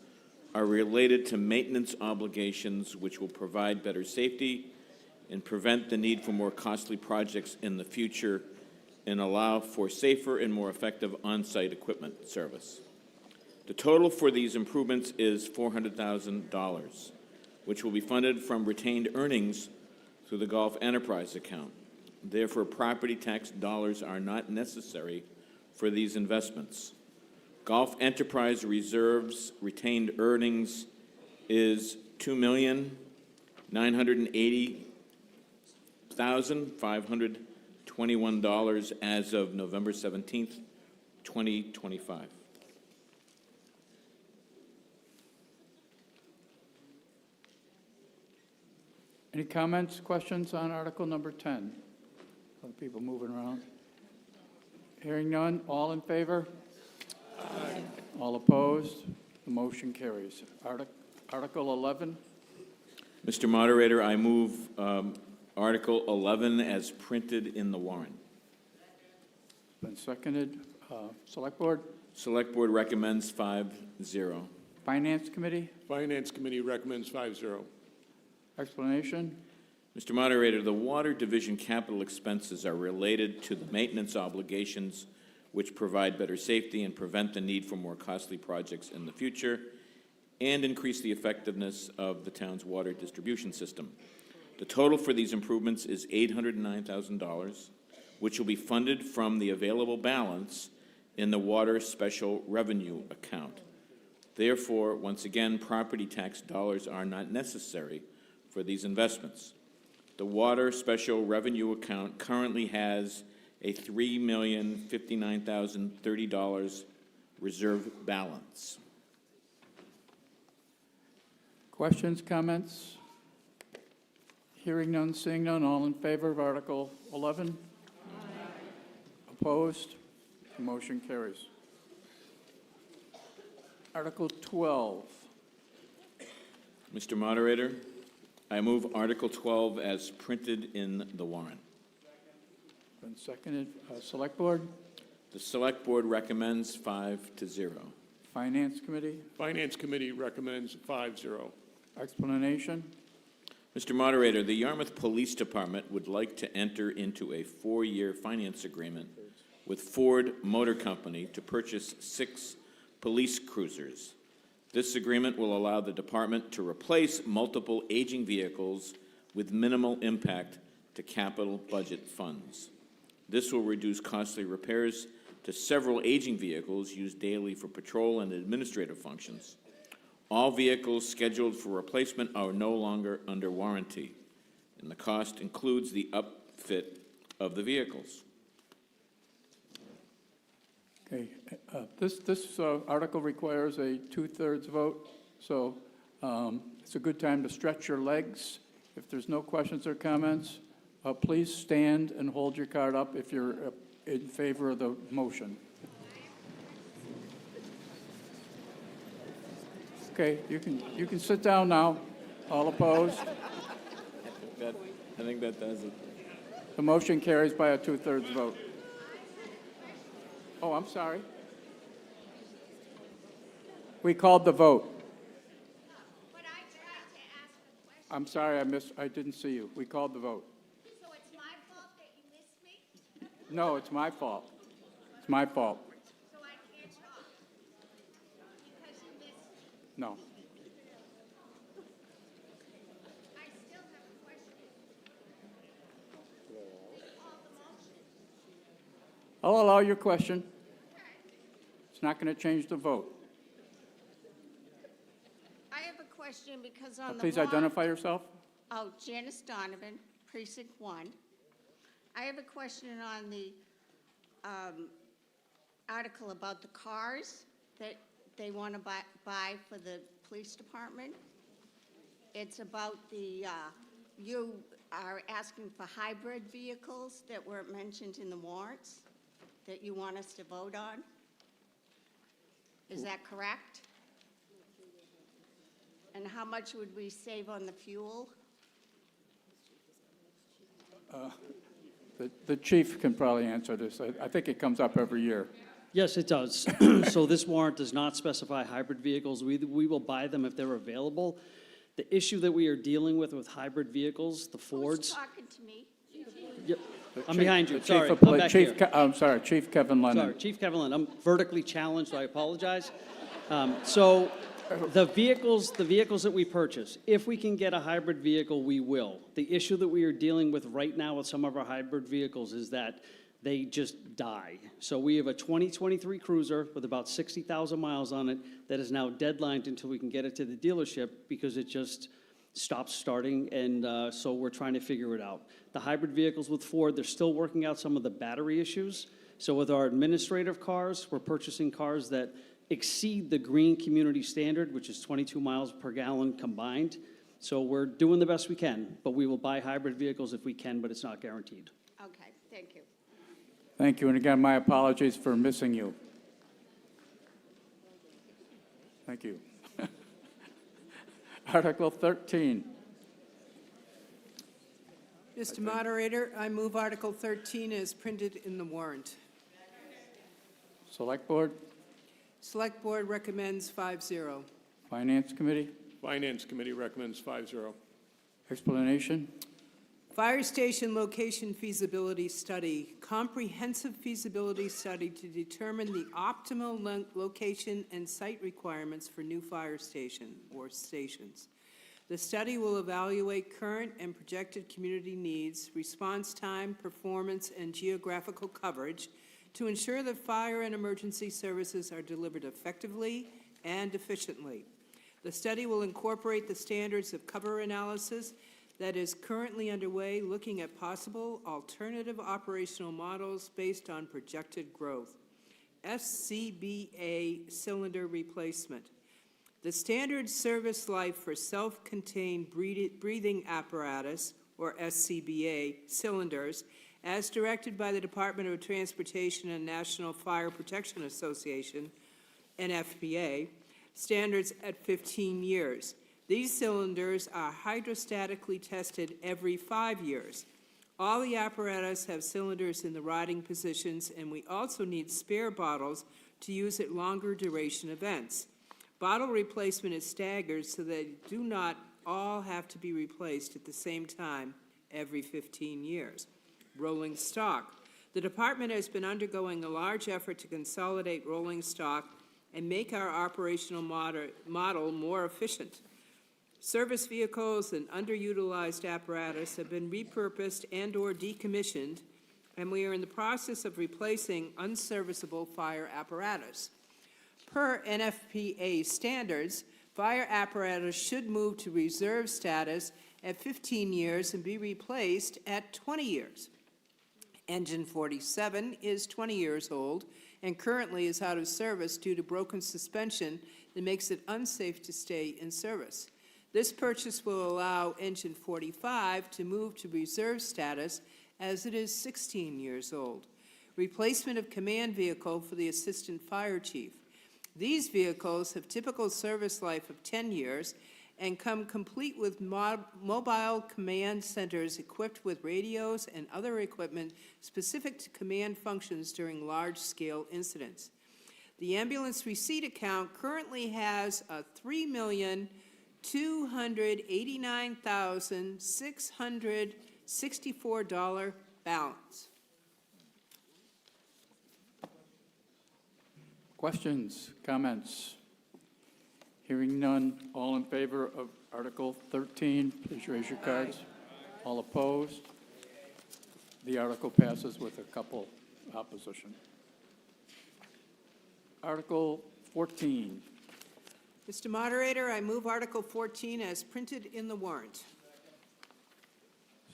are related to maintenance obligations which will provide better safety and prevent the need for more costly projects in the future and allow for safer and more effective on-site equipment service. The total for these improvements is $400,000, which will be funded from retained earnings through the Golf Enterprise account. Therefore, property tax dollars are not necessary for these investments. Golf Enterprise Reserve's retained earnings is $2,980,521 as of November 17th, 2025. Any comments, questions on Article number 10? Other people moving around. Hearing none, all in favor? Aye. All opposed? The motion carries. Article 11. Mr. Moderator, I move Article 11 as printed in the warrant. Been seconded. Select Board? Select Board recommends 5-0. Finance Committee? Finance Committee recommends 5-0. Explanation? Mr. Moderator, the Water Division capital expenses are related to the maintenance obligations which provide better safety and prevent the need for more costly projects in the future and increase the effectiveness of the town's water distribution system. The total for these improvements is $809,000, which will be funded from the available balance in the Water Special Revenue account. Therefore, once again, property tax dollars are not necessary for these investments. The Water Special Revenue account currently has a $3,059,030 reserve balance. Questions, comments? Hearing none, seeing none, all in favor of Article 11? Aye. Opposed? The motion carries. Article 12. Mr. Moderator, I move Article 12 as printed in the warrant. Been seconded. Select Board? The Select Board recommends 5-0. Finance Committee? Finance Committee recommends 5-0. Explanation? Mr. Moderator, the Yarmouth Police Department would like to enter into a 4-year finance agreement with Ford Motor Company to purchase 6 police cruisers. This agreement will allow the department to replace multiple aging vehicles with minimal impact to capital budget funds. This will reduce costly repairs to several aging vehicles used daily for patrol and administrative functions. All vehicles scheduled for replacement are no longer under warranty, and the cost includes the upfit of the vehicles. Okay. This article requires a 2/3 vote, so it's a good time to stretch your legs. If there's no questions or comments, please stand and hold your card up if you're in favor of the motion. Okay, you can sit down now. All opposed? I think that does it. The motion carries by a 2/3 vote. Oh, I'm sorry. We called the vote. I'm sorry, I didn't see you. We called the vote. So it's my fault that you missed me? No, it's my fault. It's my fault. No. I'll allow your question. It's not going to change the vote. I have a question because on the Please warrant- identify yourself. Oh, Janice Donovan, Precinct 1. I have a question on the article about the cars that they want to buy for the police department. It's about the, you are asking for hybrid vehicles that weren't mentioned in the warrants that you want us to vote on. Is that correct? And how much would we save on the fuel? The chief can probably answer this. I think it comes up every year. Yes, it does. So this warrant does not specify hybrid vehicles. We will buy them if they're available. The issue that we are dealing with hybrid vehicles, the Fords. Who's talking to me? Yep, The I'm chief- behind you, the chief sorry. of I'm poli- back Chief here. I'm sorry, Chief Kevin Lennon. Sorry, Chief Kevin Lennon. I'm vertically challenged, I apologize. So the vehicles that we purchase, if we can get a hybrid vehicle, we will. The issue that we are dealing with right now with some of our hybrid vehicles is that they just die. So we have a 2023 Cruiser with about 60,000 miles on it that is now deadlined until we can get it to the dealership because it just stops starting, and so we're trying to figure it out. The hybrid vehicles with Ford, they're still working out some of the battery issues. So with our administrative cars, we're purchasing cars that exceed the green community standard, which is 22 miles per gallon combined. So we're doing the best we can, but we will buy hybrid vehicles if we can, but it's not guaranteed. Okay, thank you. Thank you, and again, my apologies for missing you. Thank you. Article 13. Mr. Moderator, I move Article 13 as printed in the warrant. Select Board, Select Board recommends 5-0. Finance Committee, Finance Committee recommends 5-0. explanation. Fire station location feasibility study, comprehensive feasibility study to determine the optimal location and site requirements for new fire station or stations. The study will evaluate current and projected community needs, response time, performance, and geographical coverage to ensure that fire and emergency services are delivered effectively and efficiently. The study will incorporate the standards of cover analysis that is currently underway, looking at possible alternative operational models based on projected growth. SCBA cylinder replacement. The standard service life for self-contained breathing apparatus, or SCBA, cylinders, as directed by the Department of Transportation and National Fire Protection Association, NFPA, standards at 15 years. These cylinders are hydrostatically tested every 5 years. All the apparatus have cylinders in the riding positions, and we also need spare bottles to use at longer duration events. Bottle replacement is staggered so they do not all have to be replaced at the same time every 15 years. Rolling stock. The department has been undergoing a large effort to consolidate rolling stock and make our operational model more efficient. Service vehicles and underutilized apparatus have been repurposed and/or decommissioned, and we are in the process of replacing unserviceable fire apparatus. Per NFPA standards, fire apparatus should move to reserve status at 15 years and be replaced at 20 years. Engine 47 is 20 years old and currently is out of service due to broken suspension that makes it unsafe to stay in service. This purchase will allow engine 45 to move to reserve status as it is 16 years old. Replacement of command vehicle for the assistant fire chief. These vehicles have typical service life of 10 years and come complete with mobile command centers equipped with radios and other equipment specific to command functions during large-scale incidents. The ambulance receipt account currently has a $3,289,664 balance. Questions, comments? Hearing none, all in favor of Article 13, please raise your cards. All opposed? The article passes with a couple opposition. Article 14. Mr. Moderator, I move Article 14 as printed in the warrant.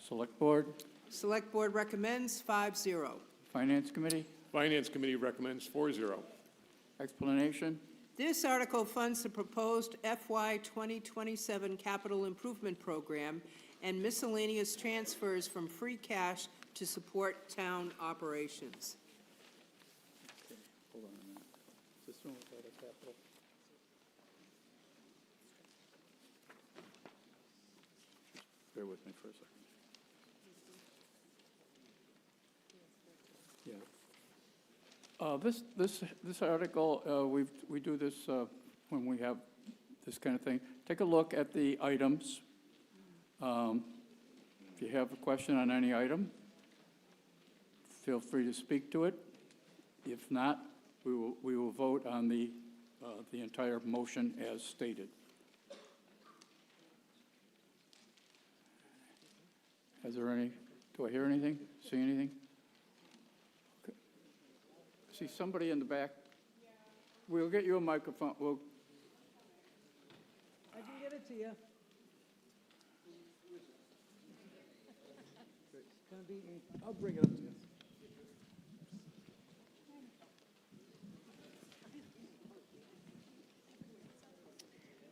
Select Board, Select Board recommends 5-0. Finance Committee, Finance Committee recommends 4-0. explanation. This article funds the proposed FY 2027 capital improvement program and miscellaneous transfers from free cash to support town operations. Hold on a minute. Is this one without a capital? Bear with me for a second. Yeah. This article, we do this when we have this kind of thing. Take a look at the items. If you have a question on any item, feel free to speak to it. If not, we will vote on the entire motion as stated. Is there any, do I hear anything, see anything? Okay. See somebody in the back? We'll get you a microphone. I can get it to you. I'll bring it up to you.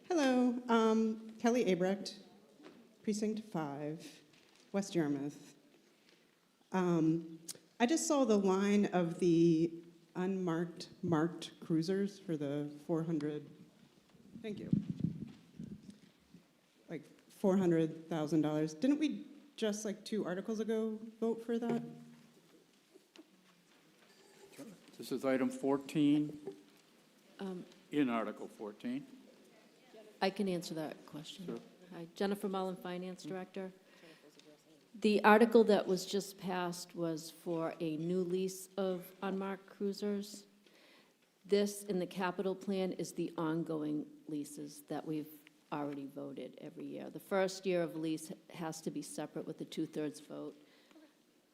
Hello, Kelly Abrecht, Precinct 5, West Yarmouth. I just saw the line of the marked cruisers for the 400, thank you, like $400,000. Didn't we just like 2 articles ago vote for that? This is item 14 in Article 14. I can answer that question. Sure. Hi, Jennifer Mullen, Finance Director. The article that was just passed was for a new lease of unmarked cruisers. This, in the capital plan, is the ongoing leases that we've already voted every year. The first year of lease has to be separate with a 2/3 vote.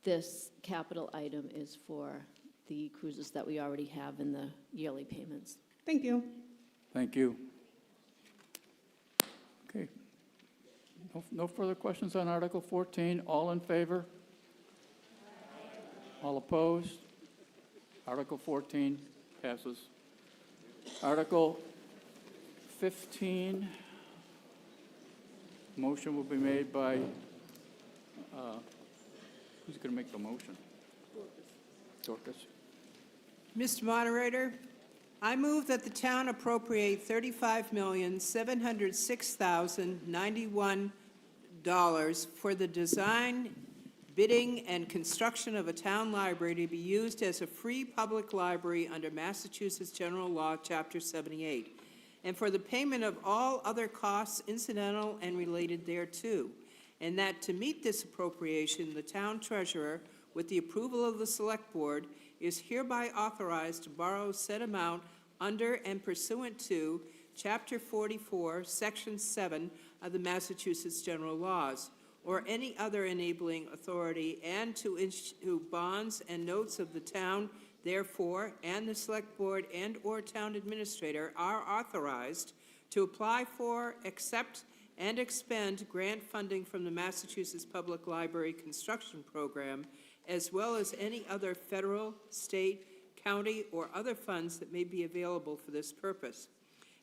This capital item is for the cruises that we already have in the yearly payments. Thank you. Thank you. Okay. No further questions on Article 14. All in favor? All opposed? Article 14 passes. Article 15, motion will be made by, who's going to make the motion? Dorcas. Mr. Moderator, I move that the town appropriate $35,706,091 for the design, bidding, and construction of a town library to be used as a free public library under Massachusetts General Law, Chapter 78, and for the payment of all other costs incidental and related thereto, and that to meet this appropriation, the town treasurer, with the approval of the Select Board, is hereby authorized to borrow said amount under and pursuant to Chapter 44, Section 7 of the Massachusetts General Laws, or any other enabling authority, and to issue bonds and notes of the town, therefore, and the Select Board and/or town administrator are authorized to apply for, accept, and expend grant funding from the Massachusetts Public Library Construction Program, as well as any other federal, state, county, or other funds that may be available for this purpose,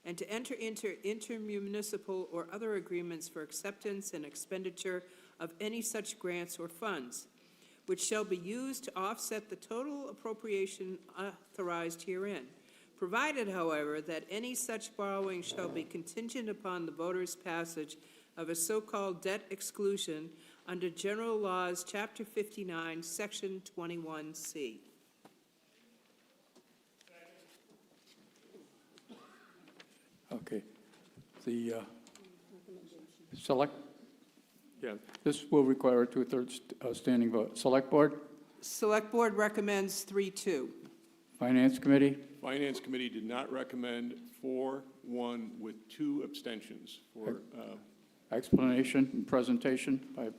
and to enter into intermunicipal or other agreements for acceptance and expenditure of any such grants or funds, which shall be used to offset the total appropriation authorized herein, provided, however, that any such borrowing shall be contingent upon the voters' passage of a so-called debt exclusion under General Laws, Chapter 59, Section 21C. Okay. The this will require a 2/3 standing vote. Select Board? Select Board recommends 3-2. Finance Committee, Finance Committee did not recommend 4-1 with 2 abstentions for, explanation and presentation by, I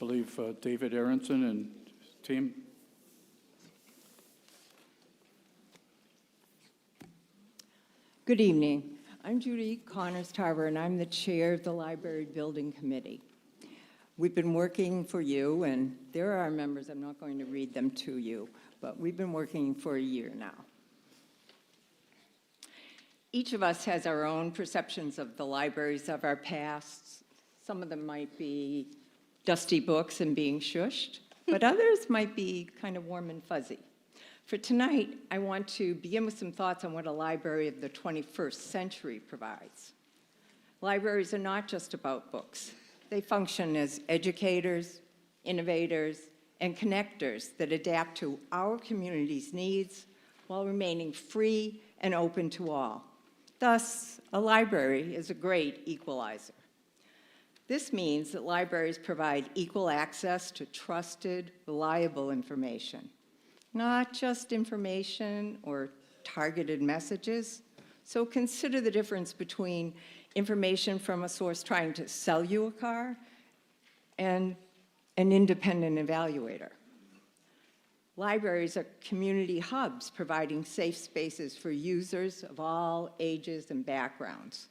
believe, David Aronson and team. Good evening. I'm Judy Connors-Tarver, and I'm the chair of the Library Building Committee. We've been working for you, and there are our members. I'm not going to read them to you, but we've been working for a year now. Each of us has our own perceptions of the libraries of our past. Some of them might be dusty books and being shushed, but others might be kind of warm and fuzzy. For tonight, I want to begin with some thoughts on what a library of the 21st century provides. Libraries are not just about books. They function as educators, innovators, and connectors that adapt to our community's needs while remaining free and open to all. Thus, a library is a great equalizer. This means that libraries provide equal access to trusted, reliable information, not just information or targeted messages. So consider the difference between information from a source trying to sell you a car and an independent evaluator. Libraries are community hubs providing safe spaces for users of all ages and backgrounds.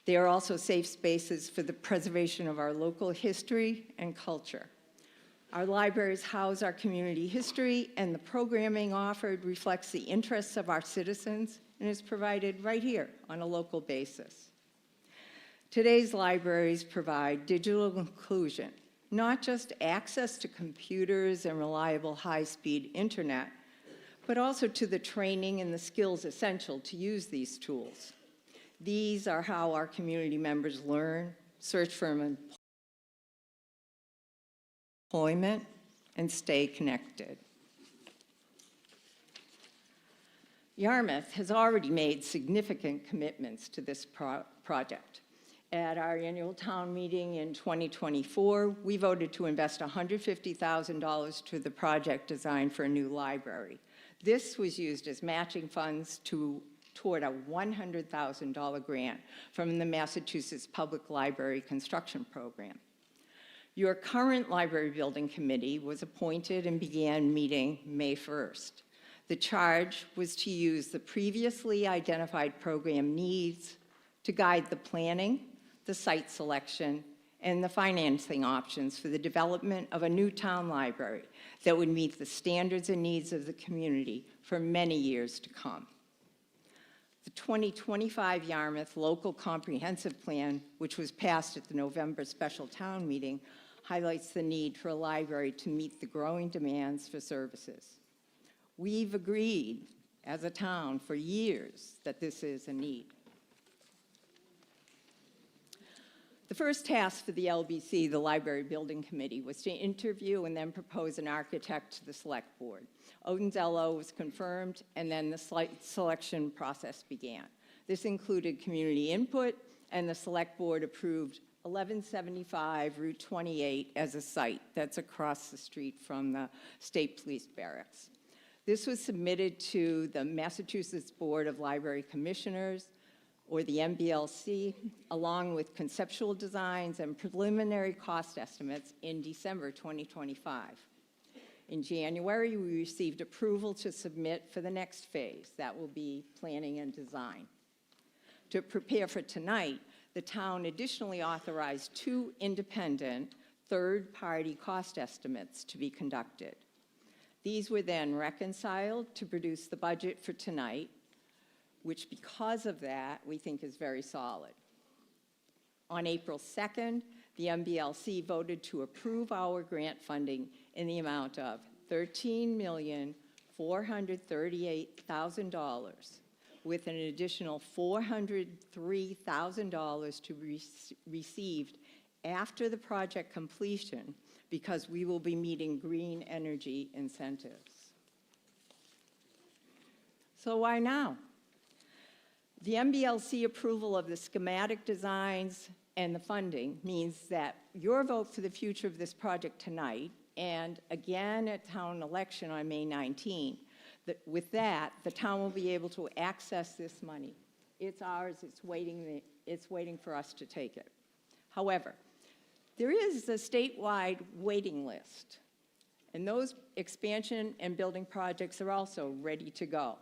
They are also safe spaces for the preservation of our local history and culture. Our libraries house our community history, and the programming offered reflects the interests of our citizens and is provided right here on a local basis. Today's libraries provide digital inclusion, not just access to computers and reliable high-speed internet, but also to the training and the skills essential to use these tools. These are how our community members learn, search for employment, and stay connected. Yarmouth has already made significant commitments to this project. At our annual town meeting in 2024, we voted to invest $150,000 to the project design for a new library. This was used as matching funds toward a $100,000 grant from the Massachusetts Public Library Construction Program. Your current library building committee was appointed and began meeting May 1st. The charge was to use the previously identified program needs to guide the planning, the site selection, and the financing options for the development of a new town library that would meet the standards and needs of the community for many years to come. The 2025 Yarmouth Local Comprehensive Plan, which was passed at the November special town meeting, highlights the need for a library to meet the growing demands for services. We've agreed as a town for years that this is a need. The first task for the LBC, the Library Building Committee, was to interview and then propose an architect to the Select Board. Odenzello was confirmed, and then the selection process began. This included community input, and the Select Board approved 1175 Route 28 as a site. That's across the street from the State Police Barracks. This was submitted to the Massachusetts Board of Library Commissioners, or the MBLC, along with conceptual designs and preliminary cost estimates in December 2025. In January, we received approval to submit for the next phase. That will be planning and design. To prepare for tonight, the town additionally authorized 2 independent third-party cost estimates to be conducted. These were then reconciled to produce the budget for tonight, which because of that, we think is very solid. On April 2nd, the MBLC voted to approve our grant funding in the amount of $13,438,000, with an additional $403,000 to be received after the project completion, because we will be meeting green energy incentives. So why now? The MBLC approval of the schematic designs and the funding means that your vote for the future of this project tonight, and again at town election on May 19, With that, the town will be able to access this money. It's ours, it's waiting for us to take it. However, there is a statewide waiting list, and those expansion and building projects are also ready to go.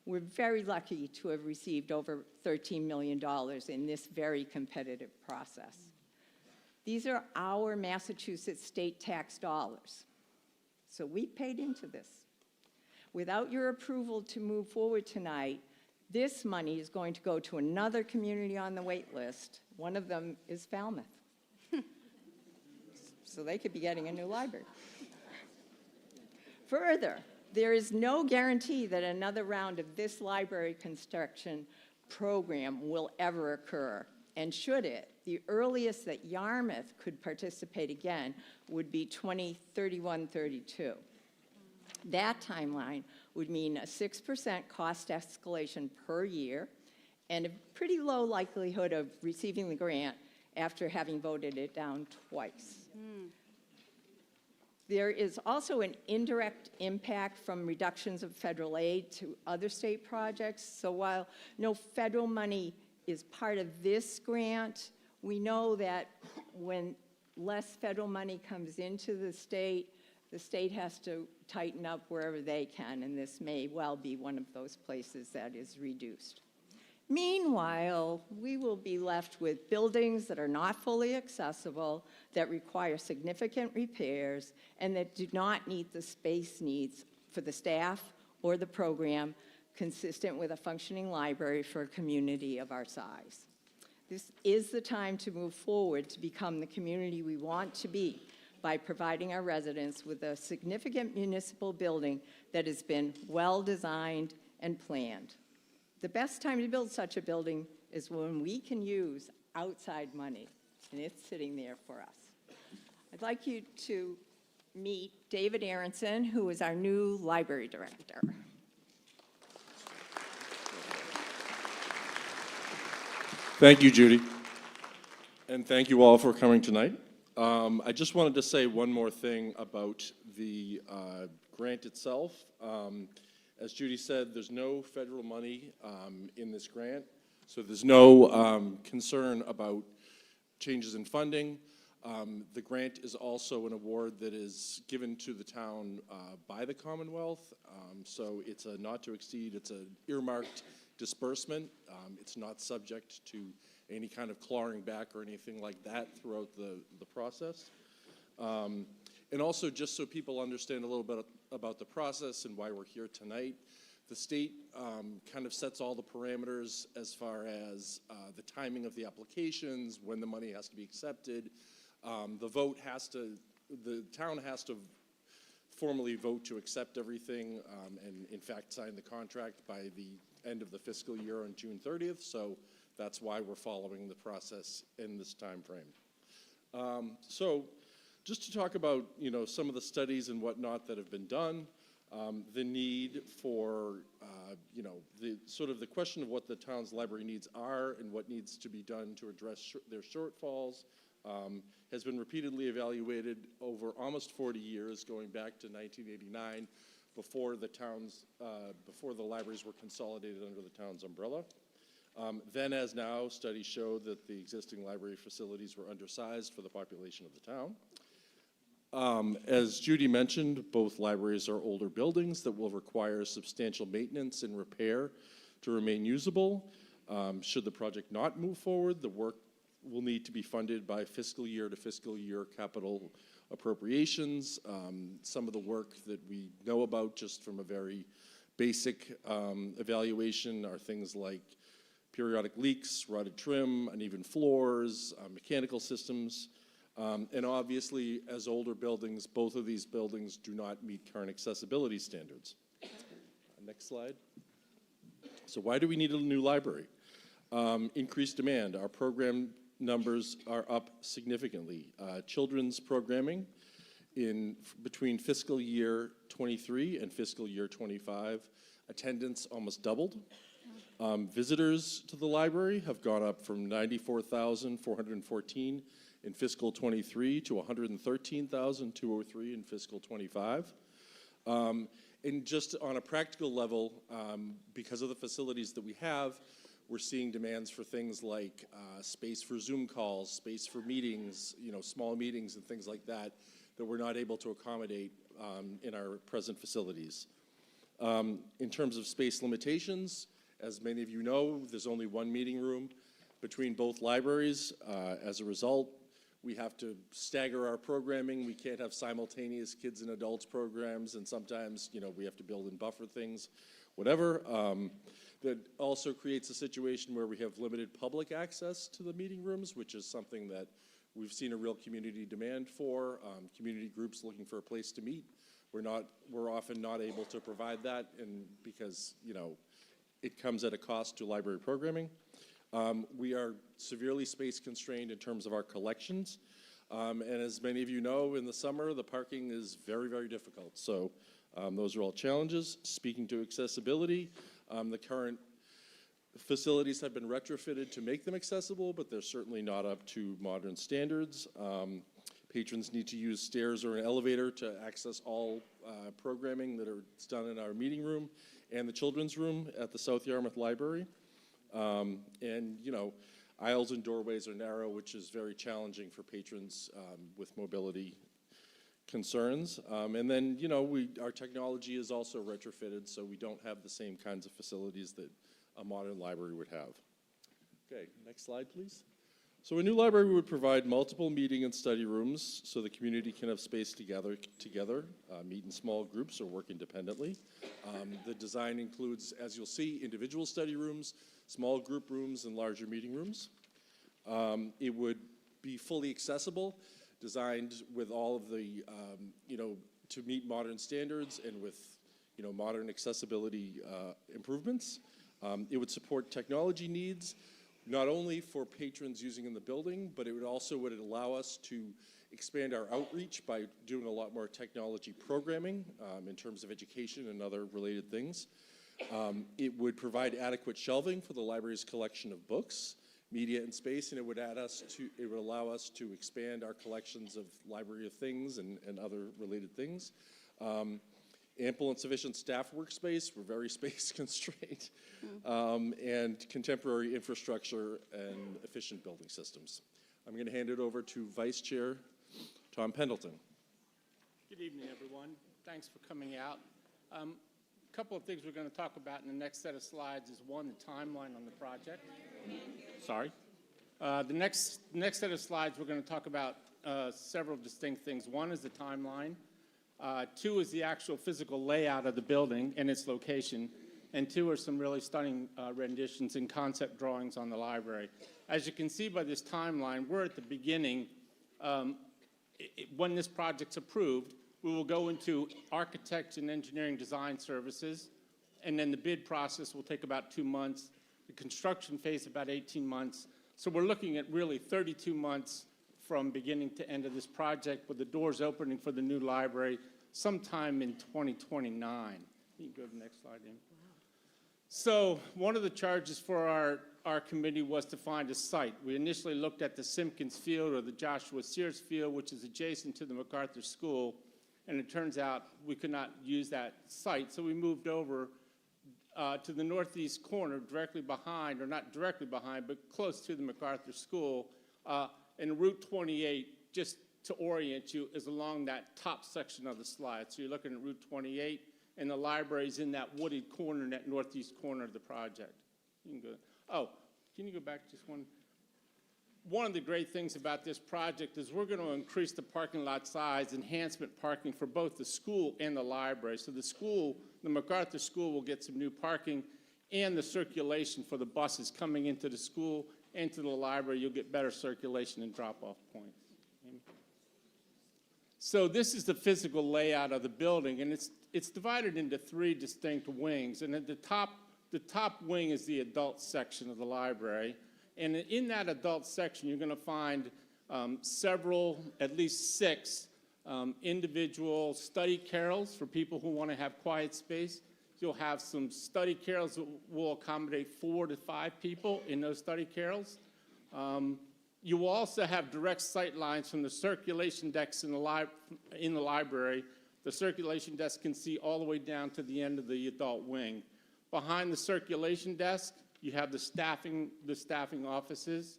We're very lucky to have received over $13 million in this very competitive process. These are our Massachusetts state tax dollars, so we paid into this. Without your approval to move forward tonight, this money is going to go to another community on the wait list. One of them is Falmouth. So they could be getting a new library. Further, there is no guarantee that another round of this library construction program will ever occur. And should it, the earliest that Yarmouth could participate again would be 2031-32. That timeline would mean a 6% cost escalation per year and a pretty low likelihood of receiving the grant after having voted it down twice. There is also an indirect impact from reductions of federal aid to other state projects. So while no federal money is part of this grant, we know that when less federal money comes into the state has to tighten up wherever they can, and this may well be one of those places that is reduced. Meanwhile, we will be left with buildings that are not fully accessible, that require significant repairs, and that do not meet the space needs for the staff or the program consistent with a functioning library for a community of our size. This is the time to move forward to become the community we want to be by providing our residents with a significant municipal building that has been well-designed and planned. The best time to build such a building is when we can use outside money, and it's sitting there for us. I'd like you to meet David Aronson, who is our new library director. Thank you, Judy. And thank you all for coming tonight. I just wanted to say one more thing about the grant itself. As Judy said, there's no federal money in this grant, so there's no concern about changes in funding. The grant is also an award that is given to the town by the Commonwealth, so it's a not to exceed, it's an earmarked disbursement. It's not subject to any kind of clawing back or anything like that throughout the process. And also, just so people understand a little bit about the process and why we're here tonight, the state kind of sets all the parameters as far as the timing of the applications, when the money has to be accepted. The town has to formally vote to accept everything and in fact sign the contract by the end of the fiscal year on June 30th. So that's why we're following the process in this time frame. So just to talk about, some of the studies and whatnot that have been done, the need for, the question of what the town's library needs are and what needs to be done to address their shortfalls has been repeatedly evaluated over almost 40 years, going back to 1989, before the libraries were consolidated under the town's umbrella. Then as now, studies show that the existing library facilities were undersized for the population of the town. As Judy mentioned, both libraries are older buildings that will require substantial maintenance and repair to remain usable. Should the project not move forward, the work will need to be funded by fiscal year to fiscal year capital appropriations. Some of the work that we know about just from a very basic evaluation are things like periodic leaks, rotted trim, uneven floors, mechanical systems. And obviously, as older buildings, both of these buildings do not meet current accessibility standards. Next slide. So why do we need a new library? Increased demand. Our program numbers are up significantly. Children's programming between fiscal year 23 and fiscal year 25, attendance almost doubled. Visitors to the library have gone up from 94,414 in fiscal 23 to 113,203 in fiscal 25. And just on a practical level, because of the facilities that we have, we're seeing demands for things like space for Zoom calls, space for meetings, small meetings and things like that, that we're not able to accommodate in our present facilities. In terms of space limitations, as many of you know, there's only one meeting room between both libraries. As a result, we have to stagger our programming. We can't have simultaneous kids and adults programs, and sometimes, we have to build and buffer things, whatever. That also creates a situation where we have limited public access to the meeting rooms, which is something that we've seen a real community demand for, community groups looking for a place to meet. We're often not able to provide that, and because, it comes at a cost to library programming. We are severely space constrained in terms of our collections. And as many of you know, in the summer, the parking is very, very difficult. So those are all challenges. Speaking to accessibility, the current facilities have been retrofitted to make them accessible, but they're certainly not up to modern standards. Patrons need to use stairs or an elevator to access all programming that are done in our meeting room and the children's room at the South Yarmouth Library. And, aisles and doorways are narrow, which is very challenging for patrons with mobility concerns. And then, our technology is also retrofitted, so we don't have the same kinds of facilities that a modern library would have. Okay, next slide, please. So a new library would provide multiple meeting and study rooms so the community can have space together, meet in small groups or work independently. The design includes, as you'll see, individual study rooms, small group rooms, and larger meeting rooms. It would be fully accessible, designed with all of the, to meet modern standards and with, modern accessibility improvements. It would support technology needs, not only for patrons using in the building, but it would allow us to expand our outreach by doing a lot more technology programming in terms of education and other related things. It would provide adequate shelving for the library's collection of books, media, and space, and it would allow us to expand our collections of library of things and other related things. Ample and sufficient staff workspace, we're very space constrained, and contemporary infrastructure and efficient building systems. I'm going to hand it over to Vice Chair Tom Pendleton. Good evening, everyone. Thanks for coming out. A couple of things we're going to talk about in the next set of slides is, one, the timeline on the project. Sorry. The next set of slides, we're going to talk about several distinct things. One is the timeline. Two is the actual physical layout of the building and its location. And two are some really stunning renditions and concept drawings on the library. As you can see by this timeline, we're at the beginning. When this project's approved, we will go into architect and engineering design services, and then the bid process will take about 2 months, the construction phase about 18 months. So we're looking at really 32 months from beginning to end of this project, with the doors opening for the new library sometime in 2029. You can go to the next slide, Amy. So one of the charges for our committee was to find a site. We initially looked at the Simpkins Field or the Joshua Sears Field, which is adjacent to the MacArthur School, and it turns out we could not use that site, so we moved over to the northeast corner, directly behind, or not directly behind, but close to the MacArthur School, and Route 28, just to orient you, is along that top section of the slide. So you're looking at Route 28, and the library's in that wooded corner, in that northeast corner of the project. You can go. Oh, can you go back just one? One of the great things about this project is we're going to increase the parking lot size, enhancement parking for both the school and the library. So the school, the MacArthur School, will get some new parking, and the circulation for the buses coming into the school and to the library, you'll get better circulation and drop-off points. So this is the physical layout of the building, and it's divided into 3 distinct wings. And at the top wing is the adult section of the library. And in that adult section, you're going to find several, at least 6, individual study carrels for people who want to have quiet space. You'll have some study carrels that will accommodate 4 to 5 people in those study carrels. You will also have direct sight lines from the circulation decks in the library The circulation desk can see all the way down to the end of the adult wing. Behind the circulation desk, you have the staffing offices.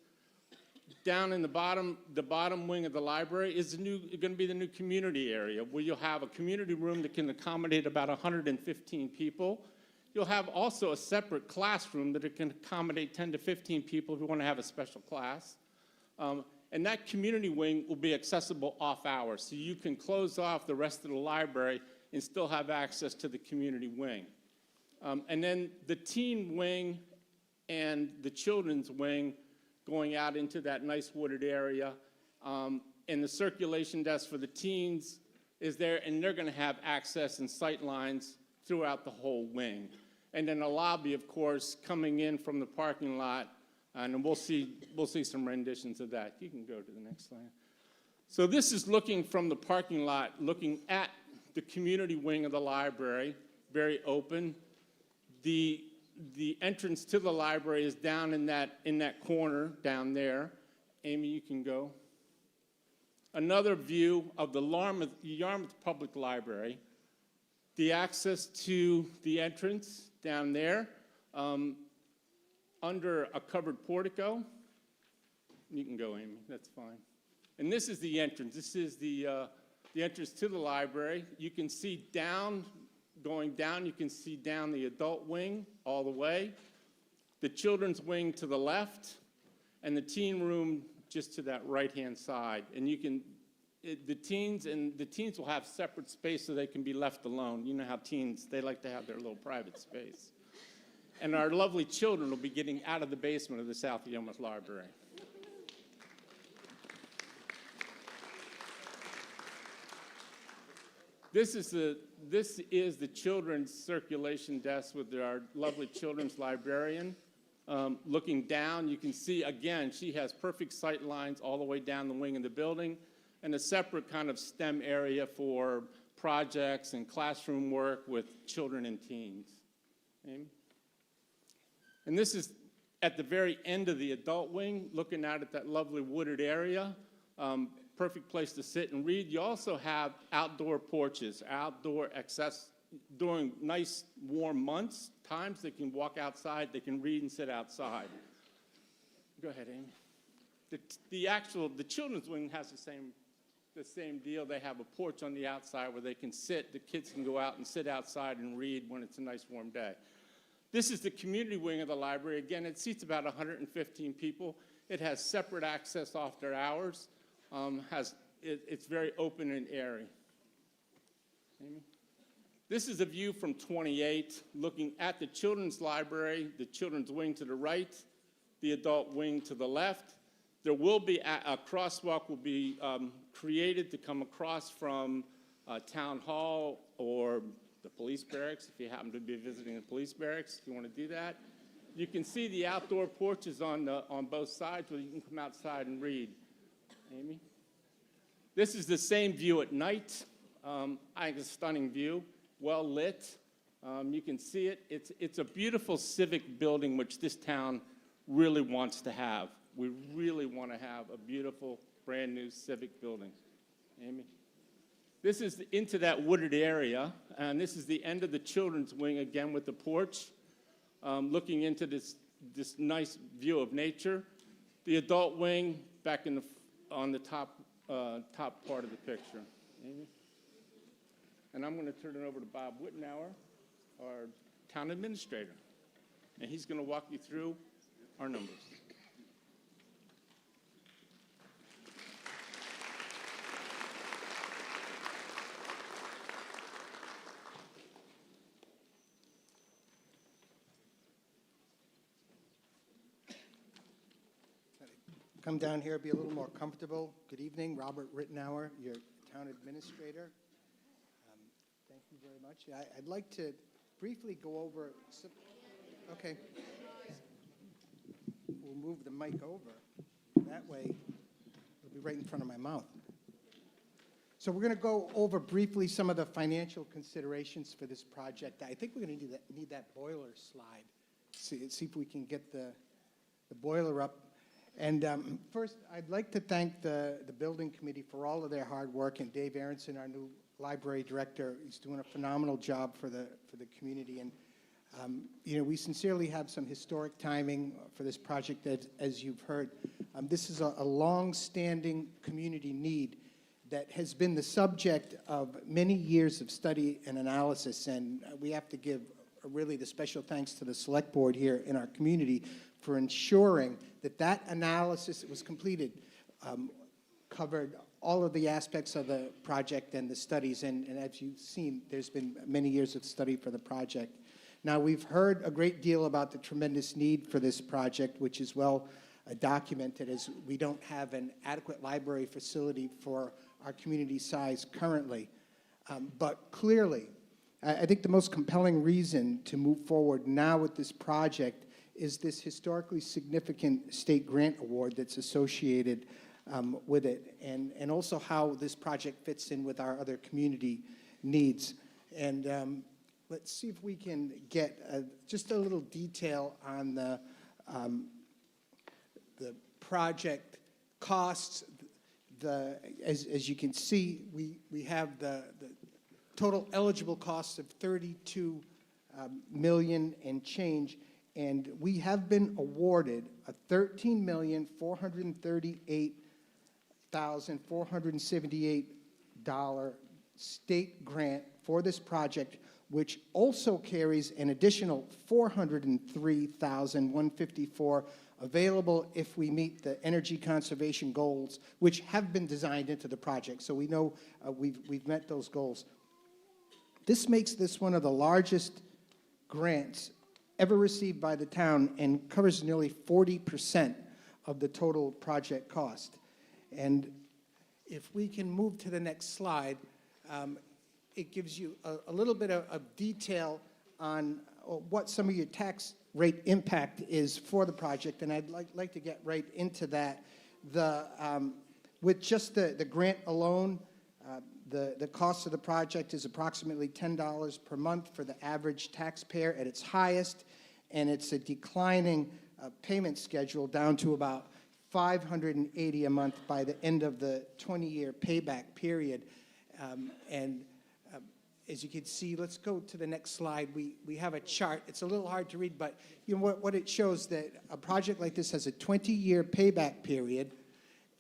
Down in the bottom wing of the library is going to be the new community area, where you'll have a community room that can accommodate about 115 people. You'll have also a separate classroom that it can accommodate 10 to 15 people who want to have a special class. And that community wing will be accessible off hours, so you can close off the rest of the library and still have access to the community wing. And then the teen wing and the children's wing going out into that nice wooded area. And the circulation desk for the teens is there, and they're going to have access and sight lines throughout the whole wing. And then a lobby, of course, coming in from the parking lot, and we'll see some renditions of that. You can go to the next slide. So this is looking from the parking lot, looking at the community wing of the library, very open. The entrance to the library is down in that corner down there. Amy, you can go. Another view of the Yarmouth Public Library. The access to the entrance down there, under a covered portico. You can go, Amy, that's fine. And this is the entrance. This is the entrance to the library. You can see going down, you can see down the adult wing all the way, the children's wing to the left, and the teen room just to that right-hand side. And the teens will have separate space so they can be left alone. You know how teens, they like to have their little private space. And our lovely children will be getting out of the basement of the South Yarmouth Library. This is the children's circulation desk with our lovely children's librarian. Looking down, you can see, again, she has perfect sight lines all the way down the wing of the building, and a separate kind of STEM area for projects and classroom work with children and teens. Amy? And this is at the very end of the adult wing, looking out at that lovely wooded area. Perfect place to sit and read. You also have outdoor porches, outdoor access during nice warm months, times they can walk outside, they can read and sit outside. Go ahead, Amy. The children's wing has the same deal. They have a porch on the outside where they can sit. The kids can go out and sit outside and read when it's a nice warm day. This is the community wing of the library. Again, it seats about 115 people. It has separate access after hours. It's very open and airy. Amy? This is a view from 28, looking at the children's library, the children's wing to the right, the adult wing to the left. There will be a crosswalk will be created to come across from Town Hall or the police barracks, if you happen to be visiting the police barracks, if you want to do that. You can see the outdoor porches on both sides where you can come outside and read. Amy? This is the same view at night. I think it's a stunning view, well lit. You can see it. It's a beautiful civic building which this town really wants to have. We really want to have a beautiful, brand new civic building. Amy? This is into that wooded area, and this is the end of the children's wing again with the porch, looking into this nice view of nature. The adult wing back on the top part of the picture. Amy? And I'm going to turn it over to Bob Wittenauer, our town administrator, and he's going to walk you through our numbers. Come down here, be a little more comfortable. Good evening, Robert Rittenauer, your town administrator. Thank you very much. I'd like to briefly go over, okay. We'll move the mic over. That way, it'll be right in front of my mouth. So we're going to go over briefly some of the financial considerations for this project. I think we're going to need that boiler slide. See if we can get the boiler up. And first, I'd like to thank the building committee for all of their hard work, and Dave Aronson, our new library director, is doing a phenomenal job for the community. And you know, we sincerely have some historic timing for this project, as you've heard. This is a long-standing community need that has been the subject of many years of study and analysis, and we have to give really the special thanks to the select board here in our community for ensuring that that analysis that was completed covered all of the aspects of the project and the studies, and as you've seen, there's been many years of study for the project. Now, we've heard a great deal about the tremendous need for this project, which is well documented, as we don't have an adequate library facility for our community size currently. But clearly, I think the most compelling reason to move forward now with this project is this historically significant state grant award that's associated with it, and also how this project fits in with our other community needs. And let's see if we can get just a little detail on the project costs. As you can see, we have the total eligible costs of $32 million and change, and we have been awarded a $13,438,478 state grant for this project, which also carries an additional $403,154 available if we meet the energy conservation goals, which have been designed into the project. So we know we've met those goals. This makes this one of the largest grants ever received by the town and covers nearly 40% of the total project cost. And if we can move to the next slide, it gives you a little bit of detail on what some of your tax rate impact is for the project, and I'd like to get right into that. With just the grant alone, the cost of the project is approximately $10 per month for the average taxpayer at its highest, and it's a declining payment schedule down to about $580 a month by the end of the 20-year payback period. As you can see, let's go to the next slide. We have a chart. It's a little hard to read, but you know what it shows, that a project like this has a 20-year payback period,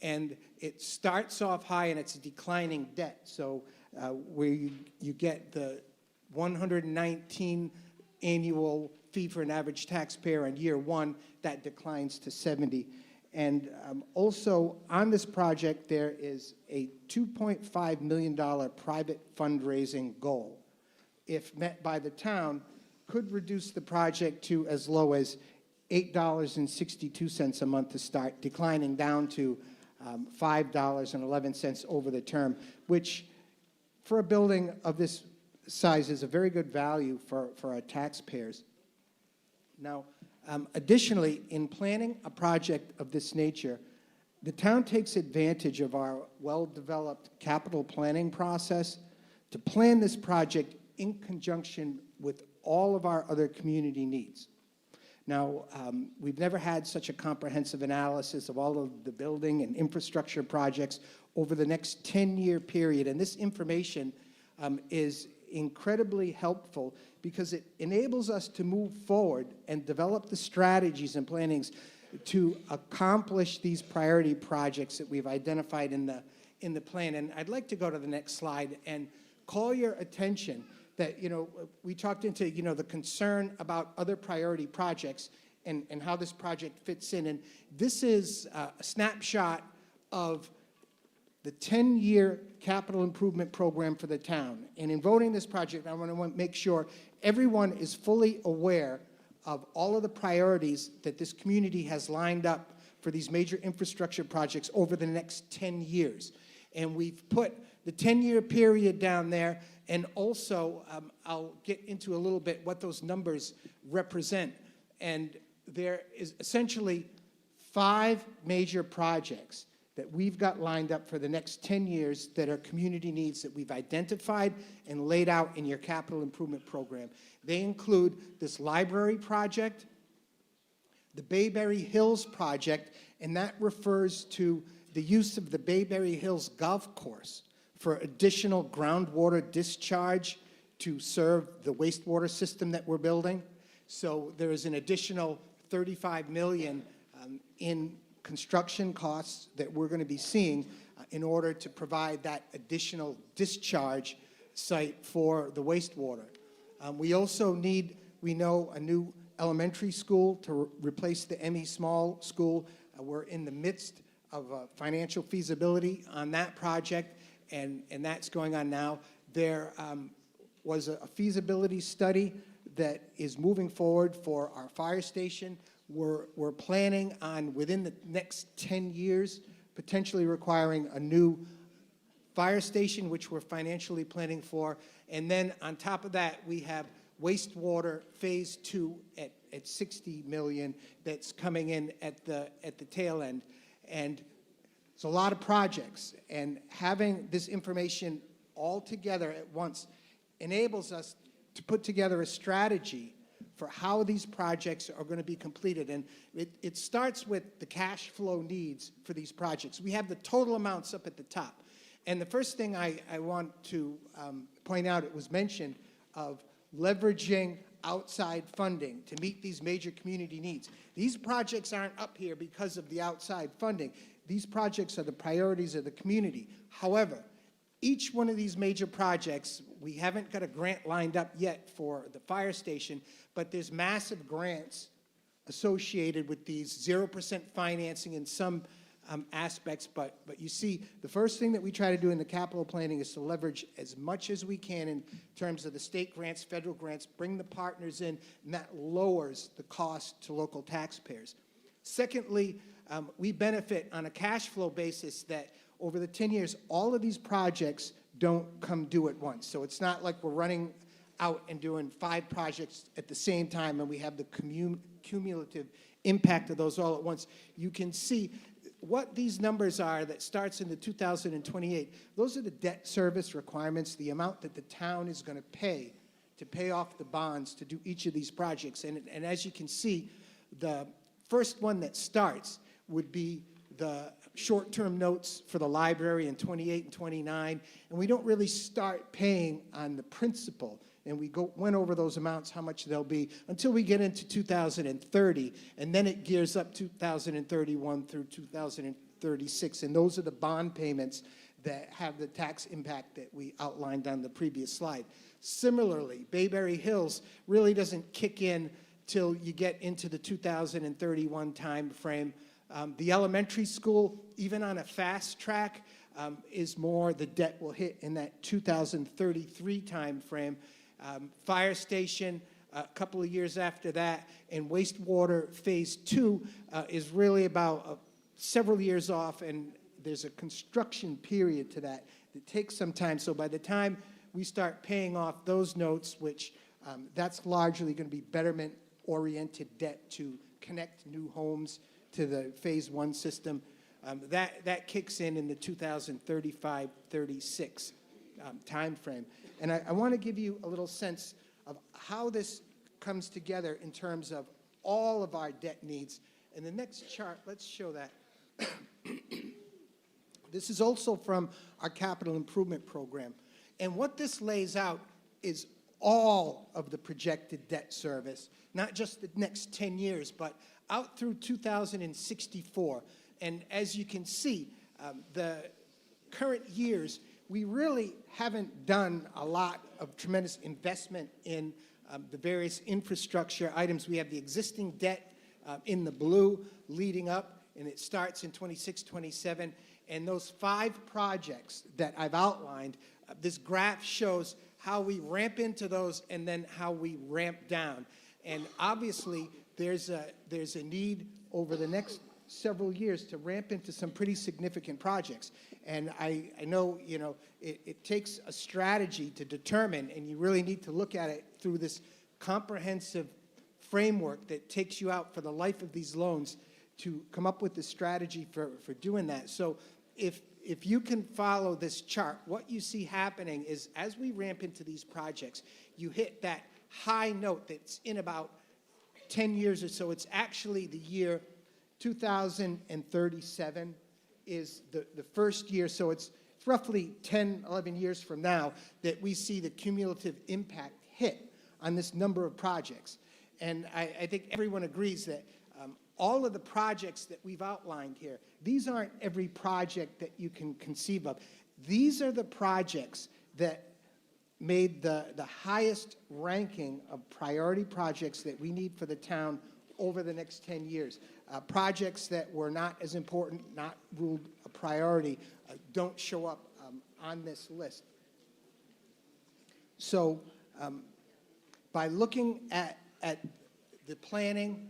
and it starts off high and it's a declining debt. So where you get the 119 annual fee for an average taxpayer in year one, that declines to 70. And also on this project, there is a $2.5 million private fundraising goal. If met by the town, could reduce the project to as low as $8.62 a month to start, declining down to $5.11 over the term, which for a building of this size is a very good value for our taxpayers. Now, additionally, in planning a project of this nature, the town takes advantage of our well-developed capital planning process to plan this project in conjunction with all of our other community needs. Now, we've never had such a comprehensive analysis of all of the building and infrastructure projects over the next 10-year period, and this information is incredibly helpful because it enables us to move forward and develop the strategies and plannings to accomplish these priority projects that we've identified in the plan. And I'd like to go to the next slide and call your attention that, you know, we talked into, you know, the concern about other priority projects and how this project fits in. And this is a snapshot of the 10-year capital improvement program for the town. And in voting this project, I want to make sure everyone is fully aware of all of the priorities that this community has lined up for these major infrastructure projects over the next 10 years. And we've put the 10-year period down there, and also I'll get into a little bit what those numbers represent. And there is essentially 5 major projects that we've got lined up for the next 10 years that are community needs that we've identified and laid out in your capital improvement program. They include this library project, the Bayberry Hills project, and that refers to the use of the Bayberry Hills Golf Course for additional groundwater discharge to serve the wastewater system that we're building. So there is an additional $35 million in construction costs that we're going to be seeing in order to provide that additional discharge site for the wastewater. We also need, we know, a new elementary school to replace the M.E. Small School. We're in the midst of a financial feasibility on that project, and that's going on now. There was a feasibility study that is moving forward for our fire station. We're planning on, within the next 10 years, potentially requiring a new fire station, which we're financially planning for. And then on top of that, we have wastewater phase 2 at $60 million that's coming in at the tail end. And it's a lot of projects, and having this information all together at once enables us to put together a strategy for how these projects are going to be completed. And it starts with the cash flow needs for these projects. We have the total amounts up at the top. And the first thing I want to point out, it was mentioned, of leveraging outside funding to meet these major community needs. These projects aren't up here because of the outside funding. These projects are the priorities of the community. However, each one of these major projects, we haven't got a grant lined up yet for the fire station, but there's massive grants associated with these, 0% financing in some aspects, but you see, the first thing that we try to do in the capital planning is to leverage as much as we can in terms of the state grants, federal grants, bring the partners in, and that lowers the cost to local taxpayers. Secondly, we benefit on a cash flow basis that over the 10 years, all of these projects don't come due at once. So it's not like we're running out and doing 5 projects at the same time and we have the cumulative impact of those all at once. You can see what these numbers are that starts in the 2028. Those are the debt service requirements, the amount that the town is going to pay off the bonds to do each of these projects. And as you can see, the first one that starts would be the short-term notes for the library in 28 and 29, and we don't really start paying on the principal, and we went over those amounts, how much they'll be, until we get into 2030, and then it gears up 2031 through 2036, and those are the bond payments that have the tax impact that we outlined on the previous slide. Similarly, Bayberry Hills really doesn't kick in till you get into the 2031 time frame. The elementary school, even on a fast track, is more, the debt will hit in that 2033 time frame. Fire station, a couple of years after that, and wastewater phase 2 is really about several years off, and there's a construction period to that that takes some time. So by the time we start paying off those notes, which that's largely going to be betterment-oriented debt to connect new homes to the phase 1 system, that kicks in the 2035-36 time frame. And I want to give you a little sense of how this comes together in terms of all of our debt needs. In the next chart, let's show that. This is also from our capital improvement program. And what this lays out is all of the projected debt service, not just the next 10 years, but out through 2064. And as you can see, the current years, we really haven't done a lot of tremendous investment in the various infrastructure items. We have the existing debt in the blue leading up, and it starts in 26, 27. And those 5 projects that I've outlined, this graph shows how we ramp into those and then how we ramp down. And obviously, there's a need over the next several years to ramp into some pretty significant projects. And I know, it takes a strategy to determine, and you really need to look at it through this comprehensive framework that takes you out for the life of these loans to come up with the strategy for doing that. So if you can follow this chart, what you see happening is as we ramp into these projects, you hit that high note that's in about 10 years or so. It's actually the year 2037 is the first year, so it's roughly 10, 11 years from now that we see the cumulative impact hit on this number of projects. And I think everyone agrees that all of the projects that we've outlined here, these aren't every project that you can conceive of. These are the projects that made the highest ranking of priority projects that we need for the town over the next 10 years. Projects that were not as important, not ruled a priority, don't show up on this list. So by looking at the planning,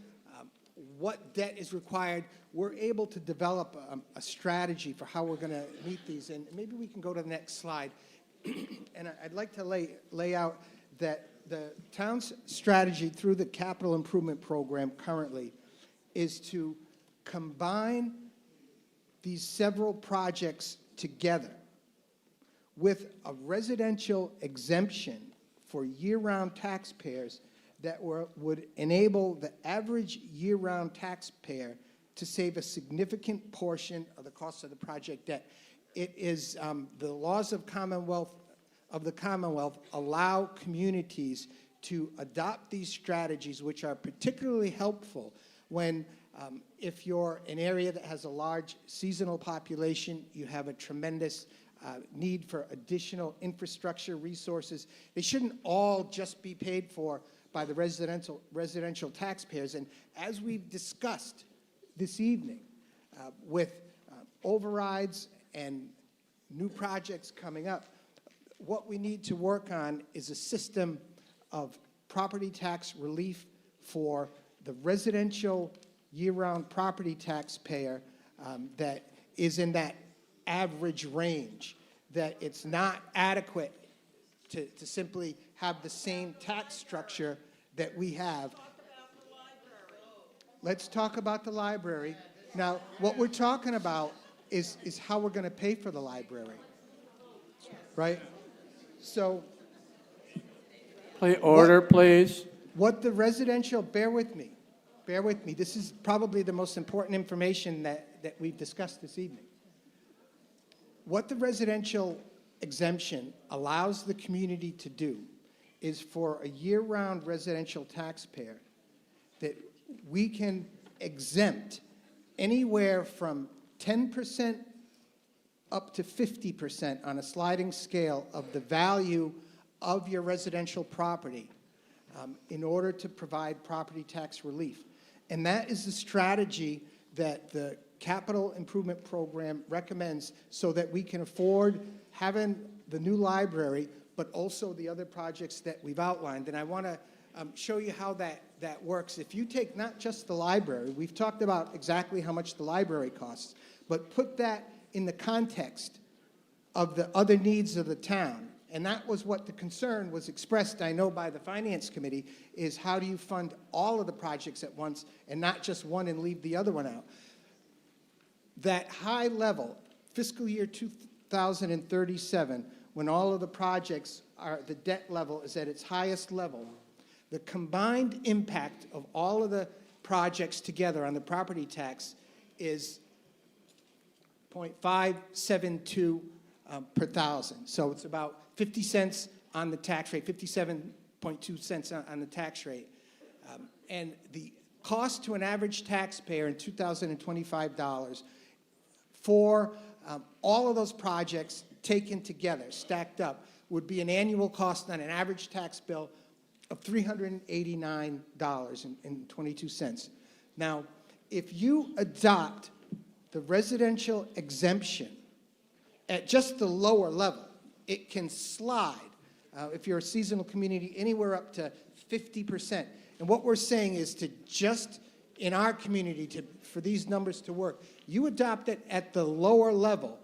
what debt is required, we're able to develop a strategy for how we're going to meet these. And maybe we can go to the next slide. And I'd like to lay out that the town's strategy through the capital improvement program currently is to combine these several projects together with a residential exemption for year-round taxpayers that would enable the average year-round taxpayer to save a significant portion of the cost of the project debt. It is the laws of the Commonwealth allow communities to adopt these strategies, which are particularly helpful when if you're an area that has a large seasonal population, you have a tremendous need for additional infrastructure resources. They shouldn't all just be paid for by the residential taxpayers. And as we've discussed this evening, with overrides and new projects coming up, what we need to work on is a system of property tax relief for the residential year-round property taxpayer that is in that average range, that it's not adequate to simply have the same tax structure that we have. Let's talk about the library. Now, what we're talking about is how we're going to pay for the library, right? So, Order, please. what the residential, bear with me, this is probably the most important information that we've discussed this evening. What the residential exemption allows the community to do is for a year-round residential taxpayer that we can exempt anywhere from 10% up to 50% on a sliding scale of the value of your residential property in order to provide property tax relief. And that is the strategy that the capital improvement program recommends so that we can afford having the new library, but also the other projects that we've outlined. And I want to show you how that works. If you take not just the library, we've talked about exactly how much the library costs, but put that in the context of the other needs of the town. And that was what the concern was expressed, I know, by the Finance Committee, is how do you fund all of the projects at once and not just one and leave the other one out. That high level, fiscal year 2037, when all of the projects are, the debt level is at its highest level, the combined impact of all of the projects together on the property tax is 0.572 per thousand. So it's about 50 cents on the tax rate, 57.2 cents on the tax rate. And the cost to an average taxpayer in 2025 dollars for all of those projects taken together, stacked up, would be an annual cost on an average tax bill of $389.22. Now, if you adopt the residential exemption at just the lower level, it can slide, if you're a seasonal community, anywhere up to 50%. And what we're saying is to just, in our community, for these numbers to work, you adopt it at the lower level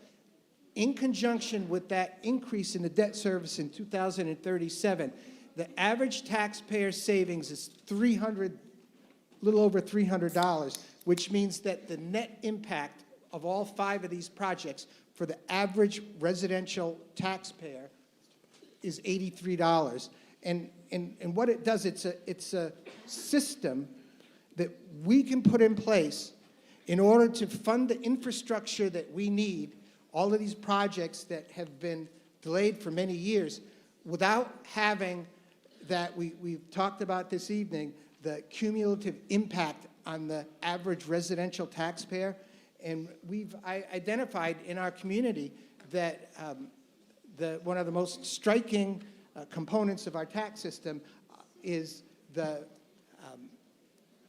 in conjunction with that increase in the debt service in 2037, the average taxpayer savings is a little over $300, which means that the net impact of all 5 of these projects for the average residential taxpayer is $83. And what it does, it's a system that we can put in place in order to fund the infrastructure that we need, all of these projects that have been delayed for many years, without having that we've talked about this evening, the cumulative impact on the average residential taxpayer. And we've identified in our community that one of the most striking components of our tax system is the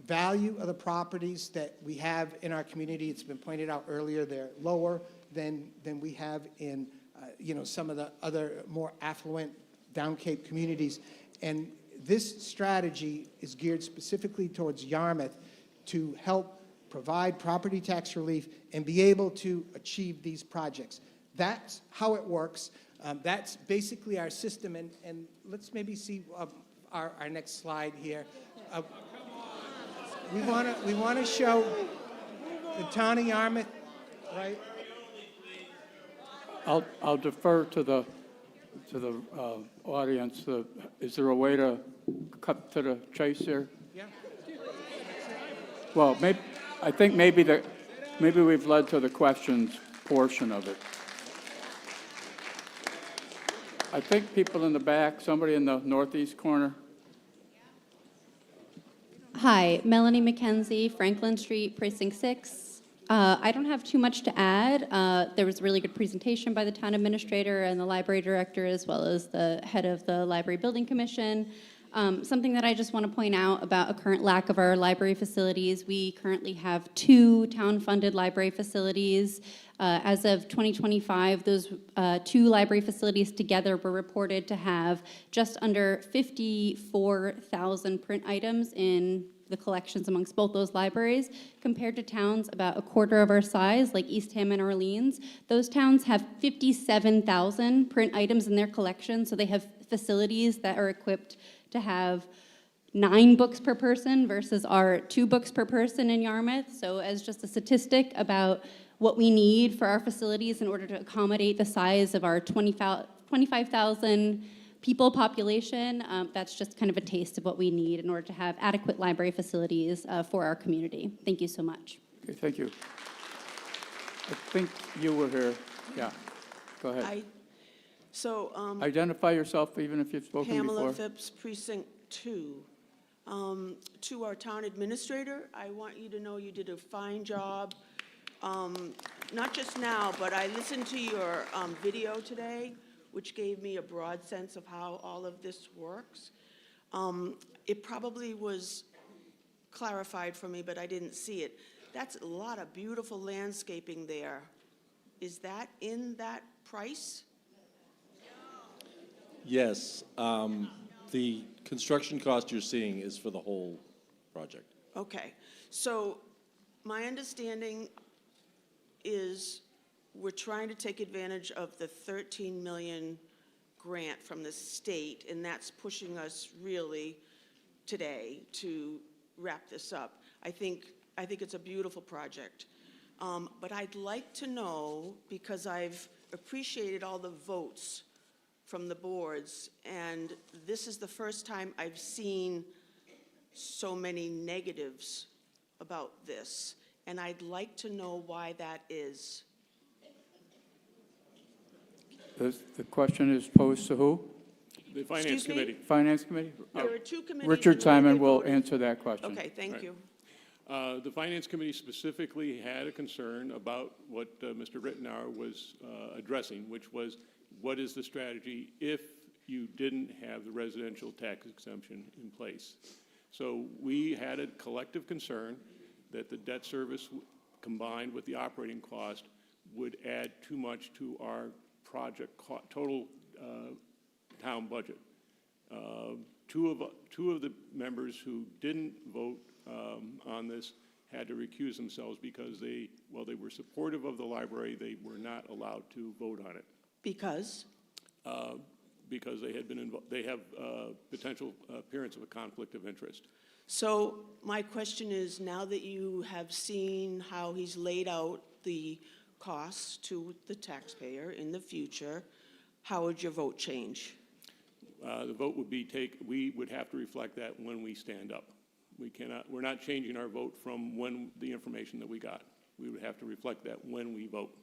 value of the properties that we have in our community. It's been pointed out earlier, they're lower than we have in some of the other more affluent Down Cape communities. And this strategy is geared specifically towards Yarmouth to help provide property tax relief and be able to achieve these projects. That's how it works. That's basically our system. And let's maybe see our next slide here. We want to show the town of Yarmouth, right? I'll defer to the audience. Is there a way to cut to the chase here? Yeah. Well, I think maybe we've led to the questions portion of it. I think people in the back, somebody in the northeast corner. Hi, Melanie McKenzie, Franklin Street, Precinct 6. I don't have too much to add. There was a really good presentation by the town administrator and the library director, as well as the head of the Library Building Commission. Something that I just want to point out about a current lack of our library facilities. We currently have 2 town-funded library facilities. As of 2025, those 2 library facilities together were reported to have just under 54,000 print items in the collections amongst both those libraries, compared to towns about a quarter of our size, like Eastham and Orleans. Those towns have 57,000 print items in their collection, so they have facilities that are equipped to have 9 books per person versus our 2 books per person in Yarmouth. So as just a statistic about what we need for our facilities in order to accommodate the size of our 25,000 people population, that's just kind of a taste of what we need in order to have adequate library facilities for our community. Thank you so much. Okay, thank you. I think you were here. Yeah, go ahead. Identify yourself, even if you've spoken before. Pamela Phipps, Precinct 2. To our town administrator, I want you to know you did a fine job. Not just now, but I listened to your video today, which gave me a broad sense of how all of this works. It probably was clarified for me, but I didn't see it. That's a lot of beautiful landscaping there. Is that in that price? Yes. The construction cost you're seeing is for the whole project. Okay. So my understanding is we're trying to take advantage of the 13 million grant from the state, and that's pushing us really today to wrap this up. I think it's a beautiful project. But I'd like to know, because I've appreciated all the votes from the boards, and this is the first time I've seen so many negatives about this, and I'd like to know why that is. The question is posed to who? The Finance Committee. Finance Committee? There are 2 committees. Richard Simon will answer that question. Okay, thank you. The Finance Committee specifically had a concern about what Mr. Rittenauer was addressing, which was, what is the strategy if you didn't have the residential tax exemption in place? So we had a collective concern that the debt service combined with the operating cost would add too much to our project total town budget. Two of the members who didn't vote on this had to recuse themselves because while they were supportive of the library, they were not allowed to vote on it. Because? Because they have potential appearance of a conflict of interest. So my question is, now that you have seen how he's laid out the costs to the taxpayer in the future, how would your vote change? The vote would be we would have to reflect that when we stand up. We're not changing our vote from the information that we got. we would have to reflect that when we vote.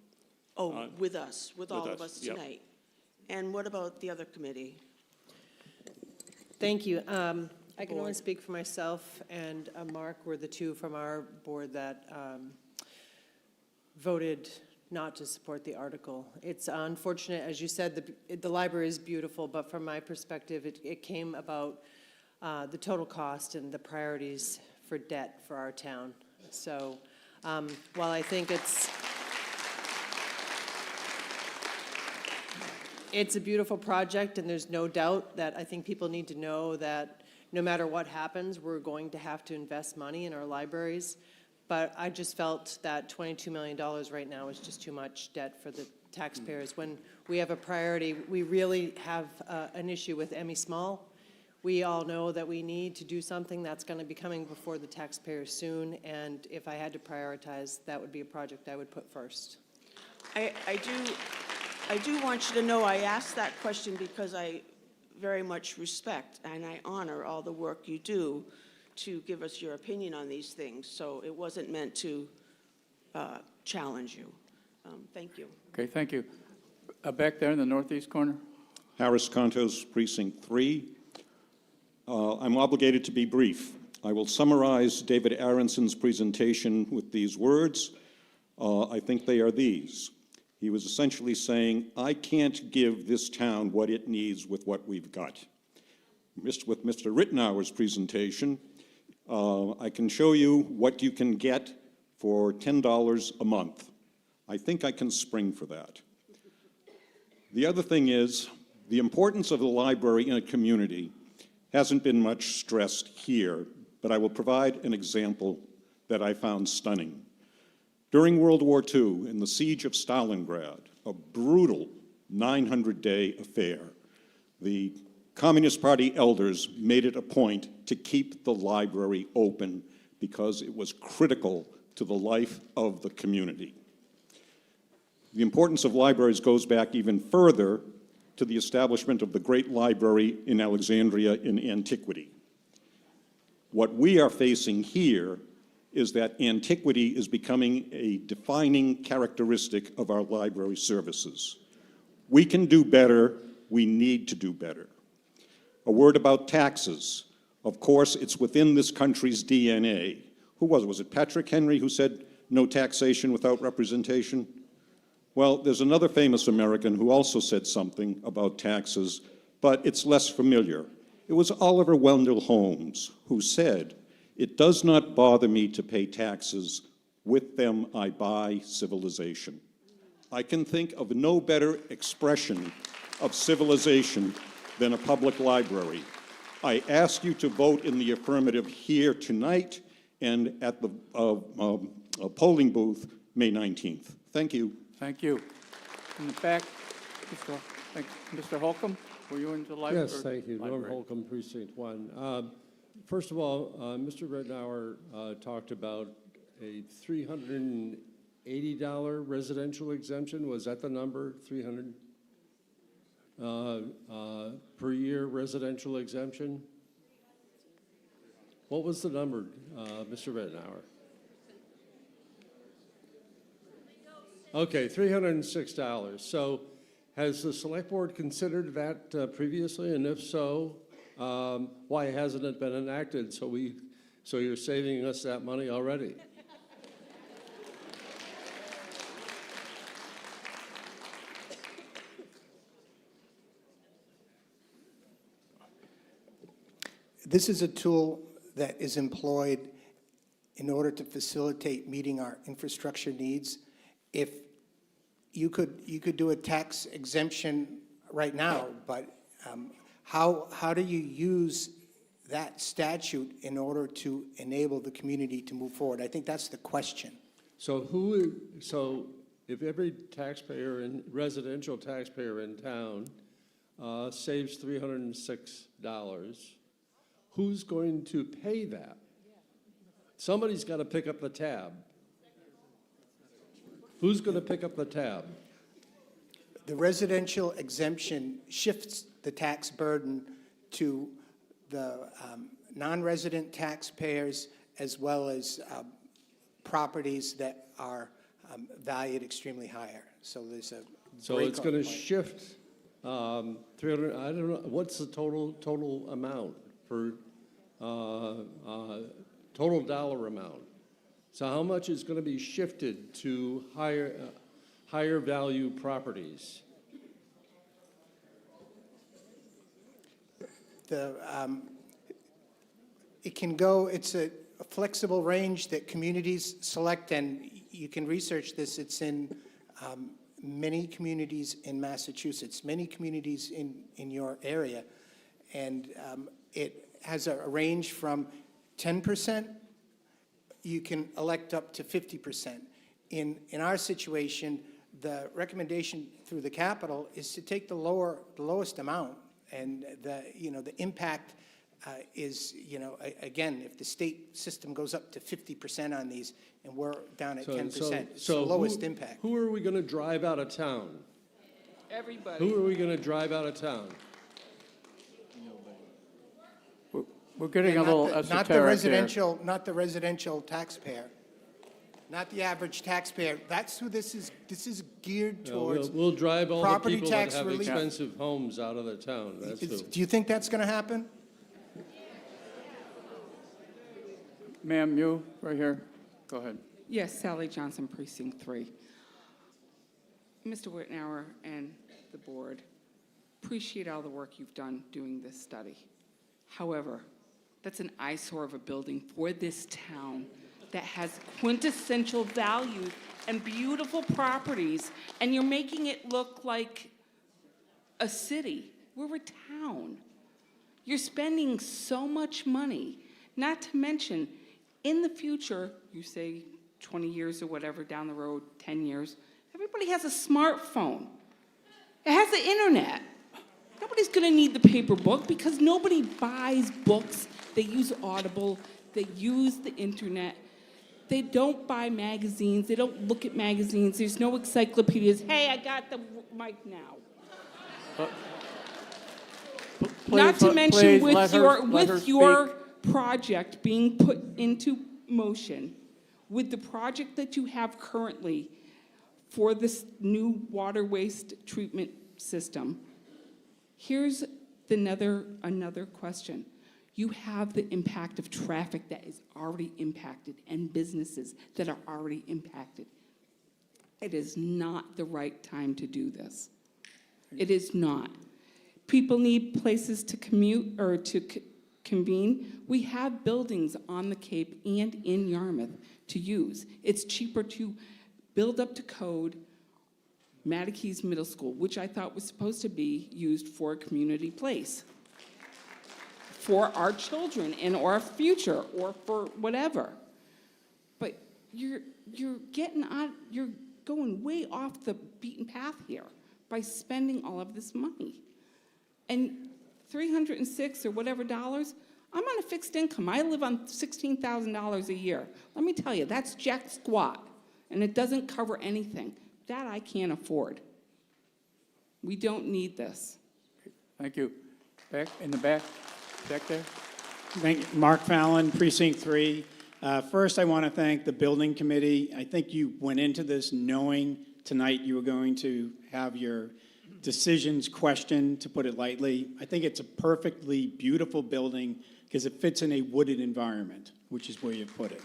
Oh, with us, with all of us, us yep. tonight. And what about the other committee? Thank you. I can only Board. speak for myself and Mark were the two from our board that voted not to support the article. It's unfortunate, as you said, the library is beautiful, but from my perspective, it came about the total cost and the priorities for debt for our town. So while I think it's a beautiful project, and there's no doubt that I think people need to know that no matter what happens, we're going to have to invest money in our libraries. But I just felt that $22 million right now is just too much debt for the taxpayers. When we have a priority, we really have an issue with Emmy Small. We all know that we need to do something that's going to be coming before the taxpayers soon, and if I had to prioritize, that would be a project I would put first. I do want you to know I asked that question because I very much respect and I honor all the work you do to give us your opinion on these things. So it wasn't meant to challenge you. Thank you. Okay, thank you. Back there in the northeast corner. Harris Contos, Precinct 3. I'm obligated to be brief. I will summarize David Aronson's presentation with these words. I think they are these. He was essentially saying, I can't give this town what it needs with what we've got. With Mr. Rittenauer's presentation, I can show you what you can get for $10 a month. I think I can spring for that. The other thing is, the importance of the library in a community hasn't been much stressed here, but I will provide an example that I found stunning. During World War II, in the siege of Stalingrad, a brutal 900-day affair, the Communist Party elders made it a point to keep the library open because it was critical to the life of the community. The importance of libraries goes back even further to the establishment of the Great Library in Alexandria in antiquity. What we are facing here is that antiquity is becoming a defining characteristic of our library services. We can do better, we need to do better. A word about taxes. Of course, it's within this country's DNA. Who was it? Was it Patrick Henry who said no taxation without representation? Well, there's another famous American who also said something about taxes, but it's less familiar. It was Oliver Wendell Holmes who said, "It does not bother me to pay taxes. With them I buy civilization." I can think of no better expression of civilization than a public library. I ask you to vote in the affirmative here tonight and at the polling booth May 19th. Thank you. Thank you. In the back, Mr. Holcomb, were you in the library? Yes, thank you. Norm Holcomb, Precinct 1. First of all, Mr. Rittenauer talked about a $380 residential exemption. Was that the number, 300 per year residential exemption? What was the number, Mr. Rittenauer? Okay, $306. So has the select board considered that previously? And if so, why hasn't it been enacted? So you're saving us that money already. This is a tool that is employed in order to facilitate meeting our infrastructure needs. If you could do a tax exemption right now, but how do you use that statute in order to enable the community to move forward? I think that's the question. So if every taxpayer and residential taxpayer in town saves $306, who's going to pay that? Somebody's got to pick up the tab. Who's going to pick up the tab? The residential exemption shifts the tax burden to the non-resident taxpayers as well as properties that are valued extremely higher. So there's a So break it's going to point. shift 300, I don't know, what's the total amount for, total dollar amount? So how much is going to be shifted to higher value properties? It can go, it's a flexible range that communities select, and you can research this. It's in many communities in Massachusetts, many communities in your area, and it has a range from 10%, you can elect up to 50%. In our situation, the recommendation through the Capitol is to take the lowest amount, and the impact is, again, if the state system goes up to 50% on these, and we're down at 10%, it's the lowest impact. Who are we going to drive out of town? Everybody. Who are we going to drive out of town? We're getting a And little not the esoteric here. not the residential taxpayer, not the average taxpayer. That's who this is geared towards. We'll drive all the property people that tax have relief. expensive homes out of the town. That's who. Do you think that's going to happen? Ma'am, you, right here. Go ahead. Yes, Sally Johnson, Precinct 3. Mr. Whitnauer and the board, appreciate all the work you've done doing this study. However, that's an eyesore of a building for this town that has quintessential values and beautiful properties, and you're making it look like a city. We're a town. You're spending so much money, not to mention, in the future, you say 20 years or whatever down the road, 10 years, everybody has a smartphone. It has the internet. Nobody's going to need the paper book because nobody buys books. They use Audible. They use the internet. They don't buy magazines. They don't look at magazines. There's no encyclopedias. Hey, I got the mic now. Not to mention with your project being put into motion, with the project that you have currently for this new water waste treatment system, here's another question. You have the impact of traffic that is already impacted and businesses that are already impacted. It is not the right time to do this. It is not. People need places to commute or to convene. We have buildings on the Cape and in Yarmouth to use. It's cheaper to build up to code Mattakees Middle School, which I thought was supposed to be used for a community place, for our children and our future, or for whatever. But you're going way off the beaten path here by spending all of this money. And $306 or whatever dollars, I'm on a fixed income. I live on $16,000 a year. Let me tell you, that's jack squat, and it doesn't cover anything. That I can't afford. We don't need this. Thank you. Back in the back there. Mark Fallon, Precinct 3. First, I want to thank the building committee. I think you went into this knowing tonight you were going to have your decisions questioned, to put it lightly. I think it's a perfectly beautiful building because it fits in a wooded environment, which is where you put it.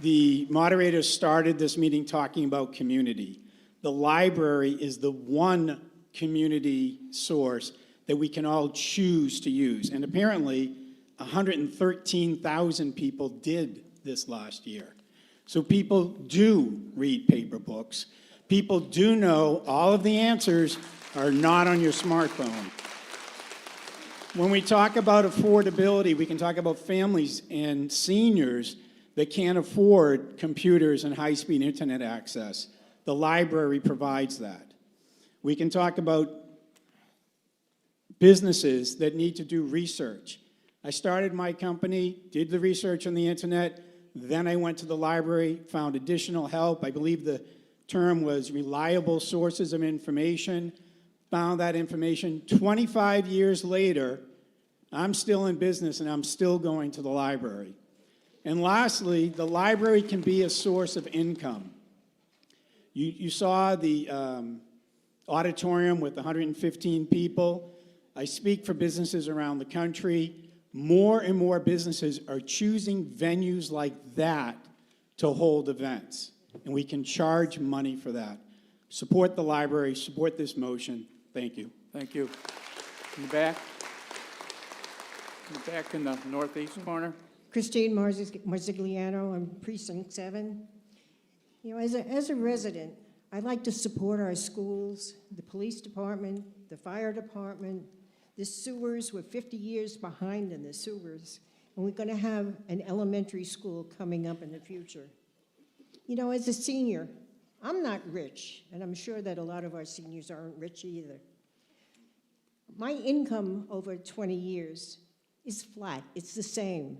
The moderator started this meeting talking about community. The library is the one community source that we can all choose to use. And apparently, 113,000 people did this last year. So people do read paper books. People do know all of the answers are not on your smartphone. When we talk about affordability, we can talk about families and seniors that can't afford computers and high-speed internet access. The library provides that. We can talk about businesses that need to do research. I started my company, did the research on the internet, then I went to the library, found additional help. I believe the term was reliable sources of information, found that information. 25 years later, I'm still in business and I'm still going to the library. And lastly, the library can be a source of income. You saw the auditorium with 115 people. I speak for businesses around the country. More and more businesses are choosing venues like that to hold events, and we can charge money for that. Support the library, support this motion. Thank you. Thank you. In the back. Back in the northeast corner. Christine Marzigliano, I'm Precinct 7. You know, as a resident, I like to support our schools, the police department, the fire department, the sewers. We're 50 years behind in the sewers, and we're going to have an elementary school coming up in the future. You know, as a senior, I'm not rich, and I'm sure that a lot of our seniors aren't rich either. My income over 20 years is flat. It's the same.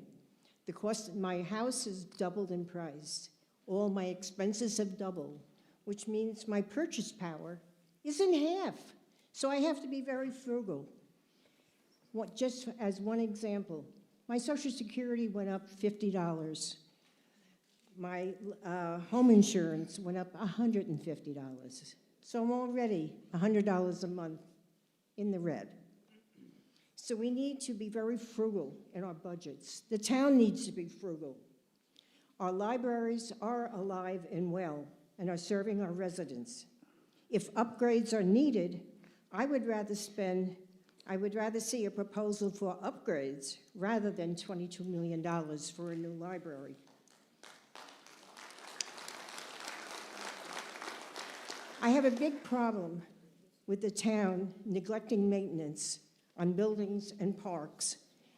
The cost of my house has doubled in price. All my expenses have doubled, which means my purchase power is in half. So I have to be very frugal. Just as one example, my Social Security went up $50. My home insurance went up $150. So I'm already $100 a month in the red. So we need to be very frugal in our budgets. The town needs to be frugal. Our libraries are alive and well and are serving our residents. If upgrades are needed, I would rather see a proposal for upgrades rather than $22 million for a new library. I have a big problem with the town neglecting maintenance on buildings and parks,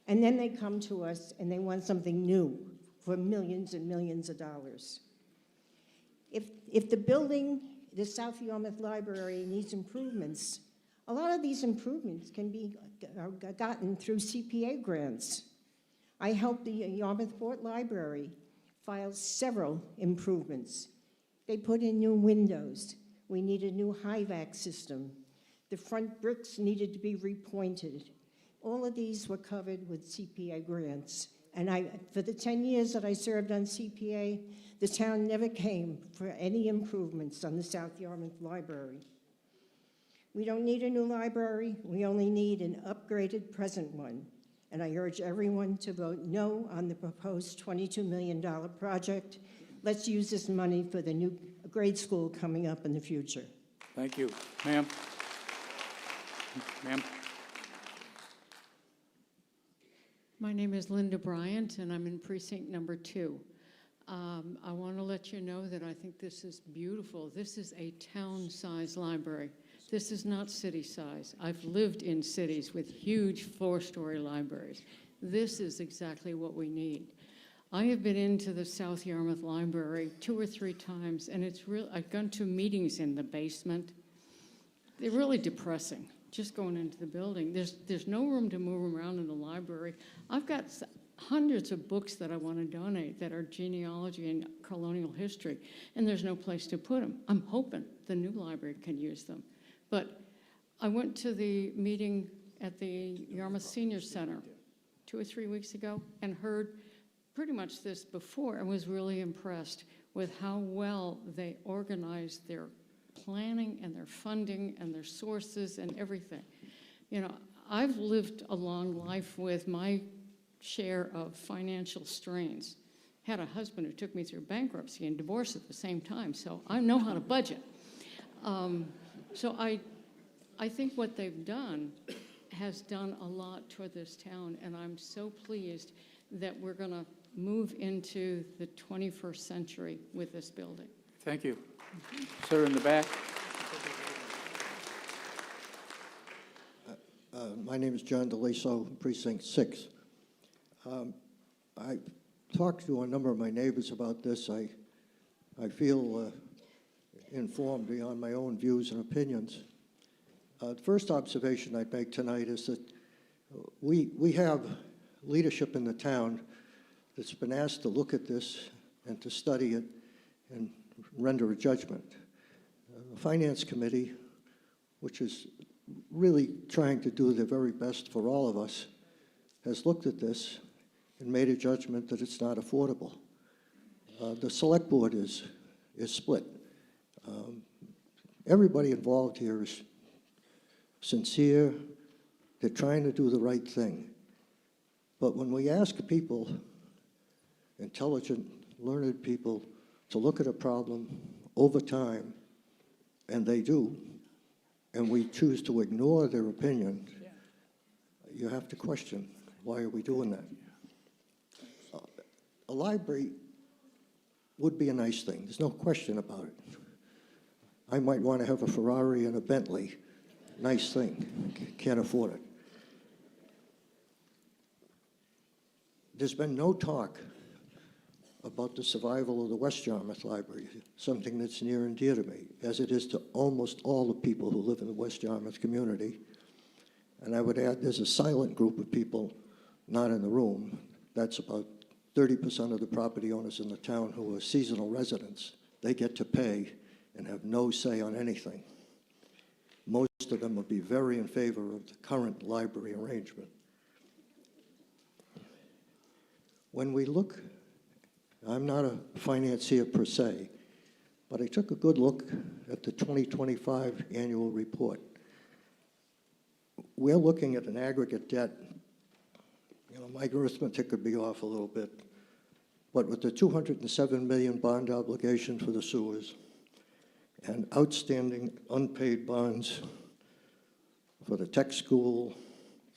and then they come to us and they want something new for millions and millions of dollars. If the building, the South Yarmouth Library, needs improvements, a lot of these improvements can be gotten through CPA grants. I helped the Yarmouth Port Library file several improvements. They put in new windows. We need a new HIVAC system. The front bricks needed to be repointed. All of these were covered with CPA grants. And for the 10 years that I served on CPA, the town never came for any improvements on the South Yarmouth Library. We don't need a new library. We only need an upgraded present one. And I urge everyone to vote no on the proposed $22 million project. Let's use this money for the new grade school coming up in the future. Thank you. Ma'am. Ma'am. My name is Linda Bryant, and I'm in precinct number 2. I want to let you know that I think this is beautiful. This is a town-size library. This is not city size. I've lived in cities with huge 4-story libraries. This is exactly what we need. I have been into the South Yarmouth Library 2 or 3 times, and it's real. I've gone to meetings in the basement. They're really depressing, just going into the building. There's no room to move around in the library. I've got hundreds of books that I want to donate that are genealogy and colonial history, and there's no place to put them. I'm hoping the new library can use them. But I went to the meeting at the Yarmouth Senior Center 2 or 3 weeks ago and heard pretty much this before, and was really impressed with how well they organized their planning and their funding and their sources and everything. You know, I've lived a long life with my share of financial strains. Had a husband who took me through bankruptcy and divorce at the same time, so I know how to budget. So I think what they've done has done a lot toward this town, and I'm so pleased that we're going to move into the 21st century with this building. Thank you. Sir in the back. My name is John DeLaso, Precinct 6. I talked to a number of my neighbors about this. I feel informed beyond my own views and opinions. The first observation I'd make tonight is that we have leadership in the town that's been asked to look at this and to study it and render a judgment. The Finance Committee, which is really trying to do their very best for all of us, has looked at this and made a judgment that it's not affordable. The select board is split. Everybody involved here is sincere. They're trying to do the right thing. But when we ask people, intelligent, learned people, to look at a problem over time, and they do, and we choose to ignore their opinion, you have to question, why are we doing that? A library would be a nice thing. There's no question about it. I might want to have a Ferrari and a Bentley. Nice thing. Can't afford it. There's been no talk about the survival of the West Yarmouth Library, something that's near and dear to me, as it is to almost all the people who live in the West Yarmouth community. And I would add, there's a silent group of people not in the room. That's about 30% of the property owners in the town who are seasonal residents. They get to pay and have no say on anything. Most of them would be very in favor of the current library arrangement. When we look, I'm not a financier per se, but I took a good look at the 2025 annual report. We're looking at an aggregate debt. My arithmetic could be off a little bit, but with the $207 million bond obligation for the sewers and outstanding unpaid bonds for the tech school,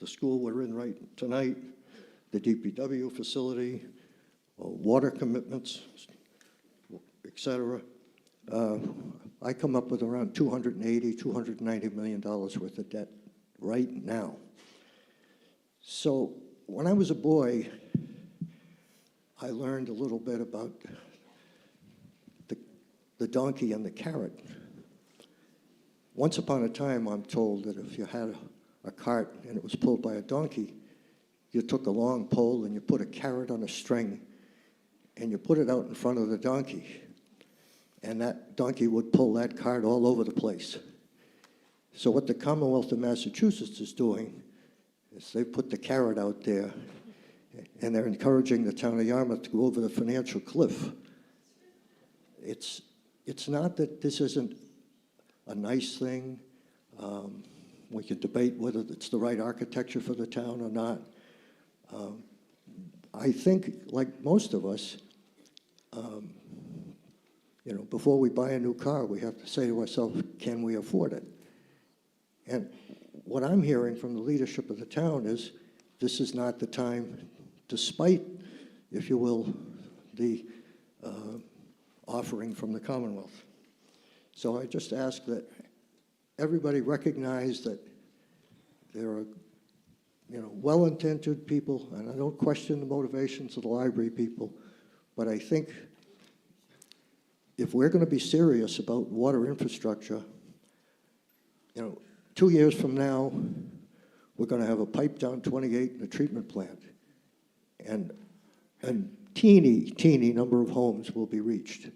the school we're in right tonight, the DPW facility, water commitments, et cetera, I come up with around $280, $290 million worth of debt right now. So when I was a boy, I learned a little bit about the donkey and the carrot. Once upon a time, I'm told that if you had a cart and it was pulled by a donkey, you took a long pole and you put a carrot on a string and you put it out in front of the donkey. And that donkey would pull that cart all over the place. So what the Commonwealth of Massachusetts is doing is they put the carrot out there and they're encouraging the town of Yarmouth to go over the financial cliff. It's not that this isn't a nice thing. We can debate whether it's the right architecture for the town or not. I think, like most of us, before we buy a new car, we have to say to ourselves, can we afford it? And what I'm hearing from the leadership of the town is this is not the time, despite, if you will, the offering from the Commonwealth. So I just ask that everybody recognize that there are well-intentioned people, and I don't question the motivations of the library people, but I think if we're going to be serious about water infrastructure, 2 years from now, we're going to have a pipe down 28 and a treatment plant. And a teeny number of homes will be reached.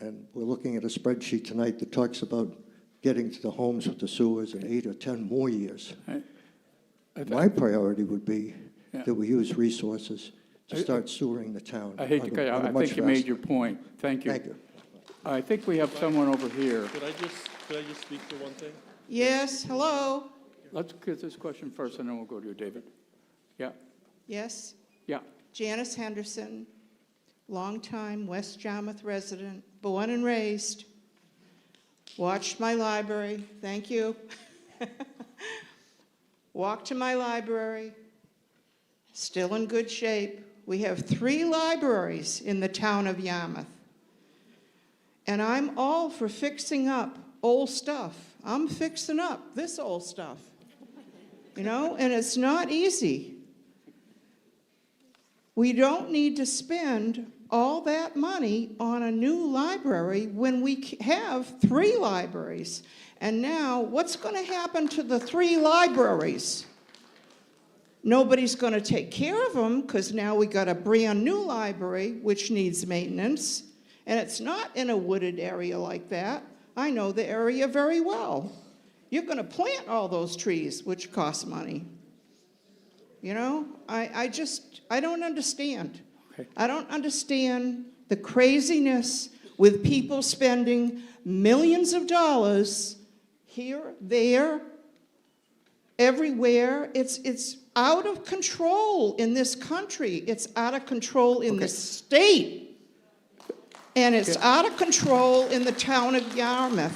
And we're looking at a spreadsheet tonight that talks about getting to the homes with the sewers in 8 or 10 more years. My priority would be that we use resources to start sewering the town. I hate to cut you off. I think you made your point. Thank you. Thank you. I think we have someone over here. Could I just speak to one thing? Yes, hello? Let's get this question first, and then we'll go to you, David. Yeah, Yes? yeah. Janice Henderson, longtime West Yarmouth resident, born and raised. Watched my library, thank you. Walked to my library, still in good shape. We have 3 libraries in the town of Yarmouth. And I'm all for fixing up old stuff. I'm fixing up this old stuff, and it's not easy. We don't need to spend all that money on a new library when we have 3 libraries. And now, what's going to happen to the 3 libraries? Nobody's going to take care of them because now we got a brand new library which needs maintenance. And it's not in a wooded area like that. I know the area very well. You're going to plant all those trees, which cost money. You know, I don't understand. Okay. I don't understand the craziness with people spending millions of dollars here, there, everywhere. It's out of control in this country. It's out of control in the state. And it's out of control in the town of Yarmouth.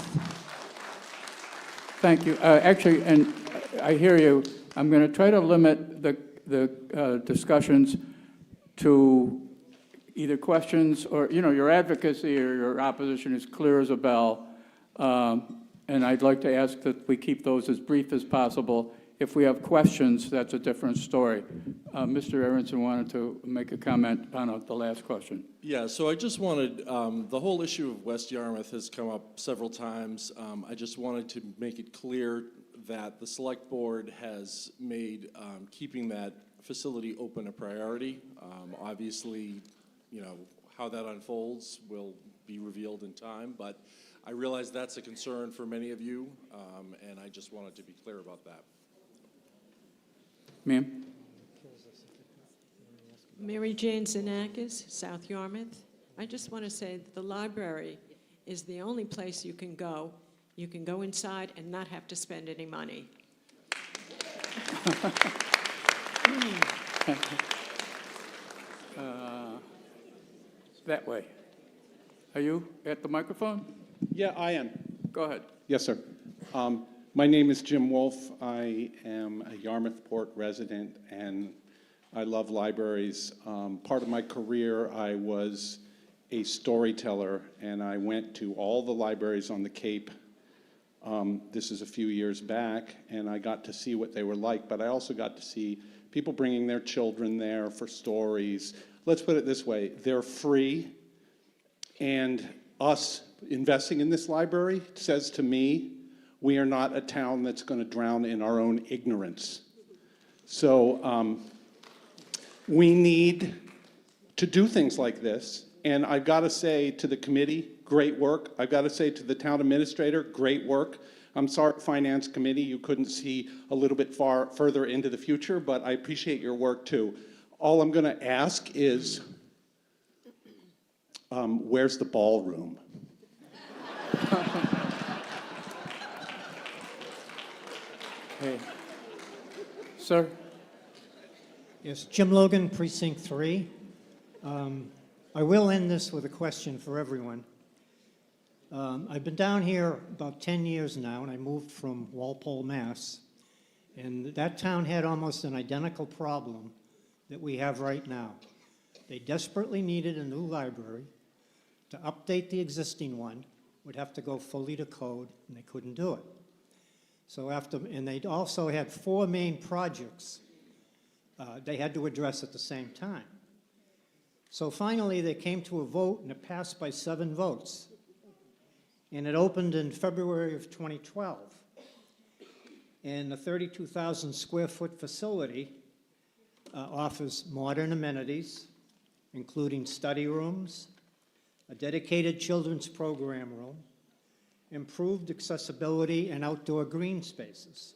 Thank you. Actually, and I hear you. I'm going to try to limit the discussions to either questions or, you know, your advocacy or your opposition is clear as a bell. And I'd like to ask that we keep those as brief as possible. If we have questions, that's a different story. Mr. Aronson wanted to make a comment on the last question. Yeah, so I just wanted, the whole issue of West Yarmouth has come up several times. I just wanted to make it clear that the Select Board has made keeping that facility open a priority. Obviously, you know, how that unfolds will be revealed in time, but I realize that's a concern for many of you, and I just wanted to be clear about that. Ma'am? Mary Jane Zanakis, South Yarmouth. I just want to say that the library is the only place you can go. You can go inside and not have to spend any money. That way. Are you at the microphone? Yeah, I am. Go ahead. Yes, sir. My name is Jim Wolf. I am a Yarmouth Port resident, and I love libraries. Part of my career, I was a storyteller, and I went to all the libraries on the Cape. This is a few years back, and I got to see what they were like, but I also got to see people bringing their children there for stories. Let's put it this way, they're free, and us investing in this library says to me, we are not a town that's going to drown in our own ignorance. So we need to do things like this. And I've got to say to the committee, great work. I've got to say to the town administrator, great work. I'm sorry, Finance Committee, you couldn't see a little bit further into the future, but I appreciate your work too. All I'm going to ask is, where's the ballroom? Hey. Sir? Yes, Jim Logan, Precinct 3. I will end this with a question for everyone. I've been down here about 10 years now, and I moved from Walpole, Mass. And that town had almost an identical problem that we have right now. They desperately needed a new library. To update the existing one, would have to go fully to code, and they couldn't do it. So and they also had 4 main projects they had to address at the same time. So finally, they came to a vote, and it passed by 7 votes. And it opened in February of 2012. And the 32,000 square foot facility offers modern amenities, including study rooms, a dedicated children's program room, improved accessibility and outdoor green spaces.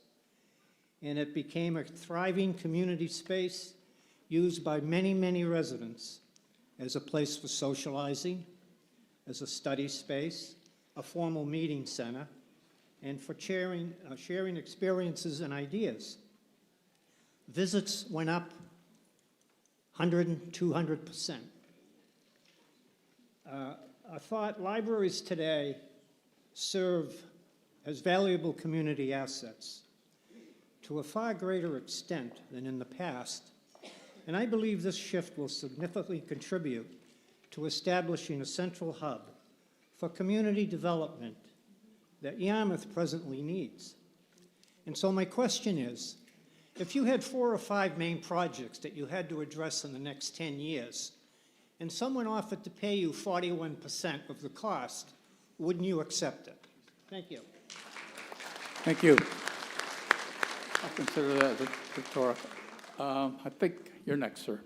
And it became a thriving community space used by many, many residents as a place for socializing, as a study space, a formal meeting center, and for sharing experiences and ideas. Visits went up 100 and 200%. I thought libraries today serve as valuable community assets to a far greater extent than in the past, and I believe this shift will significantly contribute to establishing a central hub for community development that Yarmouth presently needs. And so my question is, if you had 4 or 5 main projects that you had to address in the next 10 years, and someone offered to pay you 41% of the cost, wouldn't you accept it? Thank you. Thank you. I'll consider that, Victoria. I think you're next, sir.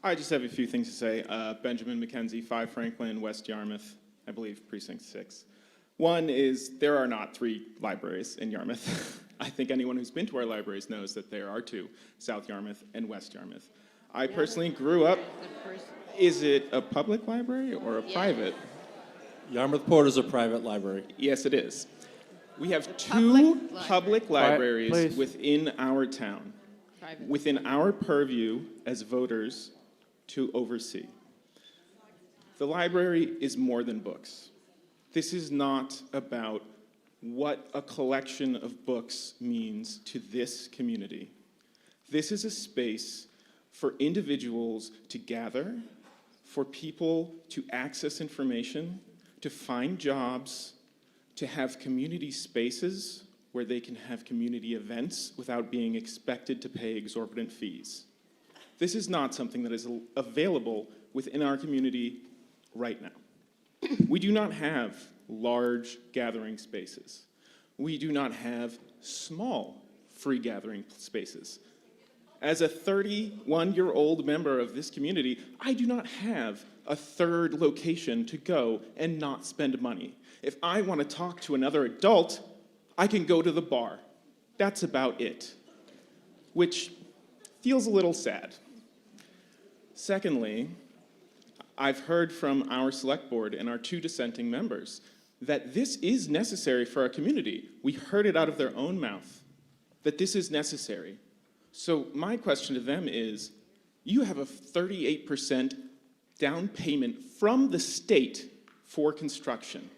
I just have a few things to say. Benjamin McKenzie, 5 Franklin, West Yarmouth, I believe, Precinct 6. One is there are not 3 libraries in Yarmouth. I think anyone who's been to our libraries knows that there are two, South Yarmouth and West Yarmouth. I personally grew up, is it a public library or a private? Yarmouth Port is a private library. Yes, it is. We have two public libraries please. within our town, within our purview as voters to oversee. The library is more than books. This is not about what a collection of books means to this community. This is a space for individuals to gather, for people to access information, to find jobs, to have community spaces where they can have community events without being expected to pay exorbitant fees. This is not something that is available within our community right now. We do not have large gathering spaces. We do not have small free gathering spaces. As a 31-year-old member of this community, I do not have a third location to go and not spend money. If I want to talk to another adult, I can go to the bar. That's about it, which feels a little sad. Secondly, I've heard from our select board and our two dissenting members that this is necessary for our community. We heard it out of their own mouth, that this is necessary. So my question to them is, you have a 38% down payment from the state for construction.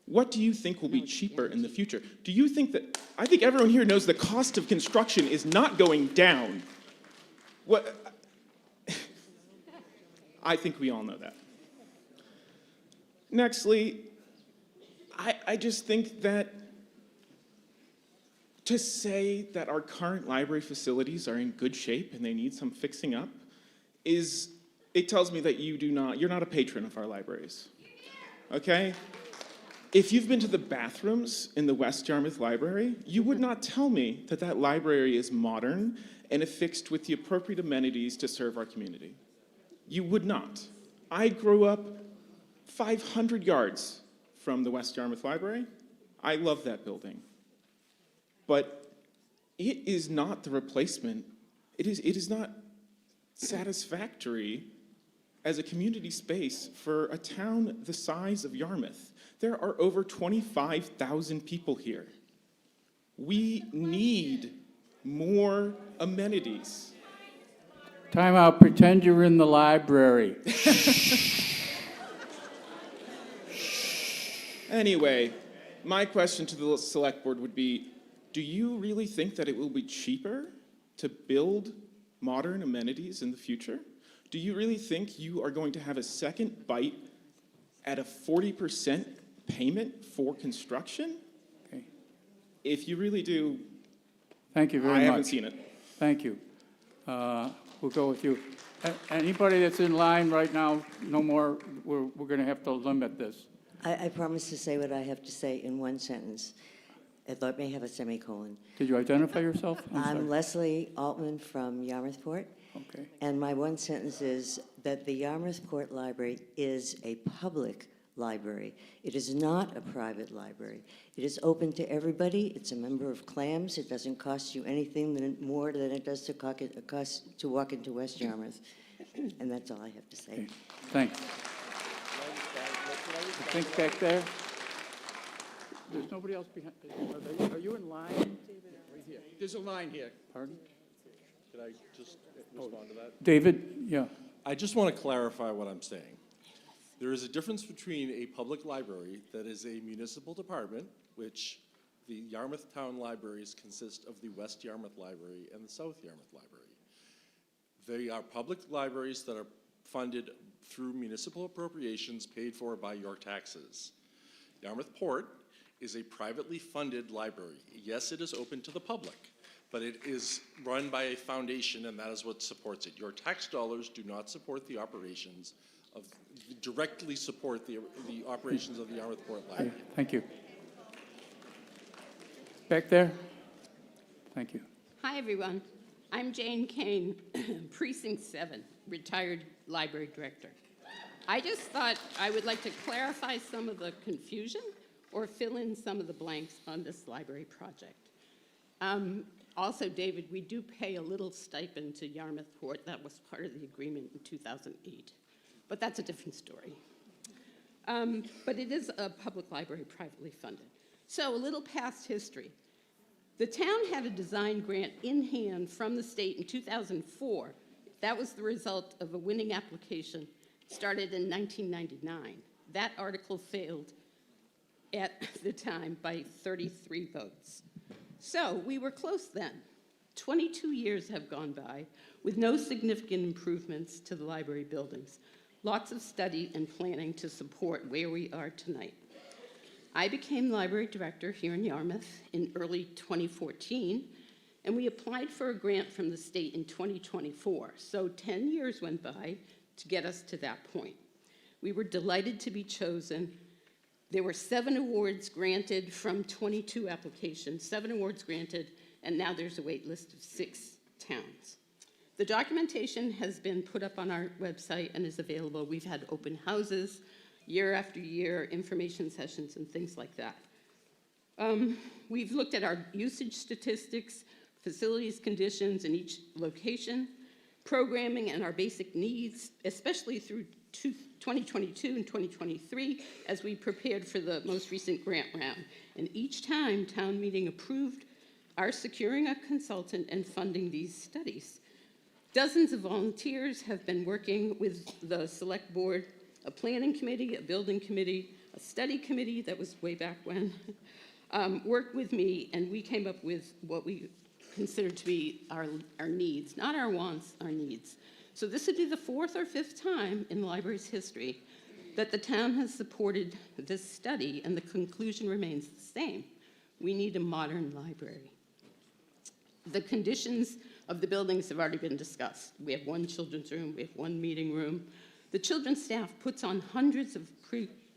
What do you think will be cheaper in the future? Do you think that, I think everyone here knows the cost of construction is not going down. What? I think we all know that. Nextly, I just think that to say that our current library facilities are in good shape and they need some fixing up it tells me that you're not a patron of our libraries, okay? If you've been to the bathrooms in the West Yarmouth Library, you would not tell me that that library is modern and affixed with the appropriate amenities to serve our community. You would not. I grew up 500 yards from the West Yarmouth Library. I love that building. But it is not the replacement. It is not satisfactory as a community space for a town the size of Yarmouth. There are over 25,000 people here. We need more amenities. Time out, pretend you're in the library. Anyway, my question to the select board would be, do you really think that it will be cheaper to build modern amenities in the future? Do you really think you are going to have a second bite at a 40% payment for construction? Okay. If you really do, Thank you very much. I haven't seen it. Thank you. We'll go with you. Anybody that's in line right now, no more, we're going to have to limit this. I promise to say what I have to say in one sentence. It may have a semicolon. Did you identify yourself? I'm Leslie Altman from Yarmouth Port. Okay. And my one sentence is that the Yarmouth Port Library is a public library. It is not a private library. It is open to everybody. It's a member of CLAMS. It doesn't cost you anything more than it does to walk into West Yarmouth. And that's all I have to say. Okay. Thanks. I think back there. There's nobody else behind. Are you in line? Right here. There's a line here. Pardon? Could I just respond to that? David, yeah. I just want to clarify what I'm saying. There is a difference between a public library that is a municipal department, which the Yarmouth Town Libraries consist of the West Yarmouth Library and the South Yarmouth Library. They are public libraries that are funded through municipal appropriations paid for by your taxes. Yarmouth Port is a privately funded library. Yes, it is open to the public, but it is run by a foundation, and that is what supports it. Your tax dollars do not support the operations of, directly support the operations of the Yarmouth Port Library. Okay. Thank you. Back there. Thank you. Hi, everyone. I'm Jane Kane, Precinct 7, retired library director. I just thought I would like to clarify some of the confusion or fill in some of the blanks on this library project. Also, David, we do pay a little stipend to Yarmouth Port. That was part of the agreement in 2008. But that's a different story. But it is a public library, privately funded. So a little past history. The town had a design grant in hand from the state in 2004. That was the result of a winning application started in 1999. That article failed at the time by 33 votes. So we were close then. 22 years have gone by with no significant improvements to the library buildings. Lots of study and planning to support where we are tonight. I became library director here in Yarmouth in early 2014, and we applied for a grant from the state in 2024. So 10 years went by to get us to that point. We were delighted to be chosen. There were 7 awards granted from 22 applications, 7 awards granted, and now there's a wait list of 6 towns. The documentation has been put up on our website and is available. We've had open houses year after year, information sessions, and things like that. We've looked at our usage statistics, facilities conditions in each location, programming and our basic needs, especially through 2022 and 2023 as we prepared for the most recent grant round. And each time, town meeting approved our securing a consultant and funding these studies. Dozens of volunteers have been working with the select board, a planning committee, a building committee, a study committee that was way back when, worked with me, and we came up with what we considered to be our needs, not our wants, our needs. So this would be the 4th or 5th time in the library's history that the town has supported this study, and the conclusion remains the same. We need a modern library. The conditions of the buildings have already been discussed. We have 1 children's room, we have 1 meeting room. The children's staff puts on hundreds of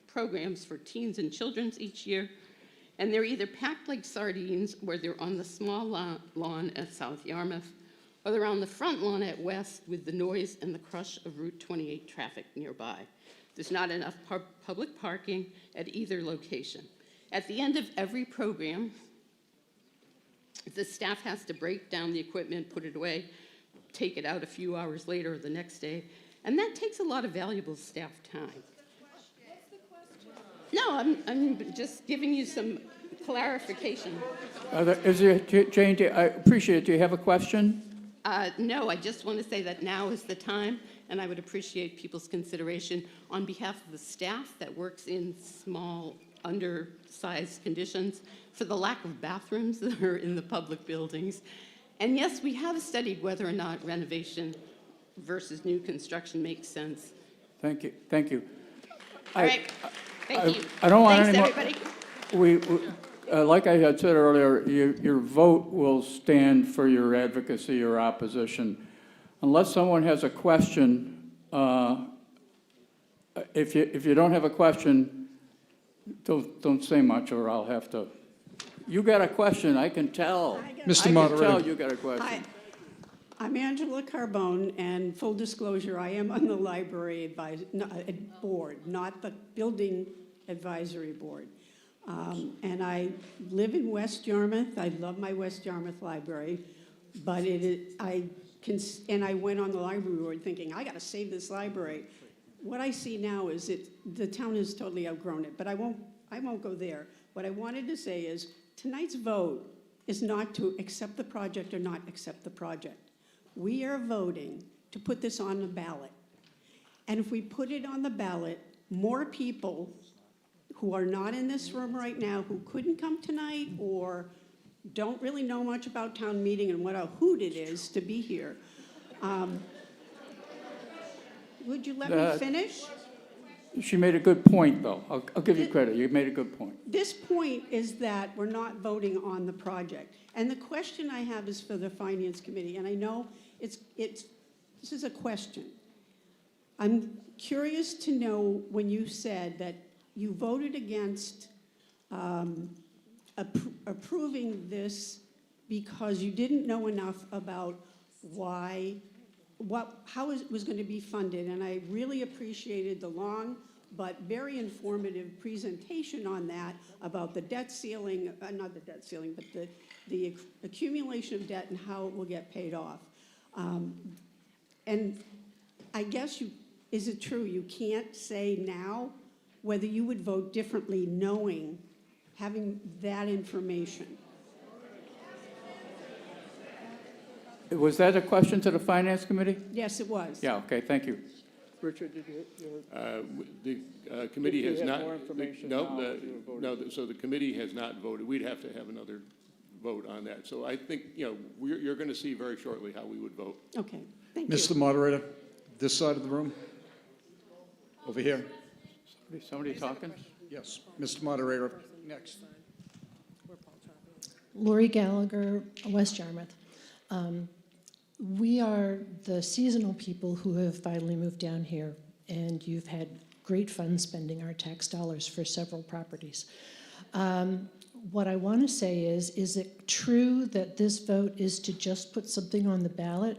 programs for teens and children's each year, and they're either packed like sardines, or they're on the small lawn at South Yarmouth, or they're on the front lawn at West with the noise and the crush of Route 28 traffic nearby. There's not enough public parking at either location. At the end of every program, the staff has to break down the equipment, put it away, take it out a few hours later or the next day, and that takes a lot of valuable staff time. No, I'm just giving you some clarification. Jane, I appreciate it. Do you have a question? No, I just want to say that now is the time, and I would appreciate people's consideration on behalf of the staff that works in small, undersized conditions, for the lack of bathrooms that are in the public buildings. And yes, we have studied whether or not renovation versus new construction makes sense. Thank you. Thank you. All right. Thank you. I don't want Thanks, any more. everybody. Like I had said earlier, your vote will stand for your advocacy or opposition. Unless someone has a question, if you don't have a question, don't say much, or I'll have to. You got a question, I can tell. Mr. I Moderator. can tell you got a question. Hi. I'm Angela Carbone, and full disclosure, I am on the library board, not the building advisory board. And I live in West Yarmouth. I love my West Yarmouth library, but I went on the library board thinking, I got to save this library. What I see now is the town has totally outgrown it, but I won't go there. What I wanted to say is tonight's vote is not to accept the project or not accept the project. We are voting to put this on the ballot. And if we put it on the ballot, more people who are not in this room right now, who couldn't come tonight or don't really know much about town meeting and what a hoot it is to be here. Would you let me finish? She made a good point, though. I'll give you credit. You made a good point. This point is that we're not voting on the project. And the question I have is for the Finance Committee, and I know this is a question. I'm curious to know when you said that you voted against approving this because you didn't know enough about how it was going to be funded, and I really appreciated the long but very informative presentation on that about the debt ceiling, not the debt ceiling, but the accumulation of debt and how it will get paid off. And I guess is it true you can't say now whether you would vote differently knowing, having that information? Was that a question to the Finance Committee? Yes, it was. Yeah, okay, thank you. Richard, did you? The committee If you has had not. more information No, now, would you have voted? so the committee has not voted. We'd have to have another vote on that. So I think, you're going to see very shortly how we would vote. Okay, thank you. Mr. Moderator, this side of the room, over here. Somebody talking? Yes, Mr. Moderator, next. Lori Gallagher, West Yarmouth. We are the seasonal people who have finally moved down here, and you've had great fun spending our tax dollars for several properties. What I want to say is it true that this vote is to just put something on the ballot?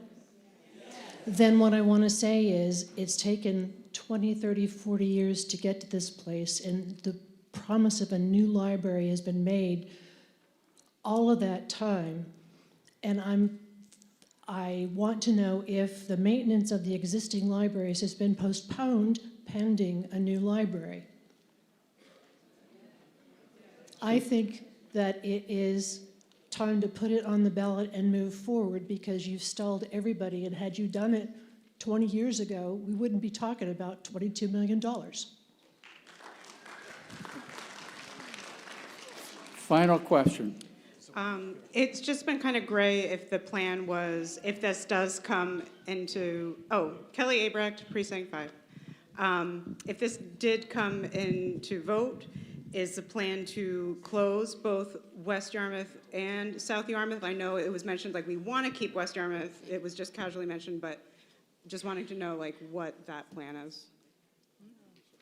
Then what I want to say is it's taken 20, 30, 40 years to get to this place, and the promise of a new library has been made all of that time, and I want to know if the maintenance of the existing libraries has been postponed pending a new library. I think that it is time to put it on the ballot and move forward because you've stalled everybody, and had you done it 20 years ago, we wouldn't be talking about $22 million. Final question. It's just been kind of gray if the plan was, if this does come into, Kelly Abrecht, Precinct 5. If this did come into vote, is the plan to close both West Yarmouth and South Yarmouth? I know it was mentioned, like, we want to keep West Yarmouth. It was just casually mentioned, but just wanting to know, like, what that plan is.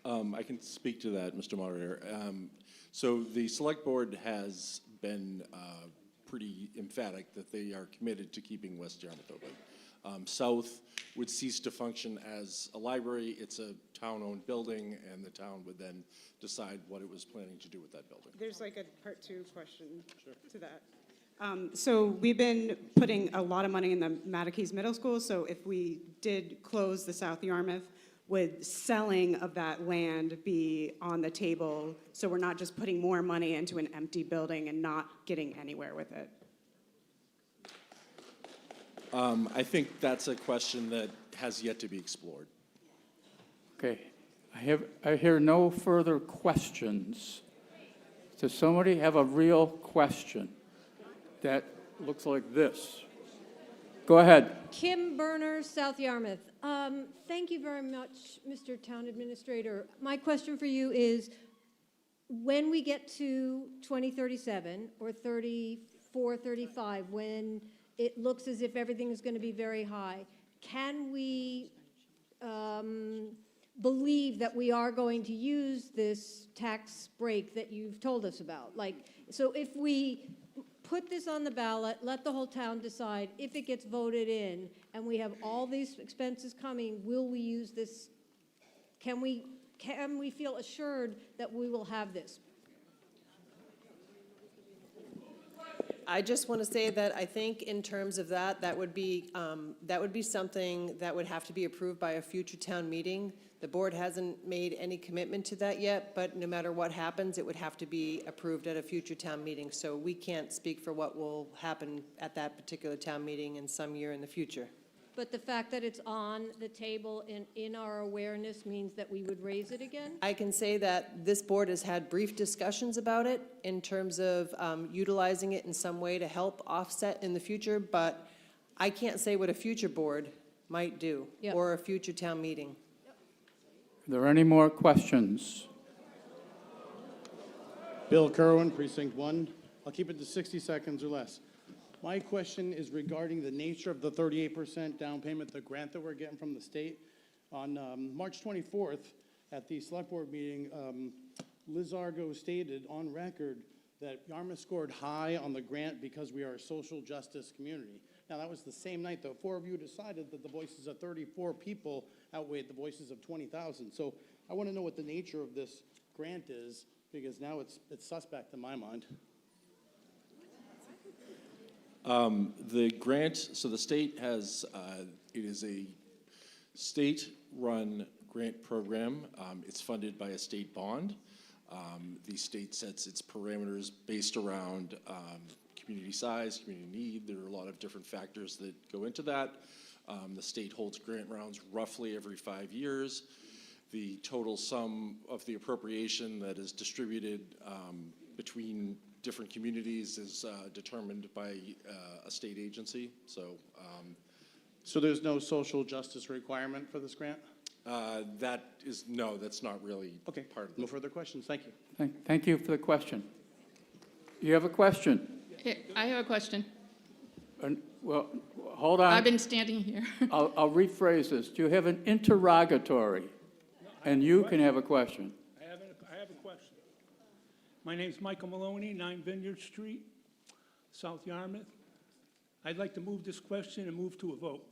I can speak to that, Mr. Moderator. So the Select Board has been pretty emphatic that they are committed to keeping West Yarmouth open. South would cease to function as a library. It's a town-owned building, and the town would then decide what it was planning to do with that building. There's like a part 2 question to that. So we've been putting a lot of money in the Matakees Middle School, so if we did close the South Yarmouth, would selling of that land be on the table so we're not just putting more money into an empty building and not getting anywhere with it? I think that's a question that has yet to be explored. Okay, I hear no further questions. Does somebody have a real question that looks like this? Go ahead. Kim Berner, South Yarmouth. Thank you very much, Mr. Town Administrator. My question for you is, when we get to 2037 or 34, 35, when it looks as if everything is going to be very high, can we believe that we are going to use this tax break that you've told us about? Like, so if we put this on the ballot, let the whole town decide, if it gets voted in, and we have all these expenses coming, will we use this? Can we feel assured that we will have this? I just want to say that I think in terms of that would be something that would have to be approved by a future town meeting. The board hasn't made any commitment to that yet, but no matter what happens, it would have to be approved at a future town meeting. So we can't speak for what will happen at that particular town meeting in some year in the future. But the fact that it's on the table and in our awareness means that we would raise it again? I can say that this board has had brief discussions about it in terms of utilizing it in some way to help offset in the future, but I can't say what a future board might do or a future town meeting. Are there any more questions? Bill Kerwin, Precinct 1. I'll keep it to 60 seconds or less. My question is regarding the nature of the 38% down payment, the grant that we're getting from the state. On March 24th, at the Select Board meeting, Liz Argo stated on record that Yarmouth scored high on the grant because we are a social justice community. Now, that was the same night the 4 of you decided that the voices of 34 people outweighed the voices of 20,000. So I want to know what the nature of this grant is, because now it's suspect in my mind. The grant, so the state has, it is a state-run grant program. It's funded by a state bond. The state sets its parameters based around community size, community need. There are a lot of different factors that go into that. The state holds grant rounds roughly every 5 years. The total sum of the appropriation that is distributed between different communities is determined by a state agency. So there's no social justice requirement for this grant? No, that's not really part of it. No further questions. Thank you. Thank you for the question. You have a question? I have a question. Well, hold on. I've been standing here. I'll rephrase this. Do you have an interrogatory? And you can have a question. I have a question. My name's Michael Maloney, 9 Vineyard Street, South Yarmouth. I'd like to move this question and move to a vote.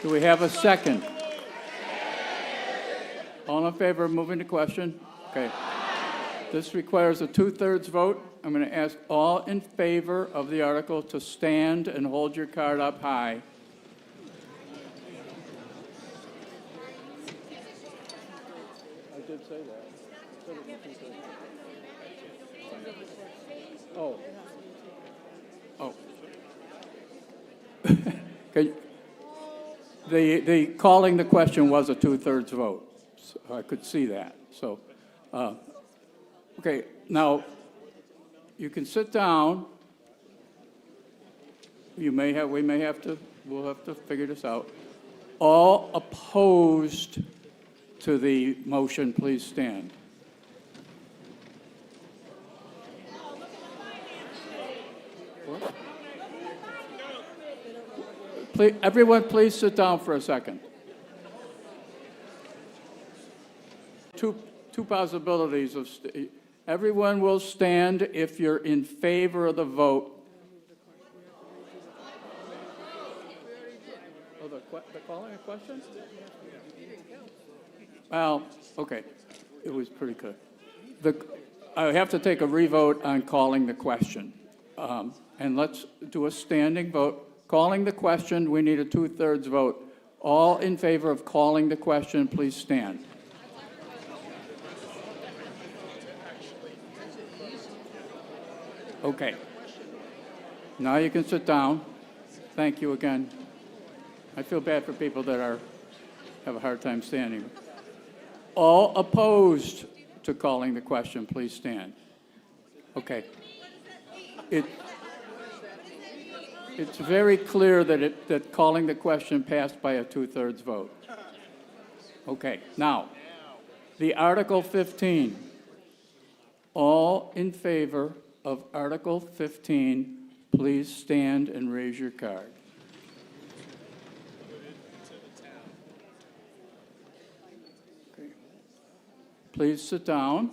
Do we have a second? All in favor of moving the question? Okay. This requires a 2/3 vote. I'm going to ask all in favor of the article to stand and hold your card up high. I did say that. Oh. Okay. The calling the question was a 2/3 vote. So I could see that. So, okay, now you can sit down. We may have to, we'll have to figure this out. All opposed to the motion, please stand. Please, everyone, please sit down for a second. Two possibilities of, everyone will stand if you're in favor of the vote. Oh, the calling a question? Well, okay, it was pretty good. I have to take a revote on calling the question. And let's do a standing vote. Calling the question, we need a 2/3 vote. All in favor of calling the question, please stand. Okay. Now you can sit down. Thank you again. I feel bad for people that have a hard time standing. All opposed to calling the question, please stand. Okay. It's very clear that calling the question passed by a 2/3 vote. Okay, now, the Article 15. All in favor of Article 15, please stand and raise your card. Okay. Please sit down.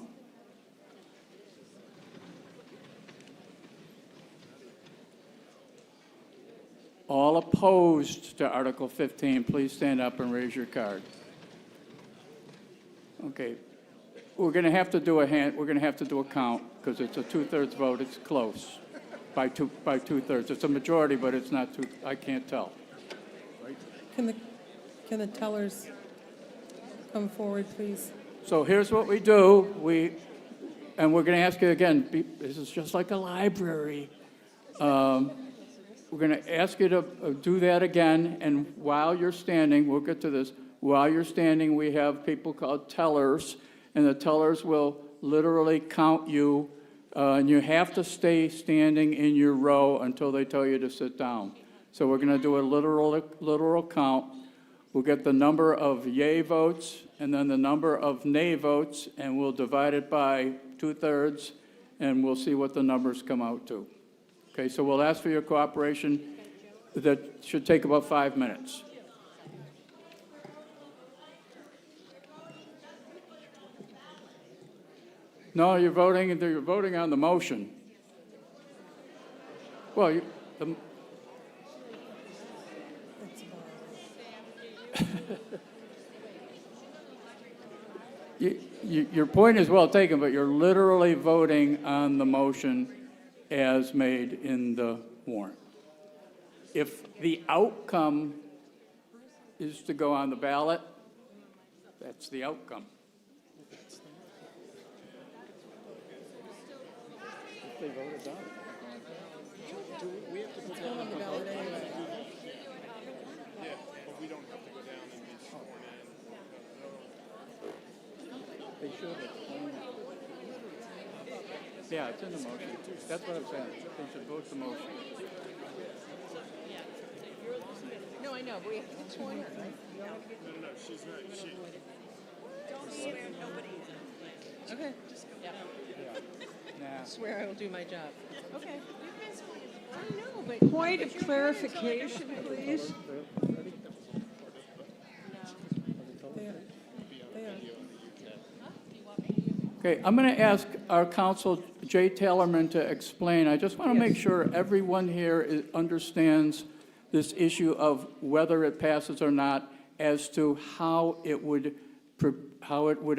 All opposed to Article 15, please stand up and raise your card. Okay, we're going to have to do a count because it's a 2/3 vote. It's close by 2/3. It's a majority, but it's not I can't tell. Can the tellers come forward, please? So here's what we do. And we're going to ask you again. This is just like a library. We're going to ask you to do that again, and while you're standing, we'll get to this, while you're standing, we have people called tellers, and the tellers will literally count you, and you have to stay standing in your row until they tell you to sit down. So we're going to do a literal count. We'll get the number of yay votes, and then the number of nay votes, and we'll divide it by 2/3, and we'll see what the numbers come out to. Okay, so we'll ask for your cooperation. That should take about 5 minutes. No, you're voting on the motion. Well, Your point is well taken, but you're literally voting on the motion as made in the warrant. If the outcome is to go on the ballot, that's the outcome. If they vote it down. It's going on the ballot anyway. Yeah, but we don't have to go down and be sworn in. They should have. Yeah, it's in the motion. That's what I'm saying. They should vote the motion. No, I know, but we have to get sworn in, right? No, she's not. Don't swear, nobody. Okay. Yeah. Nah. Swear I will do my job. Okay. I know, but point of clarification, please. Okay, I'm going to ask our counsel, Jay Taylorman, to explain. I just want to make sure everyone here understands this issue of whether it passes or not as to how it would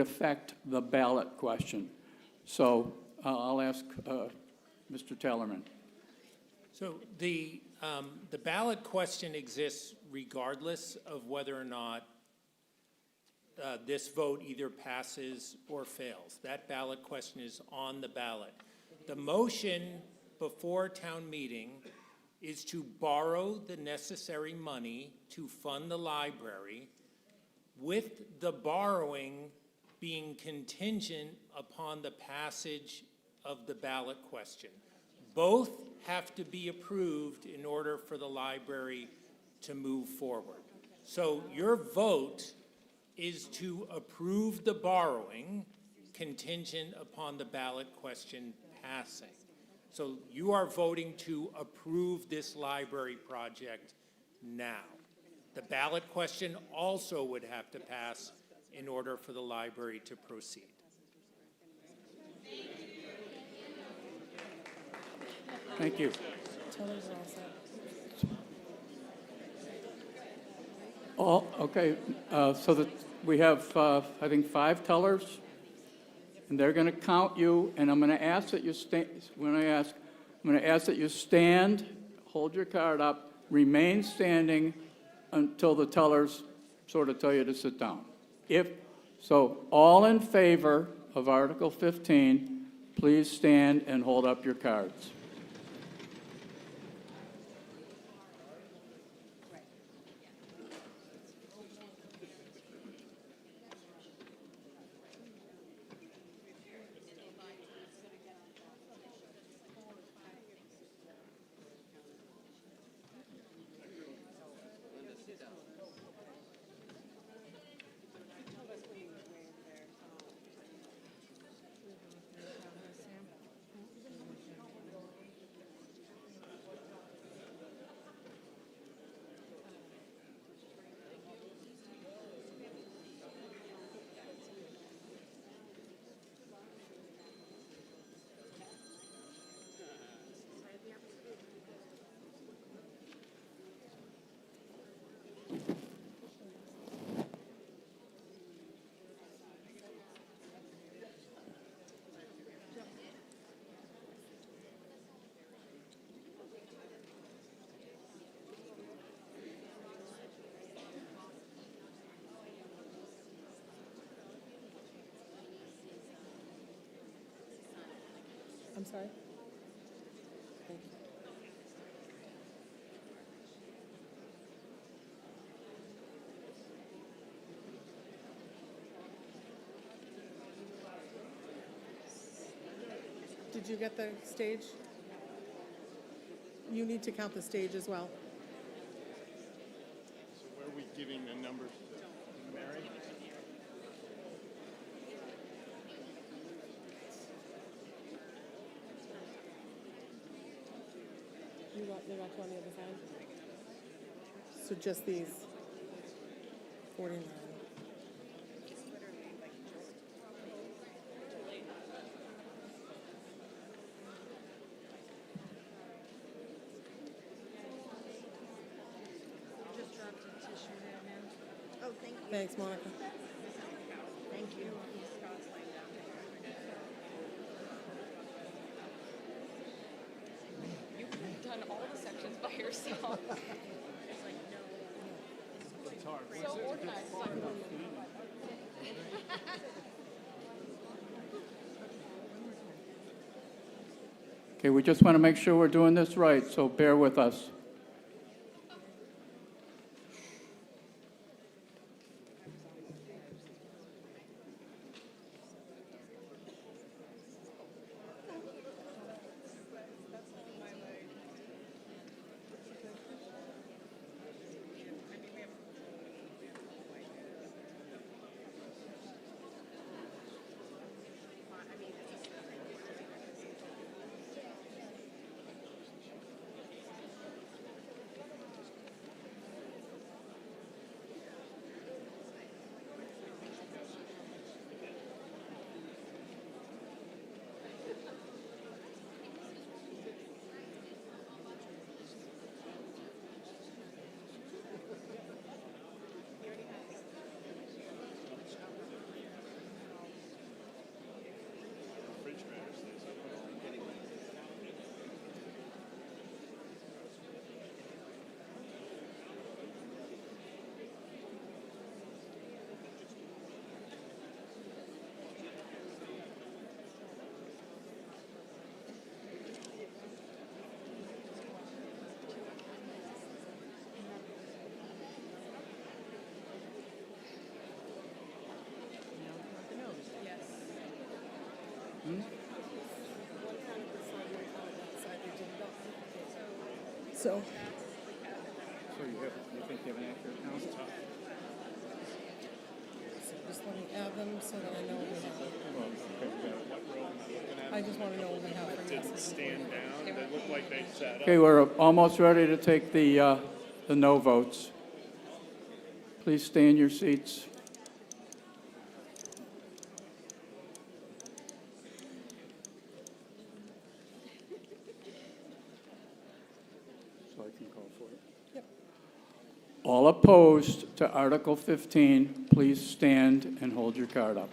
affect the ballot question. So I'll ask Mr. Taylorman. So the ballot question exists regardless of whether or not this vote either passes or fails. That ballot question is on the ballot. The motion before town meeting is to borrow the necessary money to fund the library, with the borrowing being contingent upon the passage of the ballot question. Both have to be approved in order for the library to move forward. So your vote is to approve the borrowing contingent upon the ballot question passing. So you are voting to approve this library project now. The ballot question also would have to pass in order for the library to proceed. Thank you. Tellers are all set. Okay, so that we have, I think, 5 tellers, and they're going to count you, and I'm going to ask that you stand, hold your card up, remain standing until the tellers sort of tell you to sit down. So all in favor of Article 15, please stand and hold up your cards. I'm sorry? Thank you. Did you get the stage? You need to count the stage as well. So where are we giving the numbers to Mary? They got you on the other side? So just these 49. Just dropped a tissue there, ma'am. Okay. Thanks, Monica. Thank you. You could have done all the sections by yourself. So organized. Okay, we just want to make sure we're doing this right, so bear with us. So, So you think you have an accurate count? just let me add them so that I know what we have. What row am I looking at? I just want to know what we have for Didn't yeses. stand down, they look like they sat up. Okay, we're almost ready to take the no votes. Please stay in your seats. So I can call for it. Yep. All opposed to Article 15, please stand and hold your card up.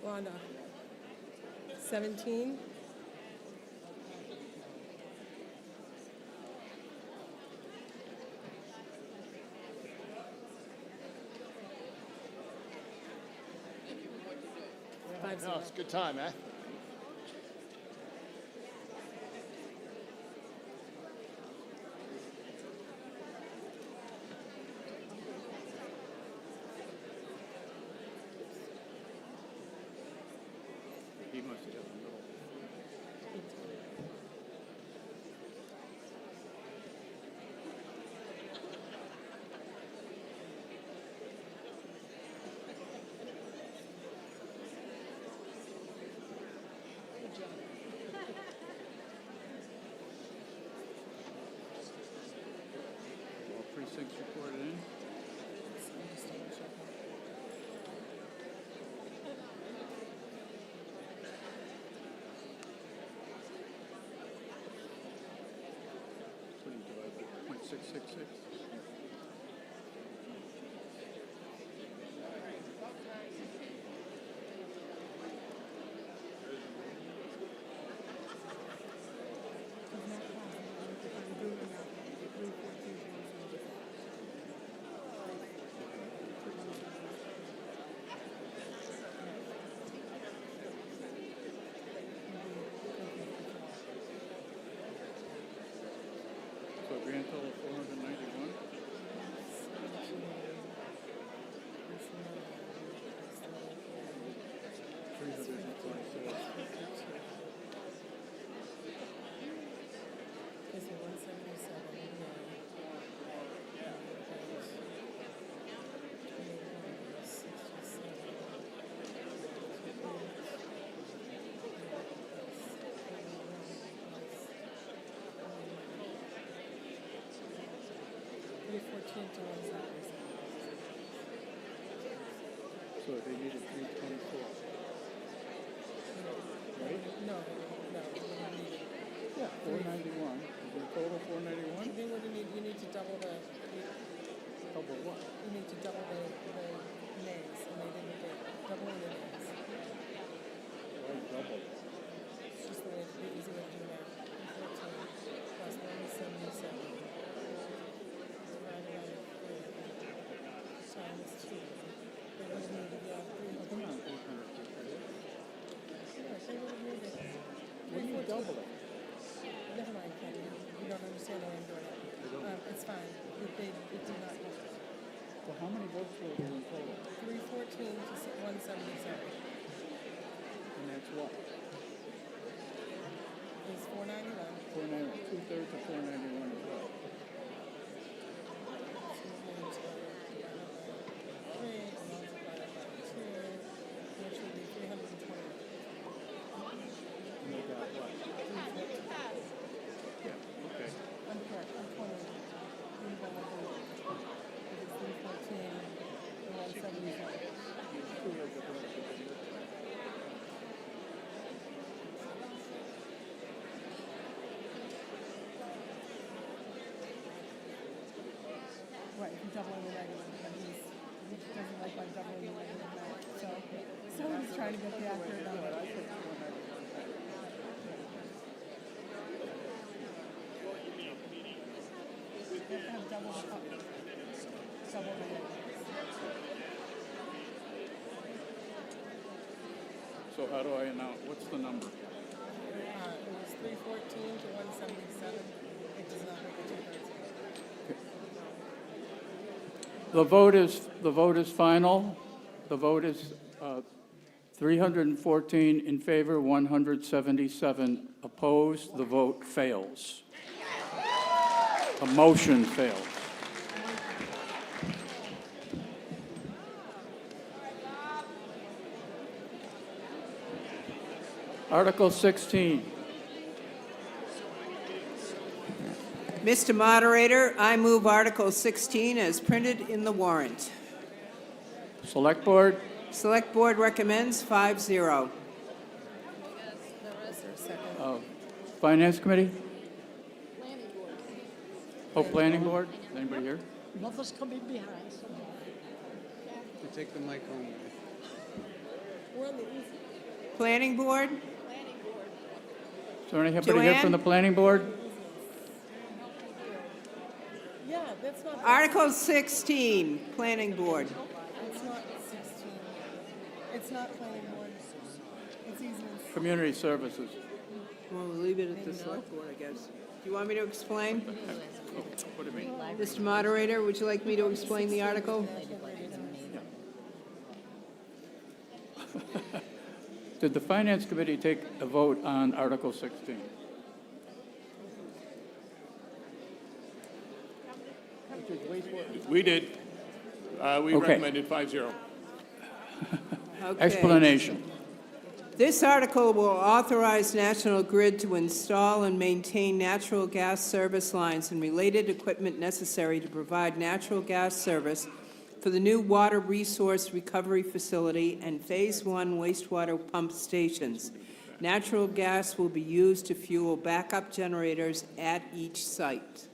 Wanda. 17. No, it's a good time, eh? He must have got the middle. All precincts reported in. What do you divide by 0.666? 491. Is it 177? So they needed 324. Right? No, no, you would need, Yeah, 491. Is there a total 491? you need to double the, Double what? you need to double the nays, and they didn't do it. Double the nays. Why double? It's just the easy way to do that. 14 plus 177 divided by 3 times 2. They would have needed, yeah, 300. Come on, 800. Yeah, they would have needed. When you double it? Never mind, Kenny. You don't understand the way I'm doing it. It's fine. It did not help. So how many votes were there in total? 314 to 177 And that's what? is 491. 491. 2/3 of 491 is what? Which would be 320. And they got what? Yeah, okay. I'm correct. I'm 20. It's 314 and 177. Right, if you double the negative, but he doesn't like my doubling the negative math. So he's trying to get the accurate number. You have to have double the negative. So how do I announce, what's the number? It was 314 to 177. It does not make a difference. The vote is final. The vote is 314 in favor, 177 opposed. The vote fails. The motion fails. Article 16. Mr. Moderator, I move Article 16 as printed in the warrant. Select Board? Select Board recommends 5-0. Finance Committee? Oh, Planning Board? Anybody here? Mother's coming behind. You take the mic home. Planning Board? Is there anybody here from the Planning Board? Yeah, that's not. Article 16, Planning Board. It's not 16. It's not planning board. It's easements. Community Services. Well, we'll leave it at the Select Board, I guess. Do you want me to explain? What do you mean? Mr. Moderator, would you like me to explain the article? Did the Finance Committee take a vote on Article 16? We did. We Okay. recommended 5-0. Okay. Explanation. This article will authorize National Grid to install and maintain natural gas service lines and related equipment necessary to provide natural gas service for the new water resource recovery facility and Phase 1 wastewater pump stations. Natural gas will be used to fuel backup generators at each site.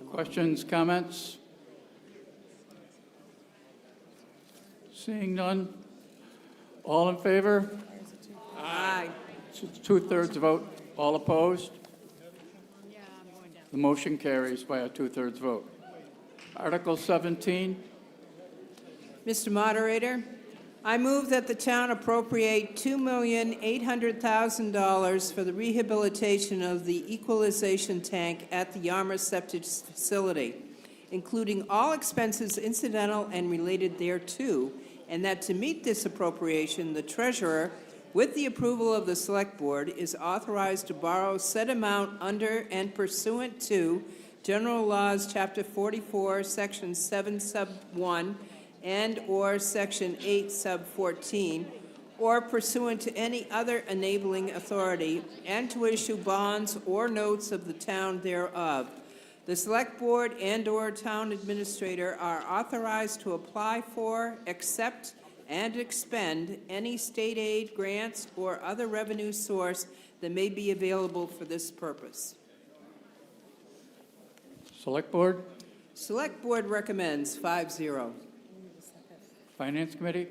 Questions, comments? Seeing none? All in favor? Aye. Two-thirds vote. All opposed? The motion carries by a two-thirds vote. Article 17. Mr. Moderator, I move that the town appropriate $2,800,000 for the rehabilitation of the equalization tank at the Yarmouth Septic Facility, including all expenses incidental and related thereto, and that to meet this appropriation, the treasurer, with the approval of the Select Board, is authorized to borrow said amount under and pursuant to General Laws, Chapter 44, Section 7, Sub 1, and/or Section 8, Sub 14, or pursuant to any other enabling authority, and to issue bonds or notes of the town thereof. The Select Board and/or Town Administrator are authorized to apply for, accept, and expend any state aid, grants, or other revenue source that may be available for this purpose. Select Board, Select Board recommends 5-0. Finance Committee,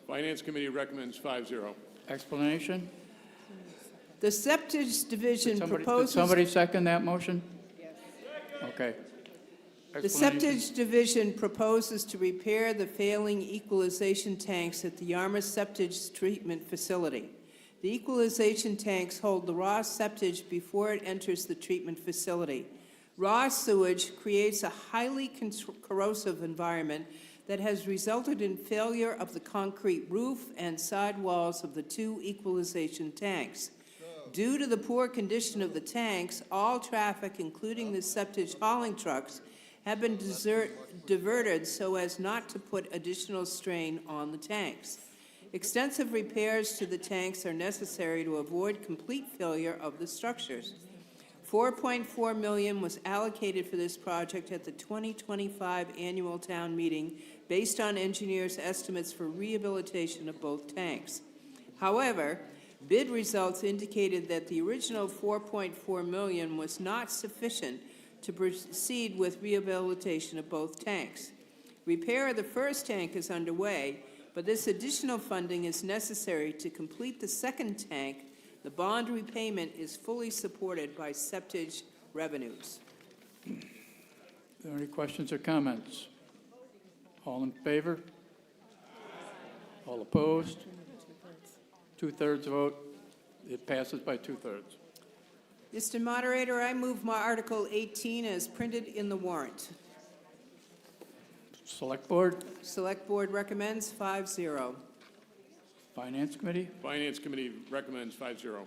Finance Committee recommends 5-0. explanation? The Septic Division Did proposes... somebody second that motion? Yes. Okay. The Explanation. Septic Division proposes to repair the failing equalization tanks at the Yarmouth Septic Treatment Facility. The equalization tanks hold the raw septic before it enters the treatment facility. Raw sewage creates a highly corrosive environment that has resulted in failure of the concrete roof and side walls of the two equalization tanks. Due to the poor condition of the tanks, all traffic, including the septic hauling trucks, have been diverted so as not to put additional strain on the tanks. Extensive repairs to the tanks are necessary to avoid complete failure of the structures. $4.4 million was allocated for this project at the 2025 annual town meeting based on engineers' estimates for rehabilitation of both tanks. However, bid results indicated that the original $4.4 million was not sufficient to proceed with rehabilitation of both tanks. Repair of the first tank is underway, but this additional funding is necessary to complete the second tank. The bond repayment is fully supported by septic revenues. Are there any questions or comments? All in favor? All opposed? Two-thirds vote. It passes by two-thirds. Mr. Moderator, I move Article 18 as printed in the warrant. Select Board, Select Board recommends 5-0. Finance Committee, Finance Committee recommends 5-0.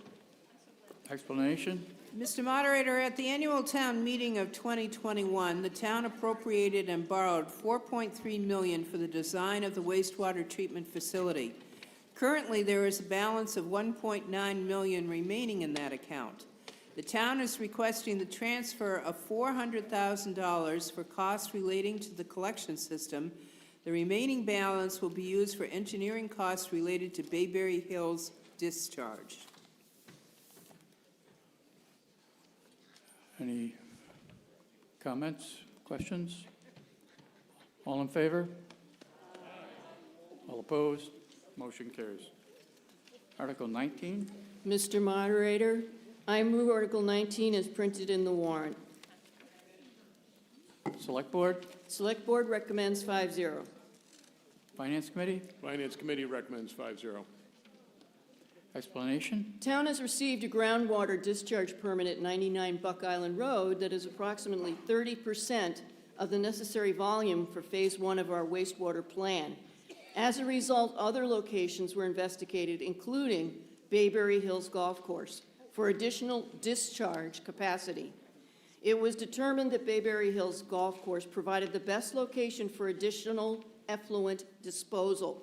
explanation? Mr. Moderator, at the annual town meeting of 2021, the town appropriated and borrowed $4.3 million for the design of the wastewater treatment facility. Currently, there is a balance of $1.9 million remaining in that account. The town is requesting the transfer of $400,000 for costs relating to the collection system. The remaining balance will be used for engineering costs related to Bayberry Hills discharge. Any comments, questions? All in favor? All opposed? Motion carries. Article 19, Mr. Moderator, I move Article 19 as printed in the warrant. Select Board, Select Board recommends 5-0. Finance Committee, Finance Committee recommends 5-0. explanation? Town has received a groundwater discharge permit at 99 Buck Island Road that is approximately 30% of the necessary volume for Phase 1 of our wastewater plan. As a result, other locations were investigated, including Bayberry Hills Golf Course, for additional discharge capacity. It was determined that Bayberry Hills Golf Course provided the best location for additional effluent disposal.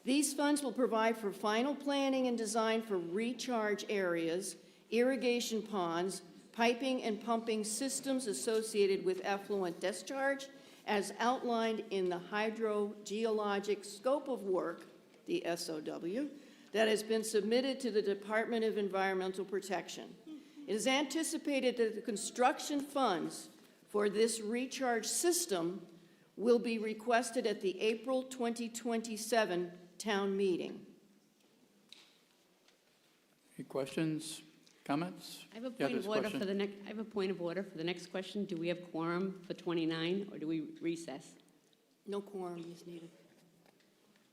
These funds will provide for final planning and design for recharge areas, irrigation ponds, piping and pumping systems associated with effluent discharge, as outlined in the hydrogeologic scope of work, the SOW, that has been submitted to the Department of Environmental Protection. It is anticipated that the construction funds for this recharge system will be requested at the April 2027 town meeting. Any questions, comments? I have a Yeah, point of there's order question. for the next, I have a point of order for the next question. Do we have quorum for 29, or do we recess? No quorum is needed.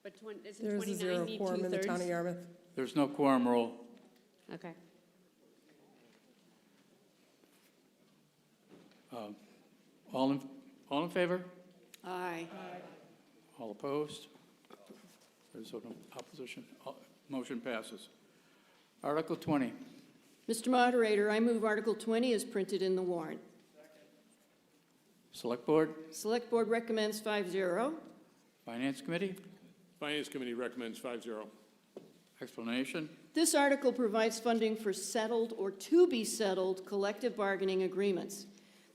But isn't There is a 29 zero need quorum in the town of two-thirds? Yarmouth. There's no quorum rule. Okay. All in favor? Aye. All opposed? There's no opposition. Motion passes. Article 20. Mr. Moderator, I move Article 20 is printed in the warrant. Select Board? Select Board recommends 5-0. Finance Committee? Finance Committee recommends 5-0. Explanation? This article provides funding for settled or to-be settled collective bargaining agreements.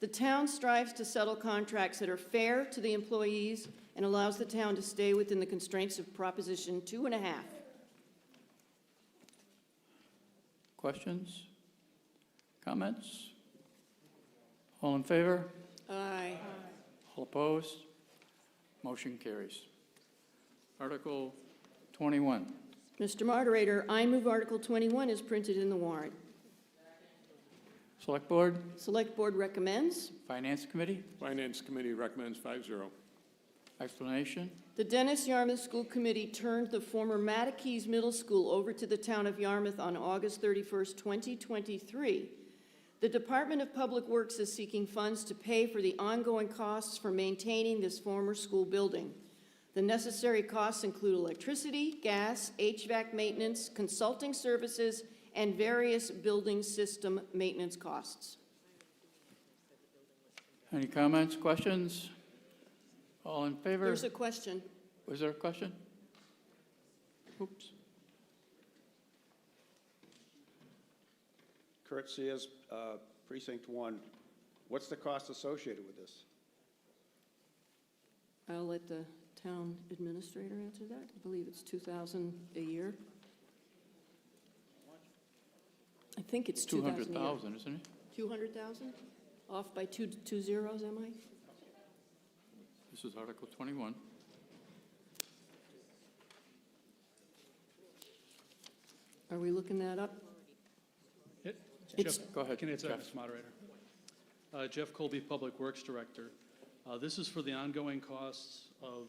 The town strives to settle contracts that are fair to the employees and allows the town to stay within the constraints of Proposition 2.5. Questions? Comments? All in favor? Aye. All opposed? Motion carries. Article 21. Mr. Moderator, I move Article 21 is printed in the warrant. Select Board? Select Board recommends. Finance Committee? Finance Committee recommends 5-0. Explanation? The Dennis Yarmouth School Committee turned the former Matakees Middle School over to the town of Yarmouth on August 31st, 2023. The Department of Public Works is seeking funds to pay for the ongoing costs for maintaining this former school building. The necessary costs include electricity, gas, HVAC maintenance, consulting services, and various building system maintenance costs. Any comments, questions? All in favor? There's a question. Was there a question? Oops. Kurt Sears, Precinct 1. What's the cost associated with this? I'll let the town administrator answer that. I believe it's $2,000 a year. I think it's $2,000 a year. 200,000, isn't it? 200,000? Off by two zeros, am I? This is Article 21. Are we looking that up? Jeff, go ahead. Can I answer that, Jeff. Mr. Moderator? Jeff Colby, Public Works Director. This is for the ongoing costs of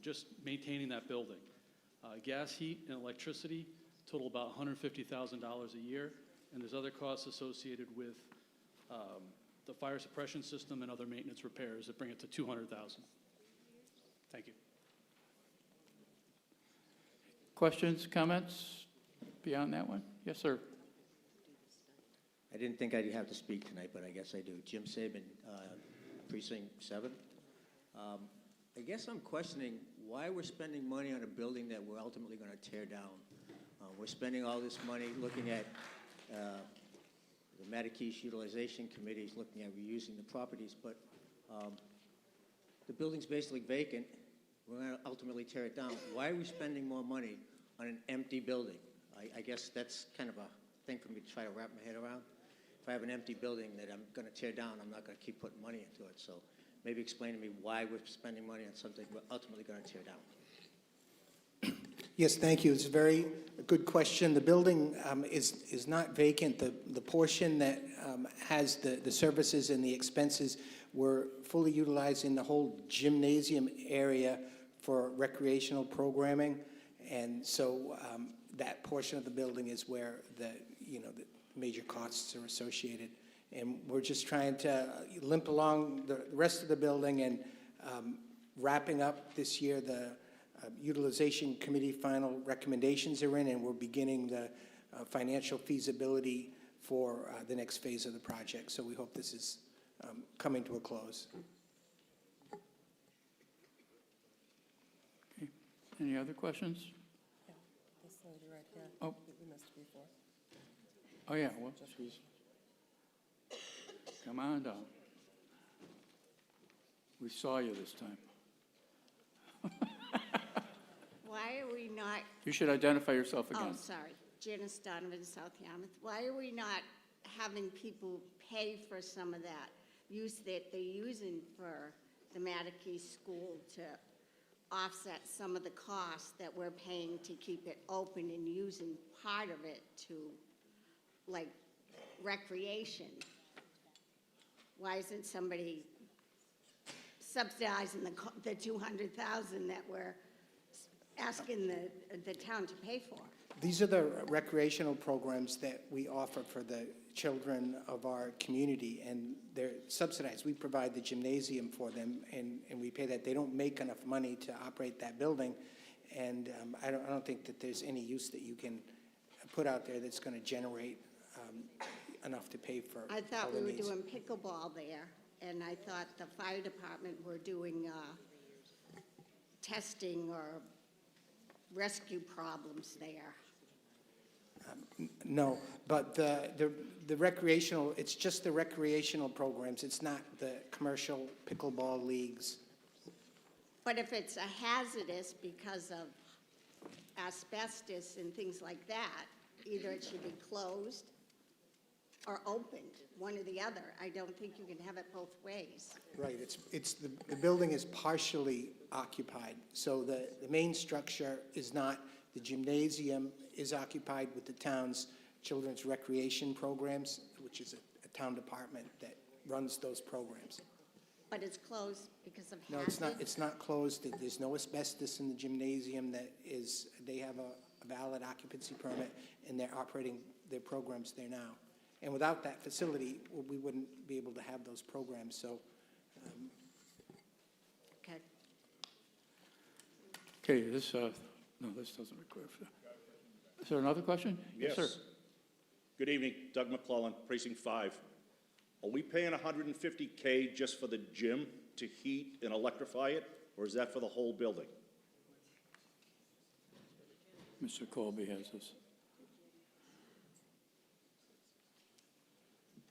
just maintaining that building. Gas, heat, and electricity total about $150,000 a year, and there's other costs associated with the fire suppression system and other maintenance repairs that bring it to $200,000. Thank you. Questions, comments beyond that one? Yes, sir. I didn't think I'd have to speak tonight, but I guess I do. Jim Saban, Precinct 7. I guess I'm questioning why we're spending money on a building that we're ultimately going to tear down. We're spending all this money looking at the Matakees Utilization Committee is looking at reusing the properties, but the building's basically vacant. We're going to ultimately tear it down. Why are we spending more money on an empty building? I guess that's kind of a thing for me to try to wrap my head around. If I have an empty building that I'm going to tear down, I'm not going to keep putting money into it. So maybe explain to me why we're spending money on something we're ultimately going to tear down. Yes, thank you. It's a very good question. The building is not vacant. The portion that has the services and the expenses were fully utilizing the whole gymnasium area for recreational programming. And so that portion of the building is where the major costs are associated. And we're just trying to limp along the rest of the building and wrapping up this year. The Utilization Committee final recommendations are in, and we're beginning the financial feasibility for the next phase of the project. So we hope this is coming to a close. Okay. Any other questions? Yeah, this lady right here. Oh. We missed before. Oh, yeah, well, she's, come on down. We saw you this time. Why are we not, You should identify yourself again. oh, sorry, Janice Donovan, South Yarmouth. Why are we not having people pay for some of that use that they're using for the Matakees School to offset some of the costs that we're paying to keep it open and using part of it to, like, recreation? Why isn't somebody subsidizing the $200,000 that we're asking the town to pay for. These are the recreational programs that we offer for the children of our community, and they're subsidized. We provide the gymnasium for them, and we pay that. They don't make enough money to operate that building, and I don't think that there's any use that you can put out there that's going to generate enough to pay for I thought all we the were needs. doing pickleball there, and I thought the fire department were doing testing or rescue problems there. No, but the recreational, it's just the recreational programs. It's not the commercial pickleball leagues. But if it's a hazardous because of asbestos and things like that, either it should be closed or opened, one or the other. I don't think you can have it both ways. Right, the building is partially occupied, so the main structure is not. The gymnasium is occupied with the town's children's recreation programs, which is a town department that runs those programs. But it's closed because of No, hazard? it's not closed. There's no asbestos in the gymnasium. They have a valid occupancy permit, and they're operating their programs there now. And without that facility, we wouldn't be able to have those programs, so. Okay. Okay, no, this doesn't require. Is there another question? Yes. Sir. Good evening, Doug McClellan, Precinct 5. Are we paying $150K just for the gym to heat and electrify it, or is that for the whole building? Mr. Colby has this.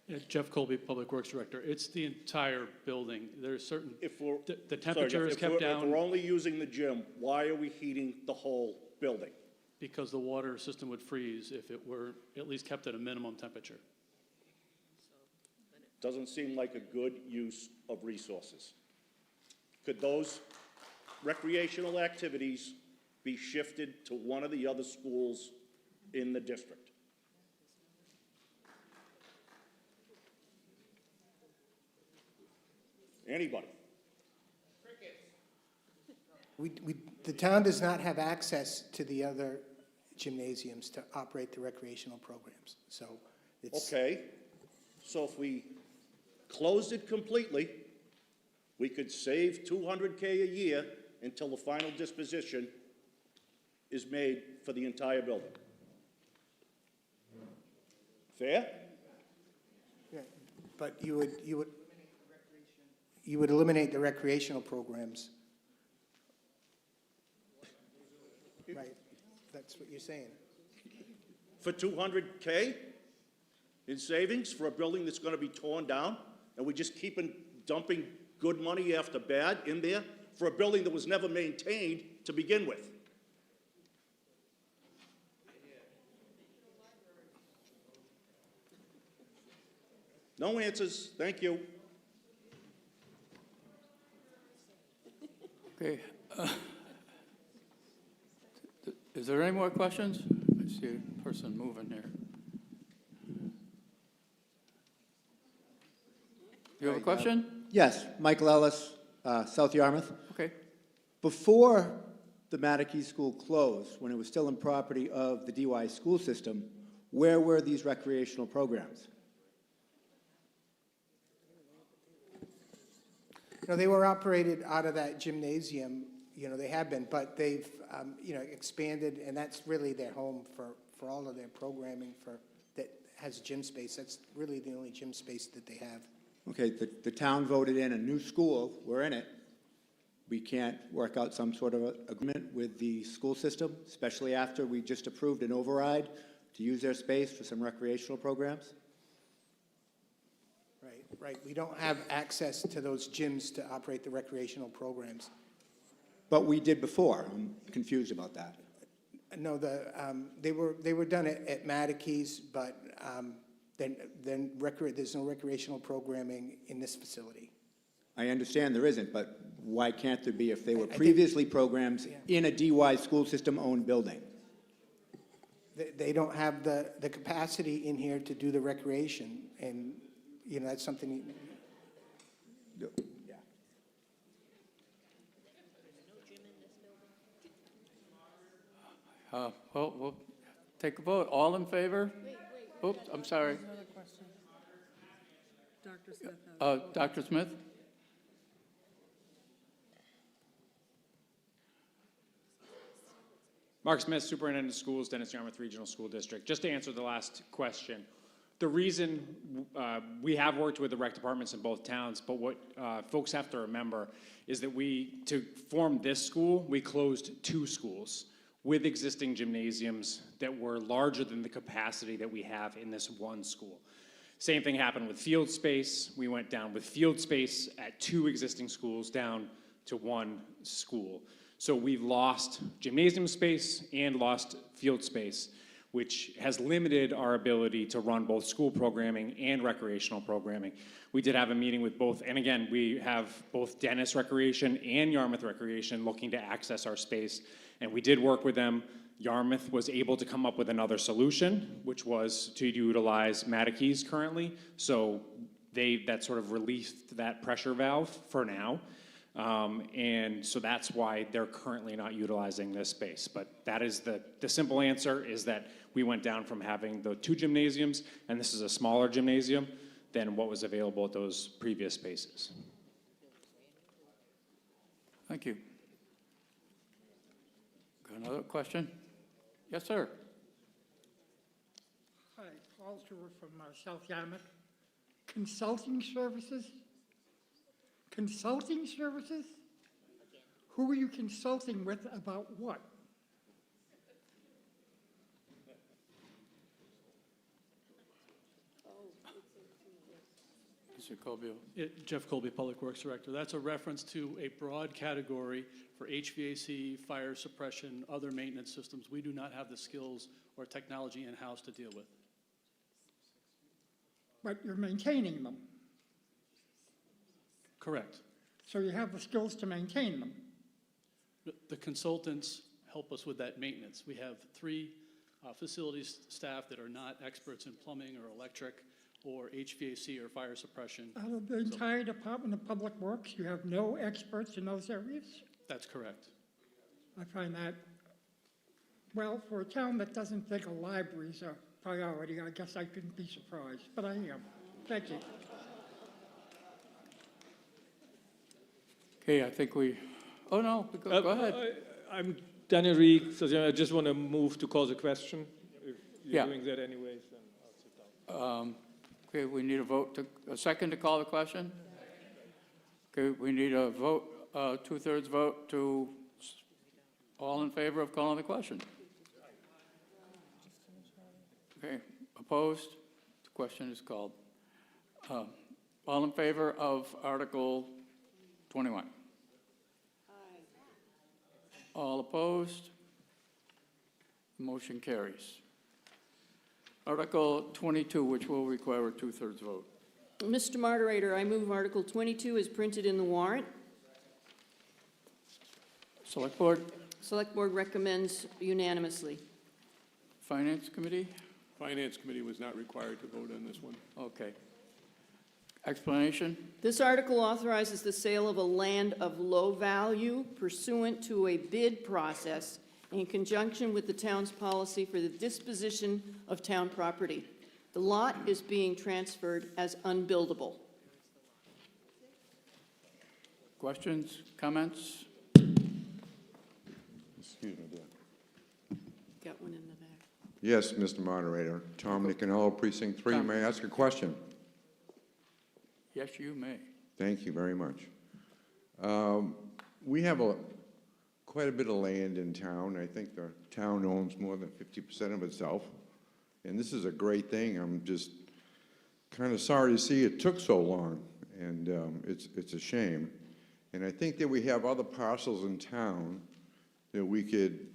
Yeah, Jeff Colby, Public Works Director. It's the entire building. There's certain, the temperature Sorry, is if kept we're- down. If we're only using the gym, why are we heating the whole building? Because the water system would freeze if it were at least kept at a minimum temperature. Doesn't seem like a good use of resources. Could those recreational activities be shifted to one of the other schools in the district? Anybody? The town does not have access to the other gymnasiums to operate the recreational programs, so it's. Okay, so if we closed it completely, we could save $200K a year until the final disposition is made for the entire building. Fair? Yeah, but you would eliminate the recreational programs. Right, that's what you're saying. For $200K in savings for a building that's gonna be torn down, and we just keep dumping good money after bad in there for a building that was never maintained to begin with? No answers, thank you. Okay. Is there any more questions? I see a person moving here. You have a question? Yes, Michael Ellis, South Yarmouth. Okay. Before the Mattakey School closed, when it was still in property of the DY school system, where were these recreational programs? No, they were operated out of that gymnasium, they have been, but they've, expanded, and that's really their home for all of their programming that has gym space. That's really the only gym space that they have. Okay, the town voted in a new school, we're in it. We can't work out some sort of agreement with the school system, especially after we just approved an override to use their space for some recreational programs? Right. We don't have access to those gyms to operate the recreational programs. But we did before. I'm confused about that. No, they were done at Mattakey's, but then there's no recreational programming in this facility. I understand there isn't, but why can't there be if they were previously programs in a DY school system-owned building? They don't have the capacity in here to do the recreation, and, that's something. Well, we'll take a vote. All in favor? Oops, I'm sorry. Another question. Dr. Smith has. Dr. Smith? Mark Smith, Superintendent of Schools, Dennis Yarmouth Regional School District. Just to answer the last question, the reason we have worked with the rec departments in both towns, but what folks have to remember is that to form this school, we closed 2 schools with existing gymnasiums that were larger than the capacity that we have in this one school. Same thing happened with field space. We went down with field space at 2 existing schools down to 1 school. So we've lost gymnasium space and lost field space, which has limited our ability to run both school programming and recreational programming. We did have a meeting with both, and again, we have both Dennis Recreation and Yarmouth Recreation looking to access our space, and we did work with them. Yarmouth was able to come up with another solution, which was to utilize Matakees currently, so that sort of released that pressure valve for now. And so that's why they're currently not utilizing this space. But that is the simple answer is that we went down from having the 2 gymnasiums, and this is a smaller gymnasium than what was available at those previous spaces. Thank you. Got another question? Yes, sir. Hi, Paul Stewart from South Yarmouth. Consulting services? Consulting services? Who are you consulting with about what? Mr. Colby. Jeff Colby, Public Works Director. That's a reference to a broad category for HVAC, fire suppression, other maintenance systems. We do not have the skills or technology in-house to deal with. But you're maintaining them. Correct. So you have the skills to maintain them. The consultants help us with that maintenance. We have 3 facilities staff that are not experts in plumbing or electric or HVAC or fire suppression. Out of the entire Department of Public Works, you have no experts in those areas? That's correct. I find that, well, for a town that doesn't think a library is a priority, I guess I couldn't be surprised, but I am. Thank you. Okay, I think oh no, go ahead. I'm Daniel Reed, so I just want to move to call the question. If you're Yeah. doing that anyways, then I'll sit down. Okay, we need a second to call the question? Okay, we need a vote, 2/3 vote to all in favor of calling the question. Okay, opposed? The question is called. All in favor of Article 21? All opposed? The motion carries. Article 22, which will require a 2/3 vote. Mr. Moderator, I move Article 22 is printed in the warrant. Select Board? Select Board recommends unanimously. Finance Committee? Finance Committee was not required to vote on this one. Okay. Explanation? This article authorizes the sale of a land of low value pursuant to a bid process in conjunction with the town's policy for the disposition of town property. The lot is being transferred as unbuildable. Questions, comments? Excuse me, dear. Got one in the back. Yes, Mr. Moderator. Tom Nicanello, Precinct 3. Tom. May I ask a question? Yes, you may. Thank you very much. We have quite a bit of land in town. I think the town owns more than 50% of itself. And this is a great thing. I'm just kind of sorry to see it took so long. And it's a shame. And I think that we have other parcels in town that we could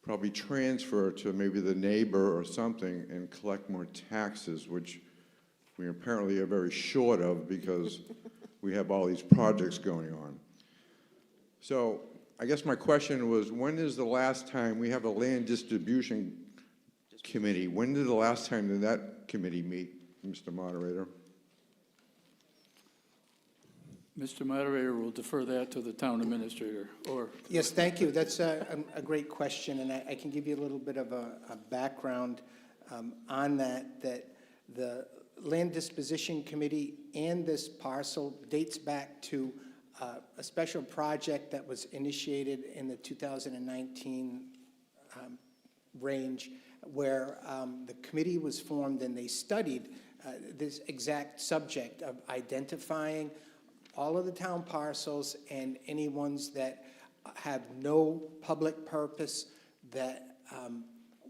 probably transfer to maybe the neighbor or something and collect more taxes, which we apparently are very short of because we have all these projects going on. So I guess my question was, when is the last time we have a land distribution committee? When did the last time did that committee meet, Mr. Moderator? Mr. Moderator, will defer that to the town administrator, or Yes, thank you. That's a great question, and I can give you a little bit of a background on that, that the Land Disposition Committee and this parcel dates back to a special project that was initiated in the 2019 range, where the committee was formed and they studied this exact subject of identifying all of the town parcels and any ones that have no public purpose, that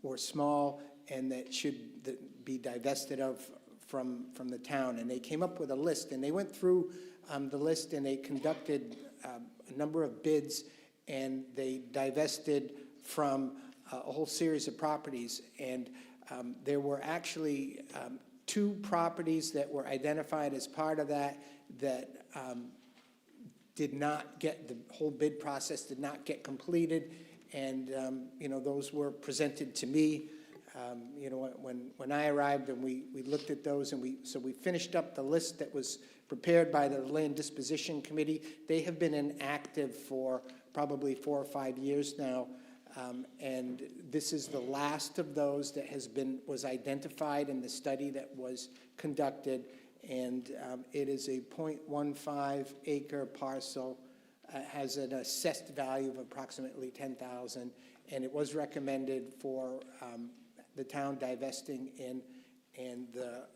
were small and that should be divested of from the town. And they came up with a list, and they went through the list, and they conducted a number of bids, and they divested from a whole series of properties. And there were actually 2 properties that were identified as part of that did not get, the whole bid process did not get completed. And, you know, those were presented to me, you know, when I arrived, and we looked at those, and so we finished up the list that was prepared by the Land Disposition Committee. They have been inactive for probably 4 or 5 years now. And this is the last of those that was identified in the study that was conducted. And it is a 0.15 acre parcel, has an assessed value of approximately $10,000, and it was recommended for the town divesting in, and the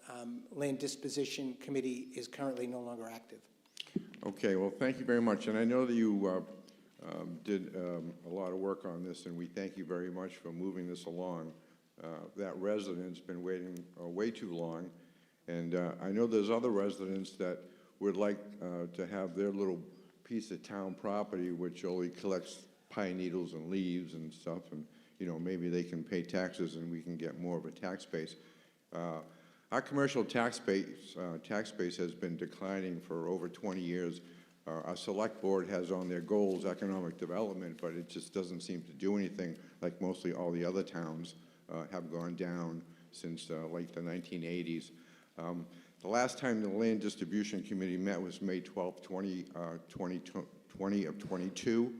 Land Disposition Committee is currently no longer active. Okay, well, thank you very much. And I know that you did a lot of work on this, and we thank you very much for moving this along. That resident's been waiting way too long. And I know there's other residents that would like to have their little piece of town property, which only collects pine needles and leaves and stuff, and, you know, maybe they can pay taxes and we can get more of a tax base. Our commercial tax base has been declining for over 20 years. Our select board has on their goals economic development, but it just doesn't seem to do anything, like mostly all the other towns have gone down since like the 1980s. The last time the Land Distribution Committee met was May 12, 2020 of 22,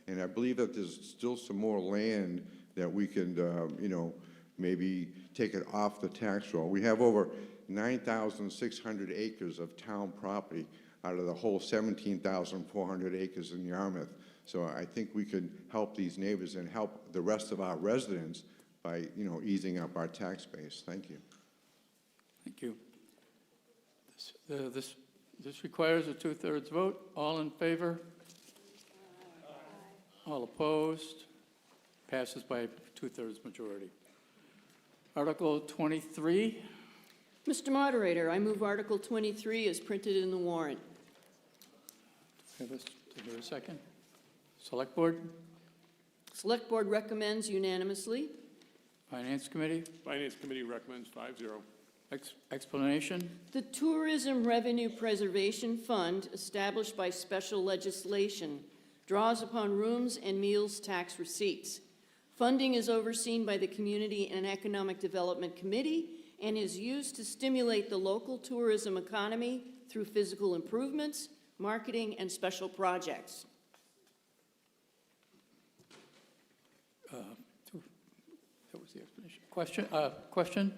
and I believe that there's still some more land that we can, you know, maybe take it off the tax roll. We have over 9,600 acres of town property out of the whole 17,400 acres in Yarmouth. So I think we could help these neighbors and help the rest of our residents by, you know, easing up our tax base. Thank you. thank you. This requires a 2/3 vote. All in favor? All opposed? Passes by 2/3 majority. Article 23. Mr. Moderator, I move Article 23 as printed in the warrant. Do I hear a second? Select Board? Select Board recommends unanimously. Finance Committee? Finance Committee recommends 5-0. Explanation? The Tourism Revenue Preservation Fund, established by special legislation, draws upon rooms and meals tax receipts. Funding is overseen by the Community and Economic Development Committee and is used to stimulate the local tourism economy through physical improvements, marketing, and special projects. That was the explanation. Question?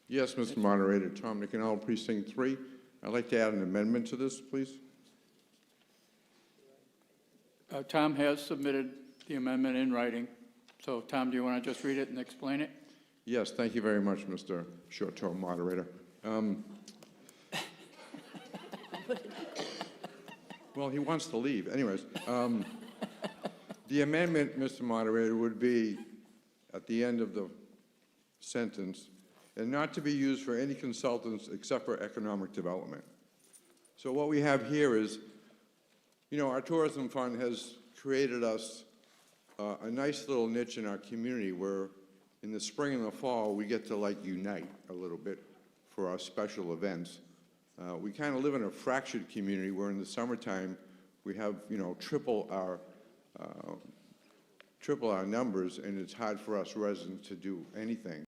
Yes, Mr. Moderator. Tom Nicanello, Precinct 3. I'd like to add an amendment to this, please. Tom has submitted the amendment in writing. So, Tom, do you want to just read it and explain it? Yes, thank you very much, Mr. Short-Term Moderator. Well, he wants to leave. Anyways, the amendment, Mr. Moderator, would be at the end of the sentence, and not to be used for any consultants except for economic development. So what we have here is, you know, our tourism fund has created us a nice little niche in our community where in the spring and the fall, we get to like unite a little bit for our special events. We kind of live in a fractured community where in the summertime, we have, you know, triple our numbers, and it's hard for us residents to do anything.